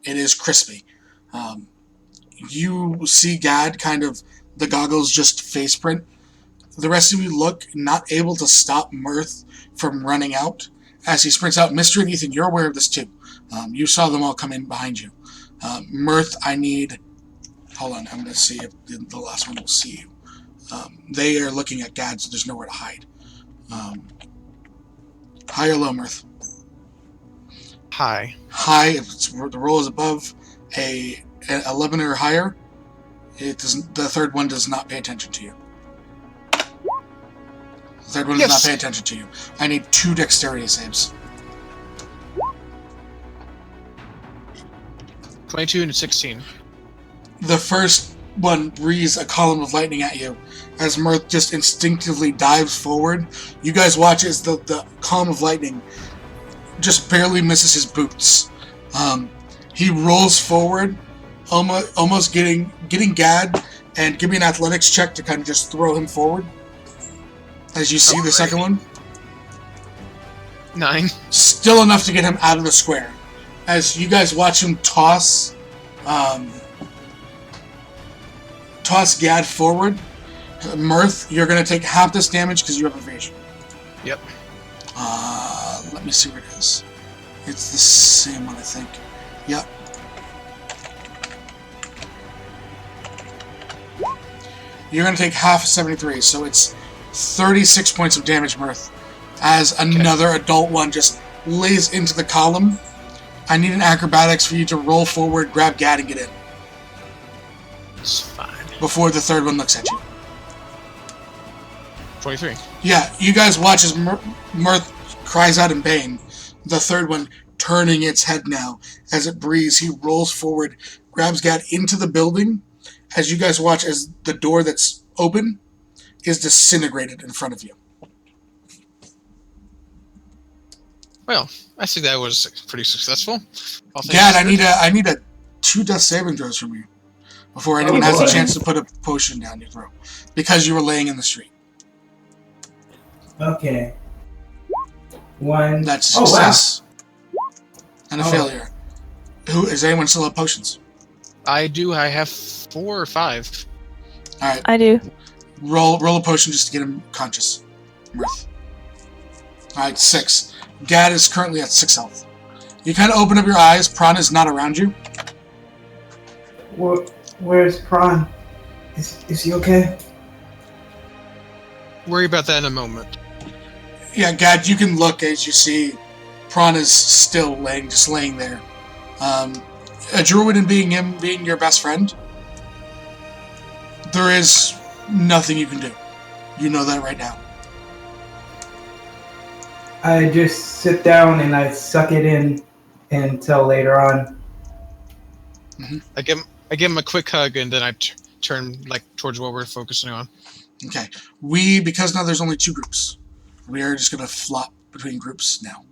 It is crispy. You see Gad kind of, the goggles just face print. The rest of you look, not able to stop Mirth from running out. As he sprints out, Mystery and Ethan, you're aware of this too. You saw them all come in behind you. Mirth, I need... Hold on, I'm going to see if the last one will see you. They are looking at Gad, so there's nowhere to hide. High or low, Mirth? Hi. High, if the roll is above a 11 or higher, it doesn't. The third one does not pay attention to you. The third one does not pay attention to you. I need 2 dexterity saves. 22 and 16. The first one breathes a column of lightning at you as Mirth just instinctively dives forward. You guys watch as the column of lightning just barely misses his boots. He rolls forward, almost getting Gad, and give me an athletics check to kind of just throw him forward. As you see the second one. 9. Still enough to get him out of the square. As you guys watch him toss Gad forward, Mirth, you're going to take half this damage because you have evasion. Yep. Let me see what it is. It's the same one, I think. Yep. You're going to take half of 73, so it's 36 points of damage, Mirth, as another adult one just lays into the column. I need an acrobatics for you to roll forward, grab Gad, and get in. It's fine. Before the third one looks at you. 23. Yeah, you guys watch as Mirth cries out in pain. The third one turning its head now as it breathes. He rolls forward, grabs Gad into the building. As you guys watch as the door that's open is disintegrated in front of you. Well, I think that was pretty successful. All things Gad, I considered. need a 2 death saving throws from you before anyone has a chance to put a potion down your throat because you were laying in the street. Okay. 1. That's Oh, wow. success and a Oh. failure. Who is anyone still have potions? I do. I have 4 or 5. All right, I do. roll a potion just to get him conscious. Mirth. All right, 6. Gad is currently at 6 health. You kind of open up your eyes. Prawn is not around you. Where's Prawn? Is he okay? Worry about that in a moment. Yeah, Gad, you can look as you see Prawn is still laying there. A druid and being your best friend, there is nothing you can do. You know that right now. I just sit down and I suck it in until later on. I give him a quick hug, and then I turn towards what we're focusing on. Okay. Because now there's only 2 groups. We are just going to flop between groups now.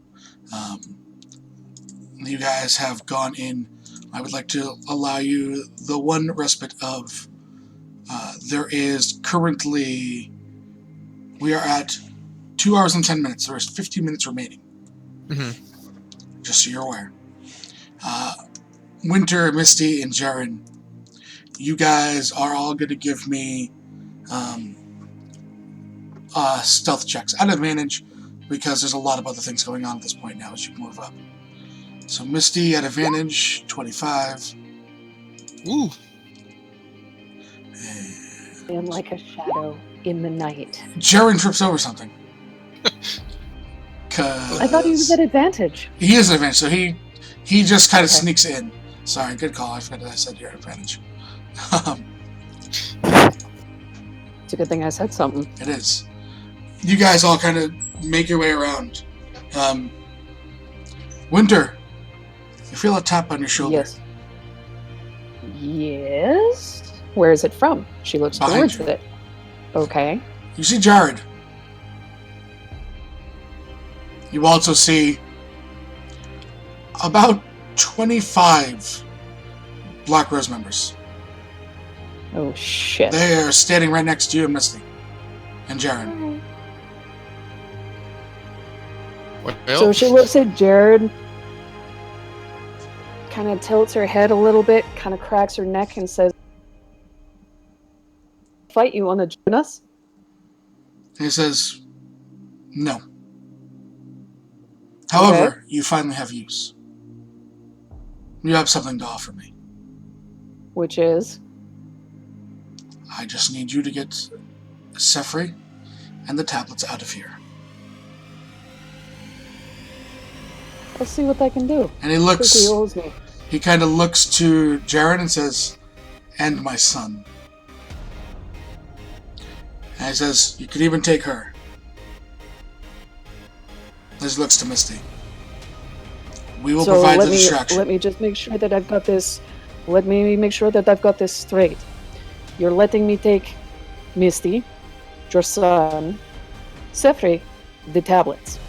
You guys have gone in. I would like to allow you the one respite of... there is currently... We are at 2 hours and 10 minutes. There is 15 minutes remaining. Mm-hmm. Just so you're aware. Winter, Misty, and Jaren, you guys are all going to give me stealth checks at advantage because there's a lot of other things going on at this point now as you move up. So Misty at advantage, 25. Ooh. And like a shadow in the night. Jaren trips over something. I thought he was at advantage. He is at advantage, so he just kind of Okay. sneaks in. Sorry, good call. I forgot I said you're at advantage. It's a good thing I said something. It is. You guys all kind of make your way around. Winter, you feel a tap on your shoulder. Yes. Yes? Where is it from? She looks Behind towards you. it. Okay. You see Jared. You also see about 25 Black Rose members. Oh, shit. They are standing right next to you and Misty. And Jaren. Well, So she looks at Jared, kind of tilts her head a little bit, kind of cracks her neck, and says, "Fight, you want to join us?" He says, no. However, you finally have use. You have something to offer me. Which is, I just need you to get Sefri and the tablets out of here. I'll see what I can do. And he Think looks... he owes me. He kind of looks to Jaren and says, and my son. And he says, you could even take her. As he looks to Misty. We will So provide the let distraction. me just make sure that I've got this. Let me make sure that I've got this straight. You're letting me take Misty, your son, Sefri, the tablets.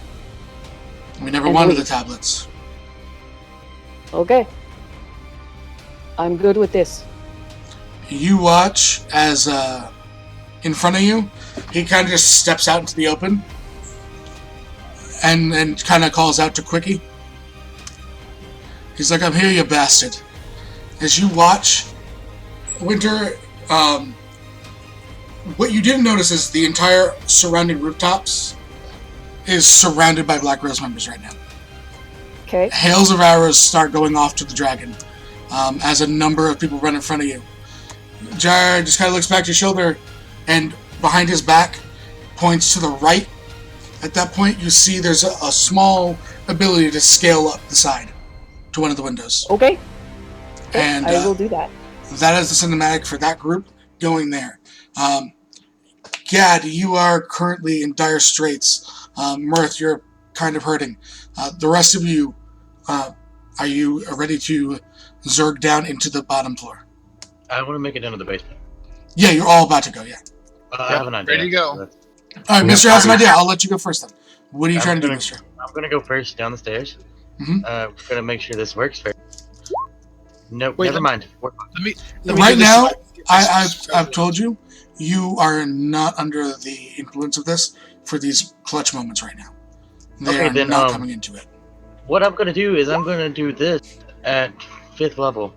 We never and wanted the leave. tablets. Okay. I'm good with this. You watch as in front of you, he kind of just steps out into the open and kind of calls out to Quickie. He's like, I'm here, you bastard. As you watch, Winter, what you didn't notice is the entire surrounding rooftops is surrounded by Black Rose members right now. Okay. Hails of arrows start going off to the dragon as a number of people run in front of you. Jared just kind of looks back to your shoulder and behind his back points to the right. At that point, you see there's a small ability to scale up the side to one of the windows. Okay. And I will do that. that is the cinematic for that group going there. Gad, you are currently in dire straits. Mirth, you're kind of hurting. The rest of you, are you ready to zerg down into the bottom floor? I want to make it down to the basement. Yeah, you're all about to go, yeah. I have an idea. Ready to go. That's- All right, Mister has an idea. I'll let you go first then. What are you trying to do, Mister? I'm gonna go first down the stairs. Mhm. We're gonna make sure this works first. Nope, Wait, never mind. Let me do Right this now, so I've told you, you are not under the influence of this for these clutch moments right now. They Okay, are then, not coming into it. What I'm gonna do is I'm gonna do this at 5th level.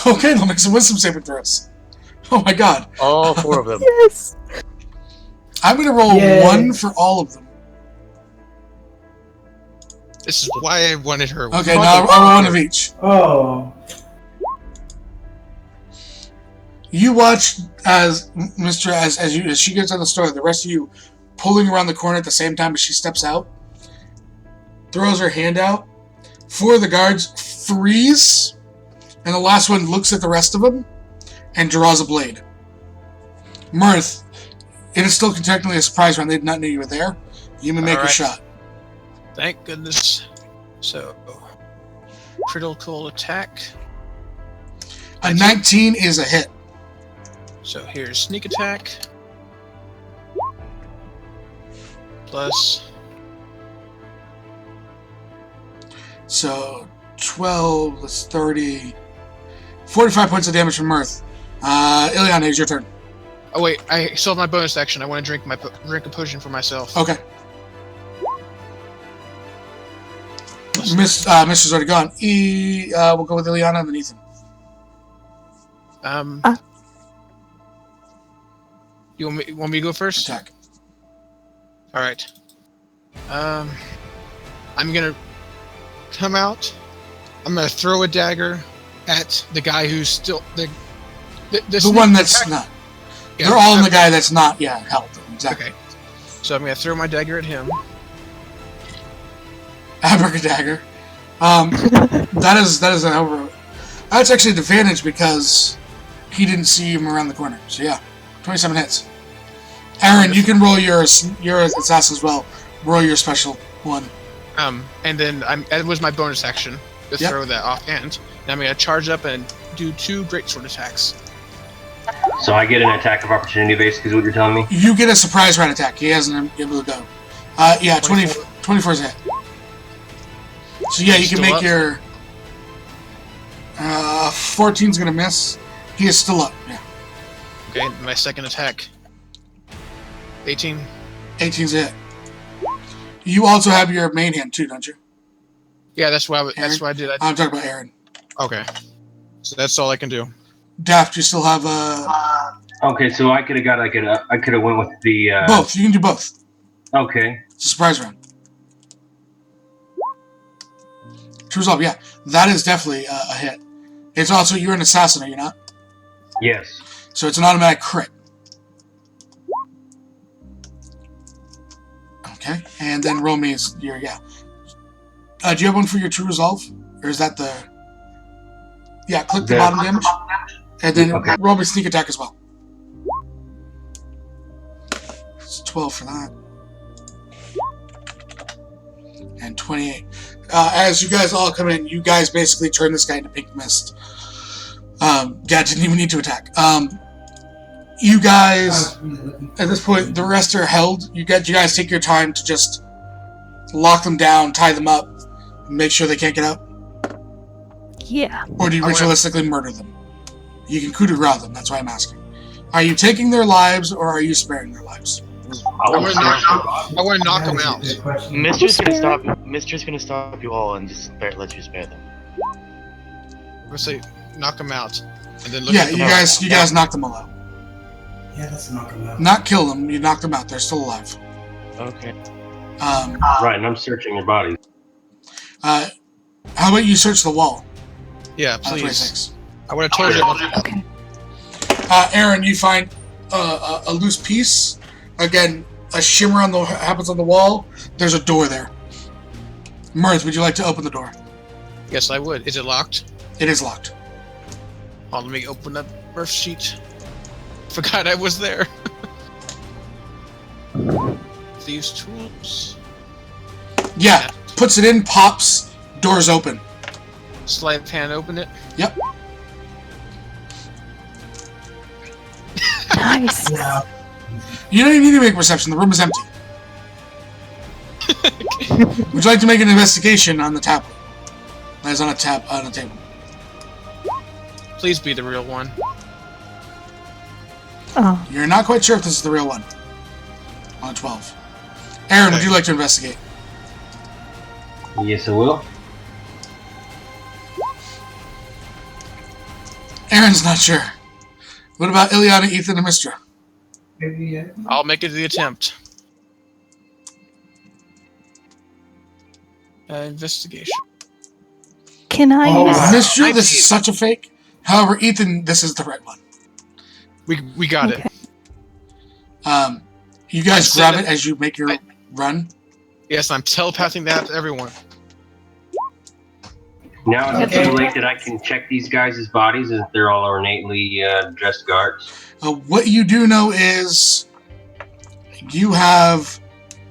Okay, they'll make some wisdom saving throws. Oh my god. All 4 of them. Yes. I'm going to roll Yay. 1 for all of them. This is why I wanted her. Okay, now I'll roll 1 of each. Oh. You watch as as she gets on the store, the rest of you pulling around the corner at the same time as she steps out, throws her hand out. 4 of the guards freeze, and the last one looks at the rest of them and draws a blade. Mirth, it is still technically a surprise round. They did not know you were there. You may make your Alright. shot. Thank goodness. So, critical attack. A 19 is a hit. So here's sneak attack. Plus, So 12, that's 30. 45 points of damage from Mirth. Ileana, it's your turn. oh wait, I still have my bonus action. I want to drink a potion for myself. Okay. Mister's already gone. We'll go with Ileana and then Ethan. You want me to go first? Attack. All right. I'm gonna come out. I'm gonna throw a dagger at the guy who's still the one that's attack- not. Yeah, They're all on the okay. guy that's not, held. Exactly. Okay. So I'm gonna throw my dagger at him. Abracadagger. That is an over. That's actually an advantage because he didn't see him around the corner. So yeah, 27 hits. Aaron, you can roll your assassin as well. Roll your special one. And then that was my bonus action to Yep. throw that offhand. And I'm gonna charge up and do 2 greatsword attacks. So I get an attack of opportunity, basically, is what you're telling me? You get a surprise round attack. He hasn't been able to go. Yeah, 24 is a hit. So yeah, you can Still make up? your 14's gonna miss. He is still up. Yeah, Okay, my second attack. 18. 18's a hit. You also have your main hand too, don't you? Yeah, that's why Aaron? that's what I did. I'm talking about Aaron. Okay. So that's all I can do. Daft, you still have a Okay, so I could have got I could have went with the both. You can do both. Okay. It's a surprise round. True resolve, yeah. That is definitely a hit. It's also, you're an assassin, are you not? Yes. So it's an automatic crit. Okay, and then roll me is your, yeah. Do you have one for your true resolve? Or is that the... Yeah, click the The- bottom damage. And then Okay. roll me sneak attack as well. It's 12 for that. And 28. As you guys all come in, you guys basically turn this guy into pink mist. Gad didn't even need to attack. You guys, at this point, the rest are held. You guys take your time to just lock them down, tie them up, and make sure they can't get out? Yeah. Or do you I wanna- ritualistically murder them? You can coup de grace them, that's why I'm asking. Are you taking their lives, or are you sparing their lives? I want to knock him out. Mistress gonna stop you all and just let you spare them. I'm gonna say knock him out, and then look Yeah, at the you guys knock them all out. Yeah, let's knock him out. Not kill them, you knock them out, they're still alive. Okay. Right, and I'm searching their bodies. How about you search the wall? Yeah, on please. 26. I would have told you. Okay. Aaron, you find a loose piece. Again, a shimmer happens on the wall. There's a door there. Mirth, would you like to open the door? Yes, I would. Is it locked? It is locked. Oh, let me open up birth sheet. Forgot I was there. These tools. Yeah, puts it in, pops, doors open. Sleight of hand, open it. Yep. Nice. Yeah. You don't even need to make perception. The room is empty. Would you like to make an investigation on the tablet? That is on a table. Please be the real one. Oh, You're not quite sure if this is the real one. On a 12. Aaron, would you like to investigate? Yes, I will. Aaron's not sure. What about Ileana, Ethan, and Mistra? Maybe, yeah. I'll make it the attempt. Investigation. can I Oh, use? wow. Mistra, this is such a fake. However, Ethan, this is the right one. We got Okay. it. You guys I grab said it as you make your run. Yes, I'm telepathing that to everyone. Now is it Okay. too late that I can check these guys' bodies if they're all ornately dressed guards? What you do know is you have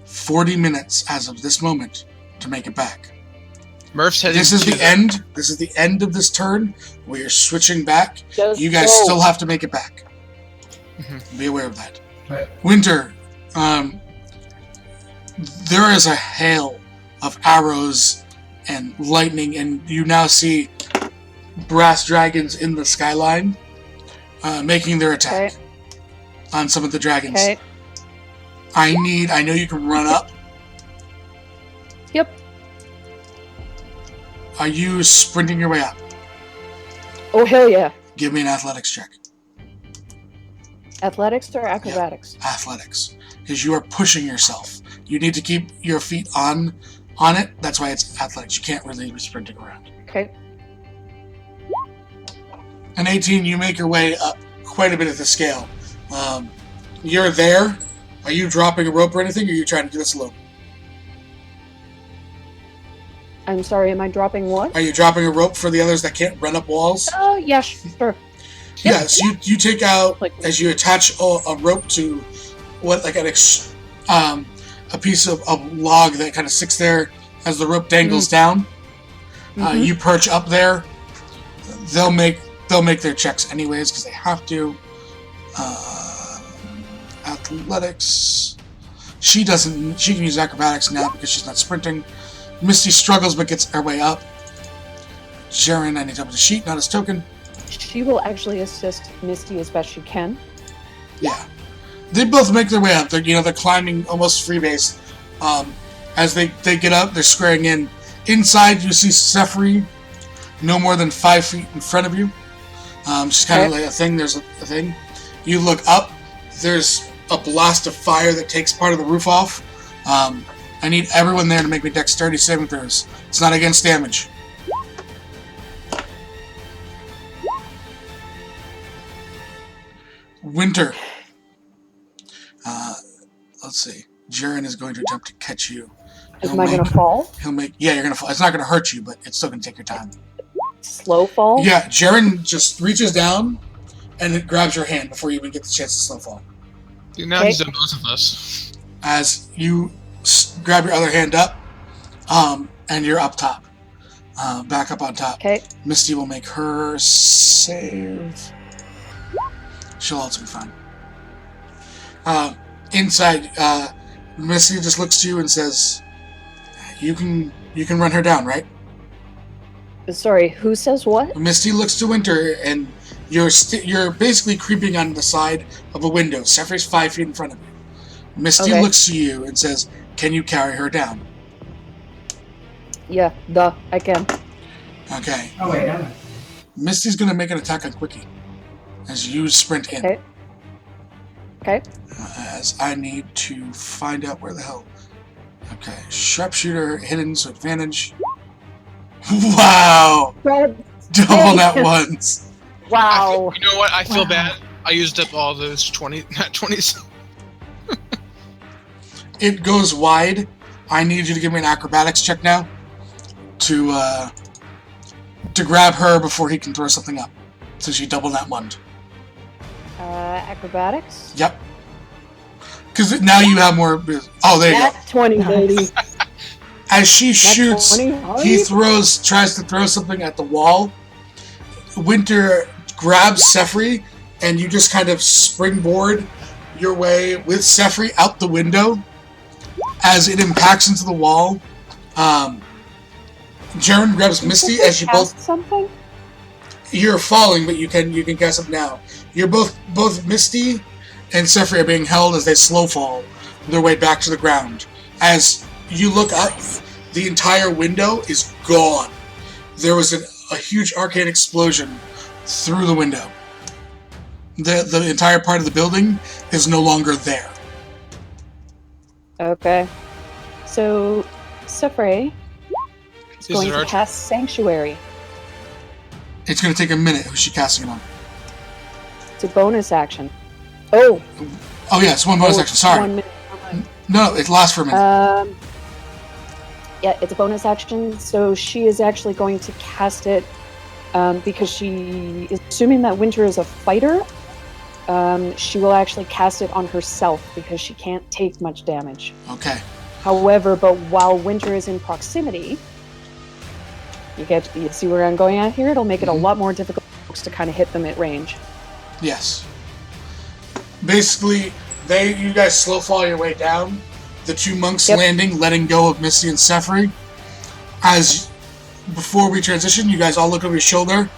40 minutes as of this moment to make it back. Murph's heading This is to the end. This is the end of this turn where you're switching back. Just You guys go. still have to make it back. Mhm. Be aware of that. Right. Winter, there is a hail of arrows and lightning, and you now see brass dragons in the skyline making their attack Okay. on some of the dragons. Okay. I know you can run up. Yep. Are you sprinting your way up? Oh, hell yeah. Give me an athletics check. Athletics or acrobatics? Athletics. Because you are pushing yourself. You need to keep your feet on it. That's why it's athletics. You can't really be sprinting around. Okay. An 18, you make your way up quite a bit of the scale. You're there. Are you dropping a rope or anything, or are you trying to do this alone? I'm sorry, am I dropping what? Are you dropping a rope for the others that can't run up walls? Oh, yeah, sure. Yeah, so you take out, Like- as you attach a rope to what, like a piece of log that kind of sticks there as the rope dangles down. Mhm. You perch up there. They'll make their checks anyways because they have to. Athletics. She doesn't. She can use acrobatics now because she's not sprinting. Misty struggles but gets her way up. Sharon, I need to open the sheet, not his token. She will actually assist Misty as best she can. Yeah, they both make their way up. They're climbing almost freebase. As they get up, they're squaring in. Inside, you see Sephri, no more than 5 feet in front of you. Just kind of Okay. like a thing. There's a thing. You look up. There's a blast of fire that takes part of the roof off. I need everyone there to make me dexterity saving throws. It's not against damage. Winter. Let's see. Jaren is going to attempt to catch you. Am I going to fall? Yeah, you're gonna fall. It's not gonna hurt you, but it's still gonna take your time. Slow fall? Yeah, Jaren just reaches down and it grabs your hand before you even get the chance to slow fall. Dude, now Okay. he's done both of us. As you grab your other hand up, and you're up top, back up on top. Okay. Misty will make her save. She'll also be fine. Inside, Misty just looks to you and says, "You can run her down, right?" Sorry, who says what? Misty looks to Winter, and you're basically creeping on the side of a window. Sephir's 5 feet in front of you. Misty Okay. looks to you and says, "Can you carry her down?" Yeah, I can. Okay. Oh, wait, no. Misty's gonna make an attack on Quickie as you sprint in. Okay. Okay. As I need to find out where the hell. Okay, sharpshooter hidden, so advantage. Wow! Double that once. Wow. You know what? I feel Wow. bad. I used up all those 20s. It goes wide. I need you to give me an acrobatics check now to grab her before he can throw something up. So she doubled that one. Acrobatics. Yep. Because now you have more. Oh, there you go. Nat 20, baby. As she Nat shoots, 20. he tries to throw something at the wall. Winter grabs Sefri, and you just kind of springboard your way with Sefri out the window. As it impacts into the wall, Jaren grabs Misty as you both. Something? You're falling, but you can cast up now. You're both Misty and Sefri are being held as they slow fall their way back to the ground. As you look up, the entire window is gone. There was a huge arcane explosion through the window. The entire part of the building is no longer there. Okay. So, Sefre is going to Archer? cast Sanctuary. It's going to take a minute. Who's she casting it on? It's a bonus action. Oh! Oh yeah, it's one bonus action. Sorry. 1 minute. No, it lasts for a minute. Yeah, it's a bonus action, so she is actually going to cast it because she is assuming that Winter is a fighter. She will actually cast it on herself because she can't take much damage. Okay. However, but while Winter is in proximity, you see where I'm going at here? It'll make it a lot more difficult to kind of hit them at range. Yes. Basically, you guys slow fall your way down. The two monks landing, letting go of Misty and Sefri. As before we transition, you guys all look over your shoulder.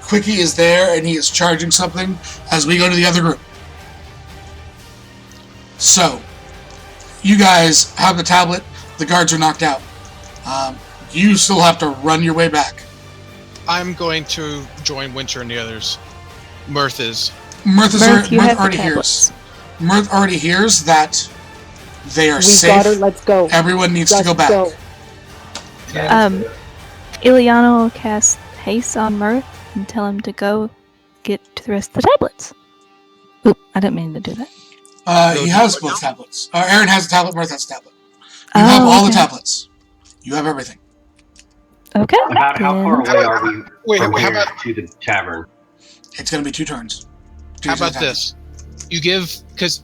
Quickie is there, and he is charging something as we go to the other group. So, you guys have the tablet. The guards are knocked out. You still have to run your way back. I'm going to join Winter and the others. Mirth is. Mirth, you Mirth have the already tablets. hears. Mirth already hears that they are We safe. got her, let's go. Everyone needs to go back. Ileana will cast haste on Mirth and tell him to go get to the rest of the tablets. Oop, I didn't mean to do that. He has both tablets. Aaron has a tablet, Mirth has a tablet. You have all the tablets. You have everything. Okay. About how far then- away are we Wait, from how here about to the tavern? It's going to be 2 turns. how about this? You give because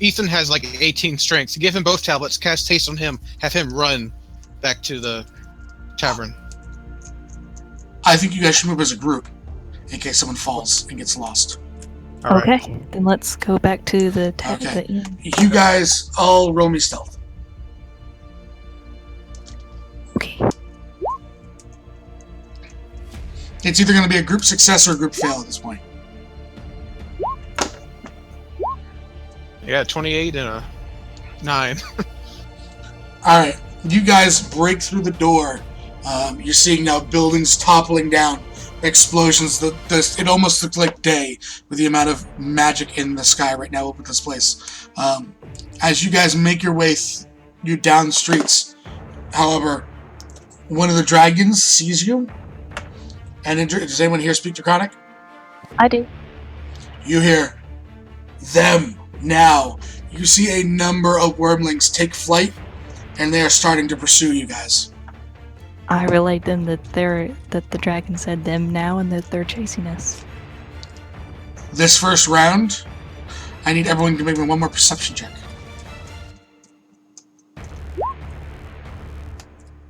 Ethan has like 18 strength. You give him both tablets, cast haste on him, have him run back to the tavern. I think you guys should move as a group in case someone falls and gets lost. All right. Okay, then let's go back to the tablet. Okay. You guys all roll me stealth. Okay. It's either going to be a group success or a group fail at this point. Yeah, 28 and a 9. Alright, you guys break through the door. You're seeing now buildings toppling down, explosions. It almost looks like day with the amount of magic in the sky right now over this place. As you guys make your way you down streets, however, one of the dragons sees you. And does anyone here speak Draconic? I do. You hear them now. You see a number of wormlings take flight, and they are starting to pursue you guys. I relayed them that the dragon said them now and that they're chasing us. This first round, I need everyone to make me one more perception check.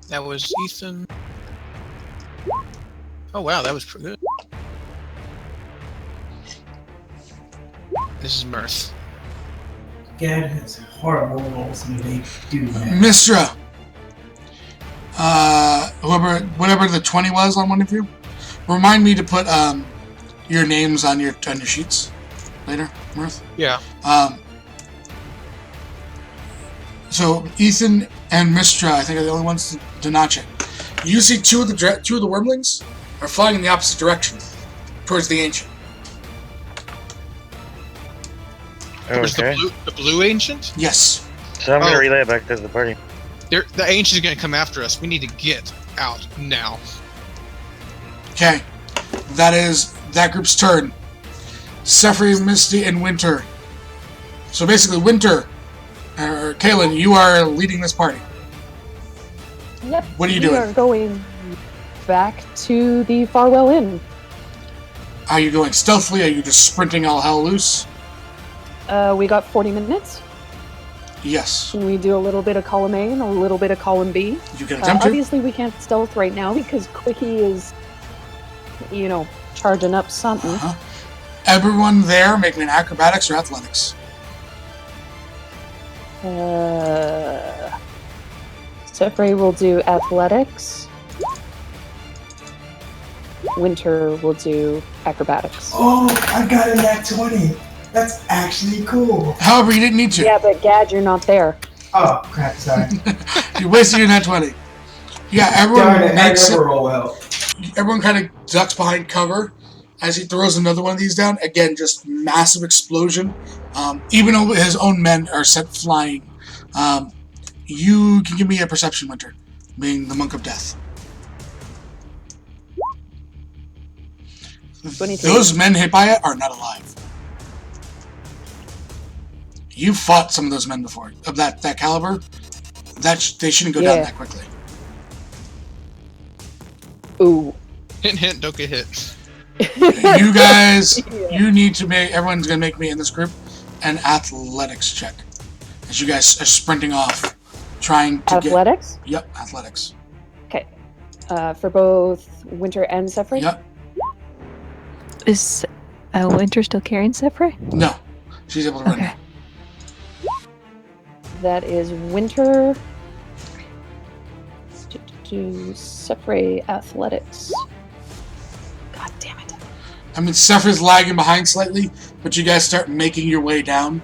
That was Ethan. Oh wow, that was pretty good. This is Mirth. God, it's horrible rolls when they do that. Mistra, whatever the 20 was on one of you, remind me to put your names on your sheets later, Mirth. Yeah. So Ethan and Mistra, I think, are the only ones to notch it. You see two of the wormlings are flying in the opposite direction, towards the ancient. Where's Okay. the blue ancient? Yes. So I'm gonna Oh. relay it back to the party. The ancient is gonna come after us. We need to get out now. Okay. That is that group's turn. Sefri, Misty, and Winter. So basically, Winter, or Kaylin, you are leading this party. Yep. What are you We doing? are going back to the Farwell Inn. Are you going stealthily? Are you just sprinting all hell loose? We got 40 minutes. Yes. Can we do a little bit of column A and a little bit of column B? You can attempt to. Obviously, we can't stealth right now because Quickie is, charging up something. Uh-huh. Everyone there make me an acrobatics or athletics. Sefray will do athletics. Winter will do acrobatics. Oh, I got a nat 20. That's actually cool. However, you didn't need to. Yeah, but Gad, you're not there. Oh, crap, sorry. You wasted your nat 20. Yeah, everyone Darn it, I makes never it. roll well. Everyone kind of ducks behind cover as he throws another one of these down. Again, just massive explosion. Even though his own men are sent flying. You can give me a perception, Winter, being the Monk of Death. 23. Those men hit by it are not alive. You fought some of those men before of that caliber. They shouldn't go down that quickly. Ooh. Hint, hint, don't get hit. You guys, you need to make. Everyone's gonna make me in this group an athletics check as you guys are sprinting off, trying to Athletics? Yep, athletics. Okay. For both Winter and Sefray? Yep. Is Winter still carrying Sefray? No, she's able to run. Okay. That is Winter. Sefray athletics. God damn it. I mean, Sephir's lagging behind slightly, but you guys start making your way down.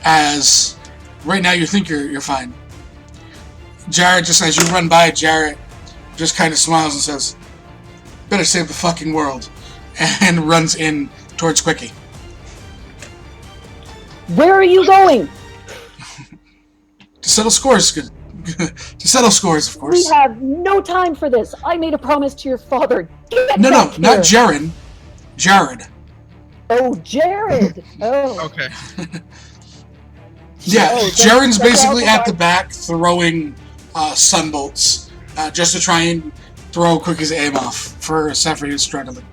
As right now you think you're fine. Jarrett, just as you run by, Jarrett just kind of smiles and says, "Better save the fucking world," and runs in towards Quickie. Where are you going? To settle scores, good. To settle scores, of course. We have no time for this. I made a promise to your father. Get No, back not here. Jaren. Jared. Oh, Jared. Oh. Okay. Yeah, Oh, Jaren's that's basically awful. at the back throwing sunbolts just to try and throw Quickie's aim off for Sefri, who's struggling.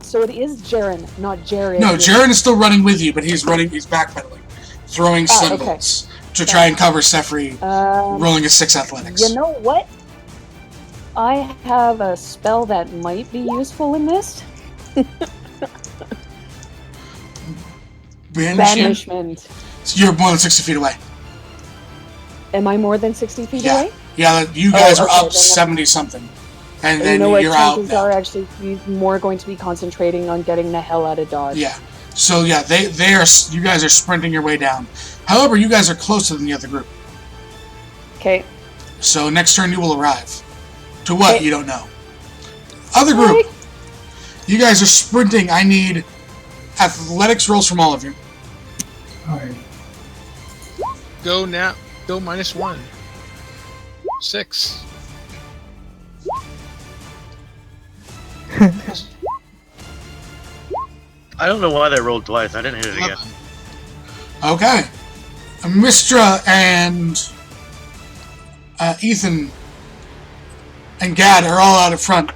So it is Jaren, not Jared. No, Jaren is still running with you, but he's backpedaling, throwing sunbolts to try and cover Sefri, rolling a 6 athletics. You know what? I have a spell that might be useful in this. Banishment. So you're more than 60 feet away. Am I more than 60 feet Yeah. away? Yeah, you guys are okay, up then 70-something. And You then know what? you're out Chances now. are actually more going to be concentrating on getting the hell out of Dodge. Yeah. So yeah, they are. You guys are sprinting your way down. However, you guys are closer than the other group. Okay. So next turn you will arrive. To what? Okay. You don't know. Other group. You guys are sprinting. I need athletics rolls from all of you. Alright. Go now. Go -1. 6. I don't know why they rolled twice. I didn't hit it again. 11. Okay. Mistra and Ethan and Gad are all out in front.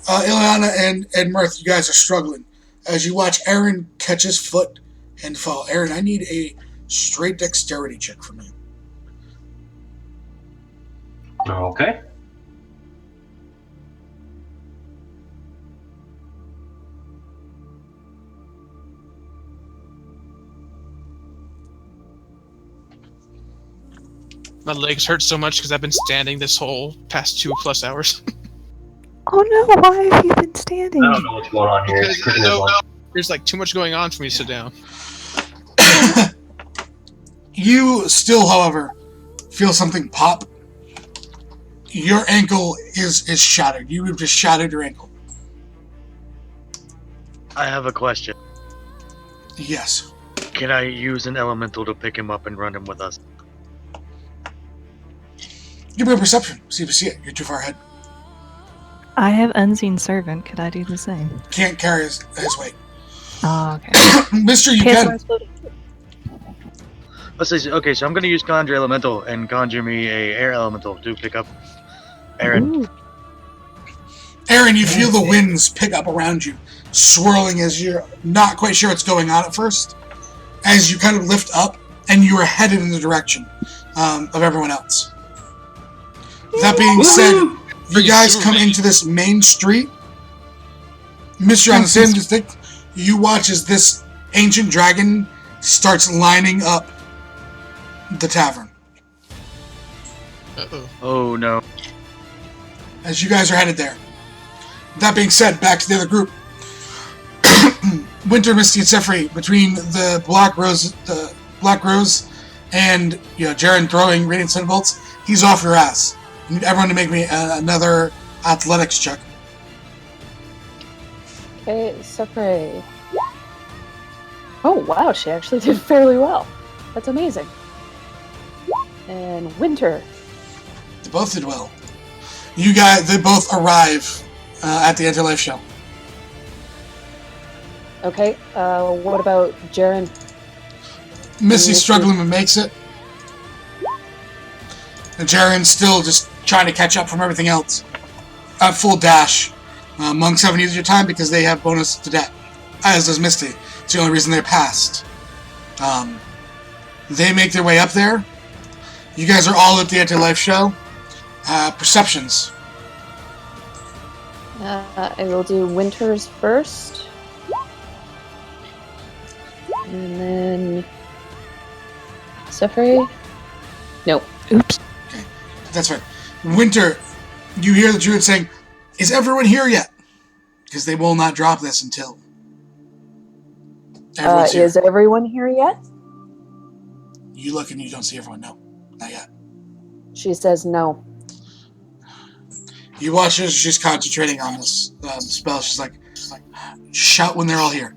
Ileana and Mirth, you guys are struggling as you watch Aaron catch his foot and fall. Aaron, I need a straight dexterity check from you. Okay. My legs hurt so much because I've been standing this whole past 2+ hours. Oh no, why have you been standing? I don't know what's going on here. It's Because freaking everyone. there's like too much going on for me to sit down. You still, however, feel something pop. Your ankle is shattered. You have just shattered your ankle. I have a question. Yes. Can I use an elemental to pick him up and run him with us? Give me a perception. See if you see it. You're too far ahead. I have unseen servant. Could I do the same? Can't carry his weight. Oh, okay. Mister, you Okay, so can. I'm supposed Let's say, okay, so I'm gonna use Conjure Elemental and conjure me a Air Elemental to pick up Aaron. Ooh. Aaron, you feel the winds pick up around you, swirling as you're not quite sure what's going on at first. As you kind of lift up, and you are headed in the direction of everyone else. That being said, you guys come into this main street. Mr. On the same district, you watch as this ancient dragon starts lining up the tavern. Uh-oh. Oh no. As you guys are headed there. That being said, back to the other group. Winter, Misty, and Sefri, between the Black Rose and Jaren throwing Radiant Thunderbolts, he's off your ass. I need everyone to make me another athletics check. Okay, Sefre. Oh wow, she actually did fairly well. That's amazing. And Winter. They both did well. They both arrive at the Interlife show. Okay, what about Jaren? Misty's struggling but makes it. And Jaren's still just trying to catch up from everything else. At full dash. Monks haven't used your time because they have bonus to debt. As does Misty. It's the only reason they passed. They make their way up there. You guys are all at the Interlife show. Perceptions. I will do Winter's first. And then Sefre? No. Oops. Okay, that's right. Winter, you hear the druid saying, "Is everyone here yet?" Because they will not drop this until everyone's here. Is everyone here yet? You look and you don't see everyone. No, not yet. She says no. You watch as she's concentrating on this spell. She's like, shout when they're all here.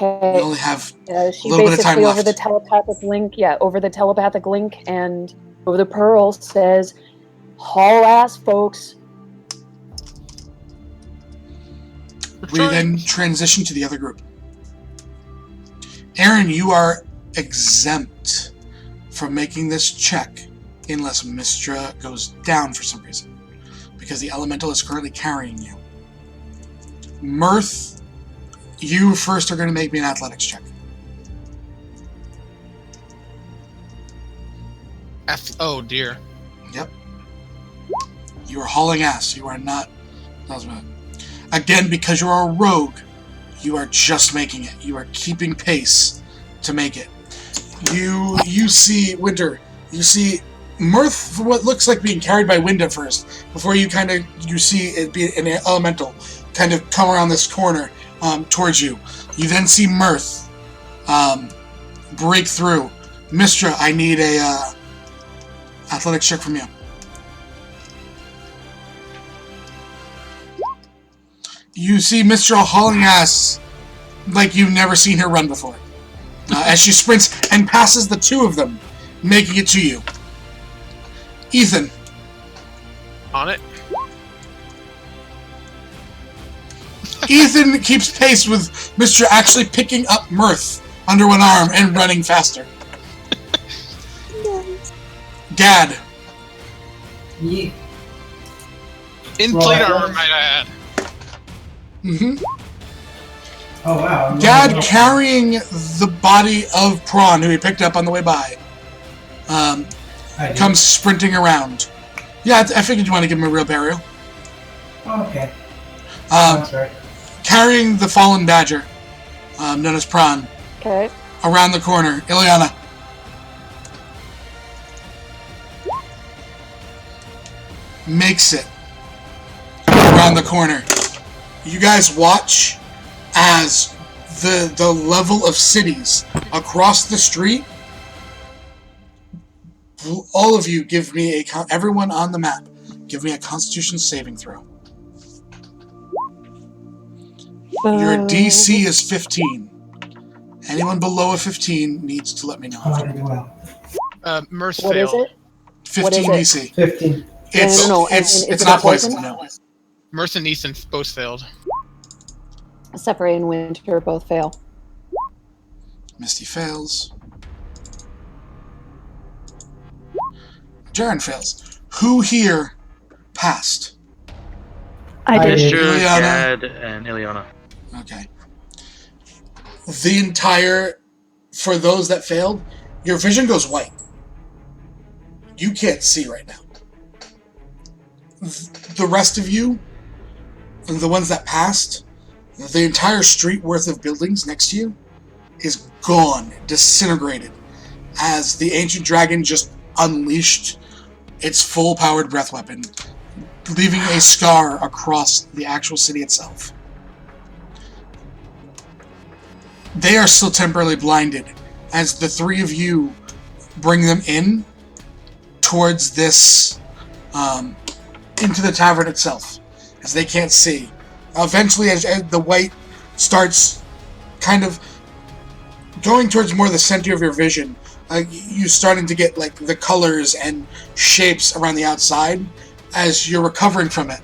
We Okay. only have She a little bit of time basically over left. the telepathic link, over the telepathic link and over the pearl says, haul ass, folks. We then transition to the other group. Aaron, you are exempt from making this check unless Mistra goes down for some reason, because the elemental is currently carrying you. Mirth, you first are going to make me an athletics check. Oh dear. Yep. You are hauling ass. You are not. Again, because you are a rogue, you are just making it. You are keeping pace to make it. You see Winter. You see Mirth for what looks like being carried by wind at first, before you see it be an elemental kind of come around this corner towards you. You then see Mirth break through. Mistra, I need a athletics check from you. You see Mistra hauling ass like you've never seen her run before. As she sprints and passes the two of them, making it to you. Ethan. On it. Ethan keeps pace with Mr. actually picking up Mirth under one arm and running faster. Gad. Yeah. In Well, plate I- armor, might I add. Mm-hmm. Oh wow. Gad carrying the body of Prawn, who he picked up on the way by, I do. comes sprinting around. Yeah, I figured you want to give him a real burial. Oh, okay. That's right. Carrying the fallen badger, known as Prawn, Okay. around the corner. Ileana. Makes it around the corner. You guys watch as the level of cities across the street. All of you give me everyone on the map, give me a Constitution saving throw. Your DC is 15. Anyone below a 15 needs to let me know. Oh, I did well. Mirth What is failed. it? 15 what is it? DC. 15. It's No. it's Is it's it not a poison? poison. No. Mirth and Ethan both failed. Sefre and Winter both fail. Misty fails. Jaren fails. Who here passed? I did. did. Sure, Ileana. Gad, and Ileana. Okay. The entire, for those that failed, your vision goes white. You can't see right now. The rest of you, the ones that passed, the entire street worth of buildings next to you is gone, disintegrated, as the ancient dragon just unleashed its full-powered breath weapon, leaving a scar across the actual city itself. They are still temporarily blinded as the three of you bring them in towards this, into the tavern itself, as they can't see. Eventually, as the white starts kind of going towards more the center of your vision, you starting to get like the colors and shapes around the outside as you're recovering from it.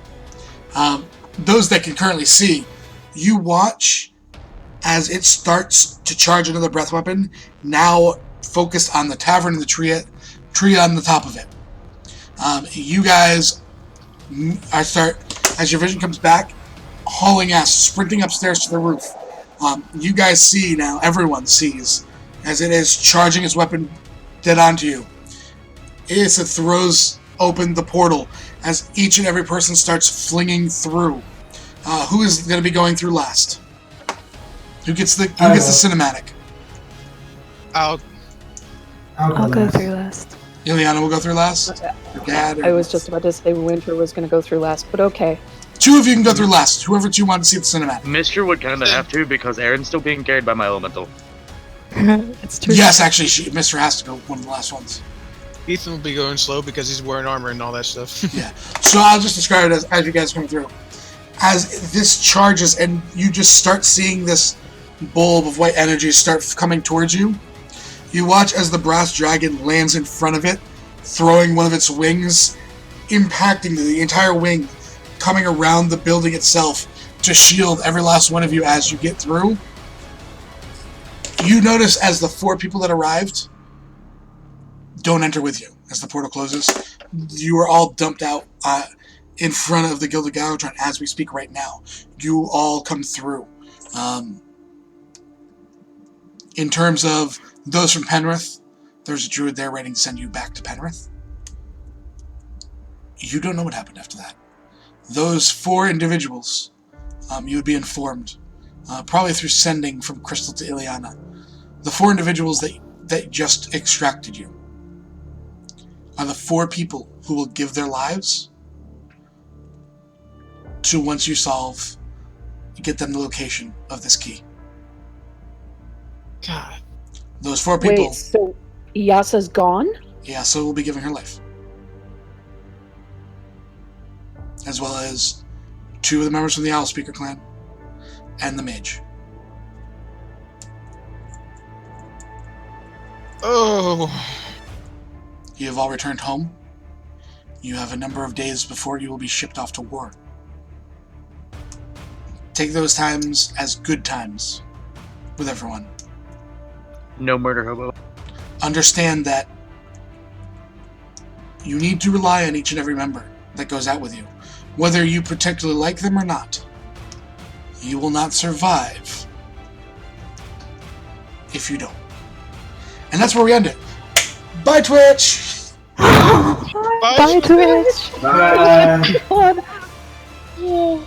Those that can currently see, you watch as it starts to charge another breath weapon, now focused on the tavern and the tree on the top of it. You guys as your vision comes back, hauling ass, sprinting upstairs to the roof. You guys see now, everyone sees, as it is charging its weapon dead onto you. Issa throws open the portal as each and every person starts flinging through. Who is going to be going through last? Who gets the cinematic? I'll I'll go through last. Ileana will go through last? Or Gad, or- I was just about to say Winter was going to go through last, but okay. Two of you can go through last. Whoever two want to see the cinematic. Mr. would kind of have to because Aaron's still being carried by my elemental. It's true. Yes, actually, Mr. has to go one of the last ones. Ethan will be going slow because he's wearing armor and all that stuff. Yeah. So I'll just describe it as you guys come through. As this charges and you just start seeing this bulb of white energy start coming towards you, you watch as the brass dragon lands in front of it, throwing one of its wings, impacting the entire wing, coming around the building itself to shield every last one of you as you get through. You notice as the four people that arrived don't enter with you as the portal closes. You are all dumped out in front of the Gilded Galvatron as we speak right now. You all come through. In terms of those from Penrith, there's a druid there waiting to send you back to Penrith. You don't know what happened after that. Those four individuals, you would be informed, probably through sending from Crystal to Ileana. The four individuals that just extracted you are the four people who will give their lives to, once you get them the location of this key. God. Those four people. Wait, so Iyasa's gone? Yeah, so we'll be giving her life. As well as two of the members from the Owl Speaker clan and the mage. Oh. You have all returned home. You have a number of days before you will be shipped off to war. Take those times as good times with everyone. No murder hobo. Understand that you need to rely on each and every member that goes out with you. Whether you particularly like them or not, you will not survive if you don't. And that's where we end it. Bye, Twitch! Bye, Twitch! Bye. God. Yeah.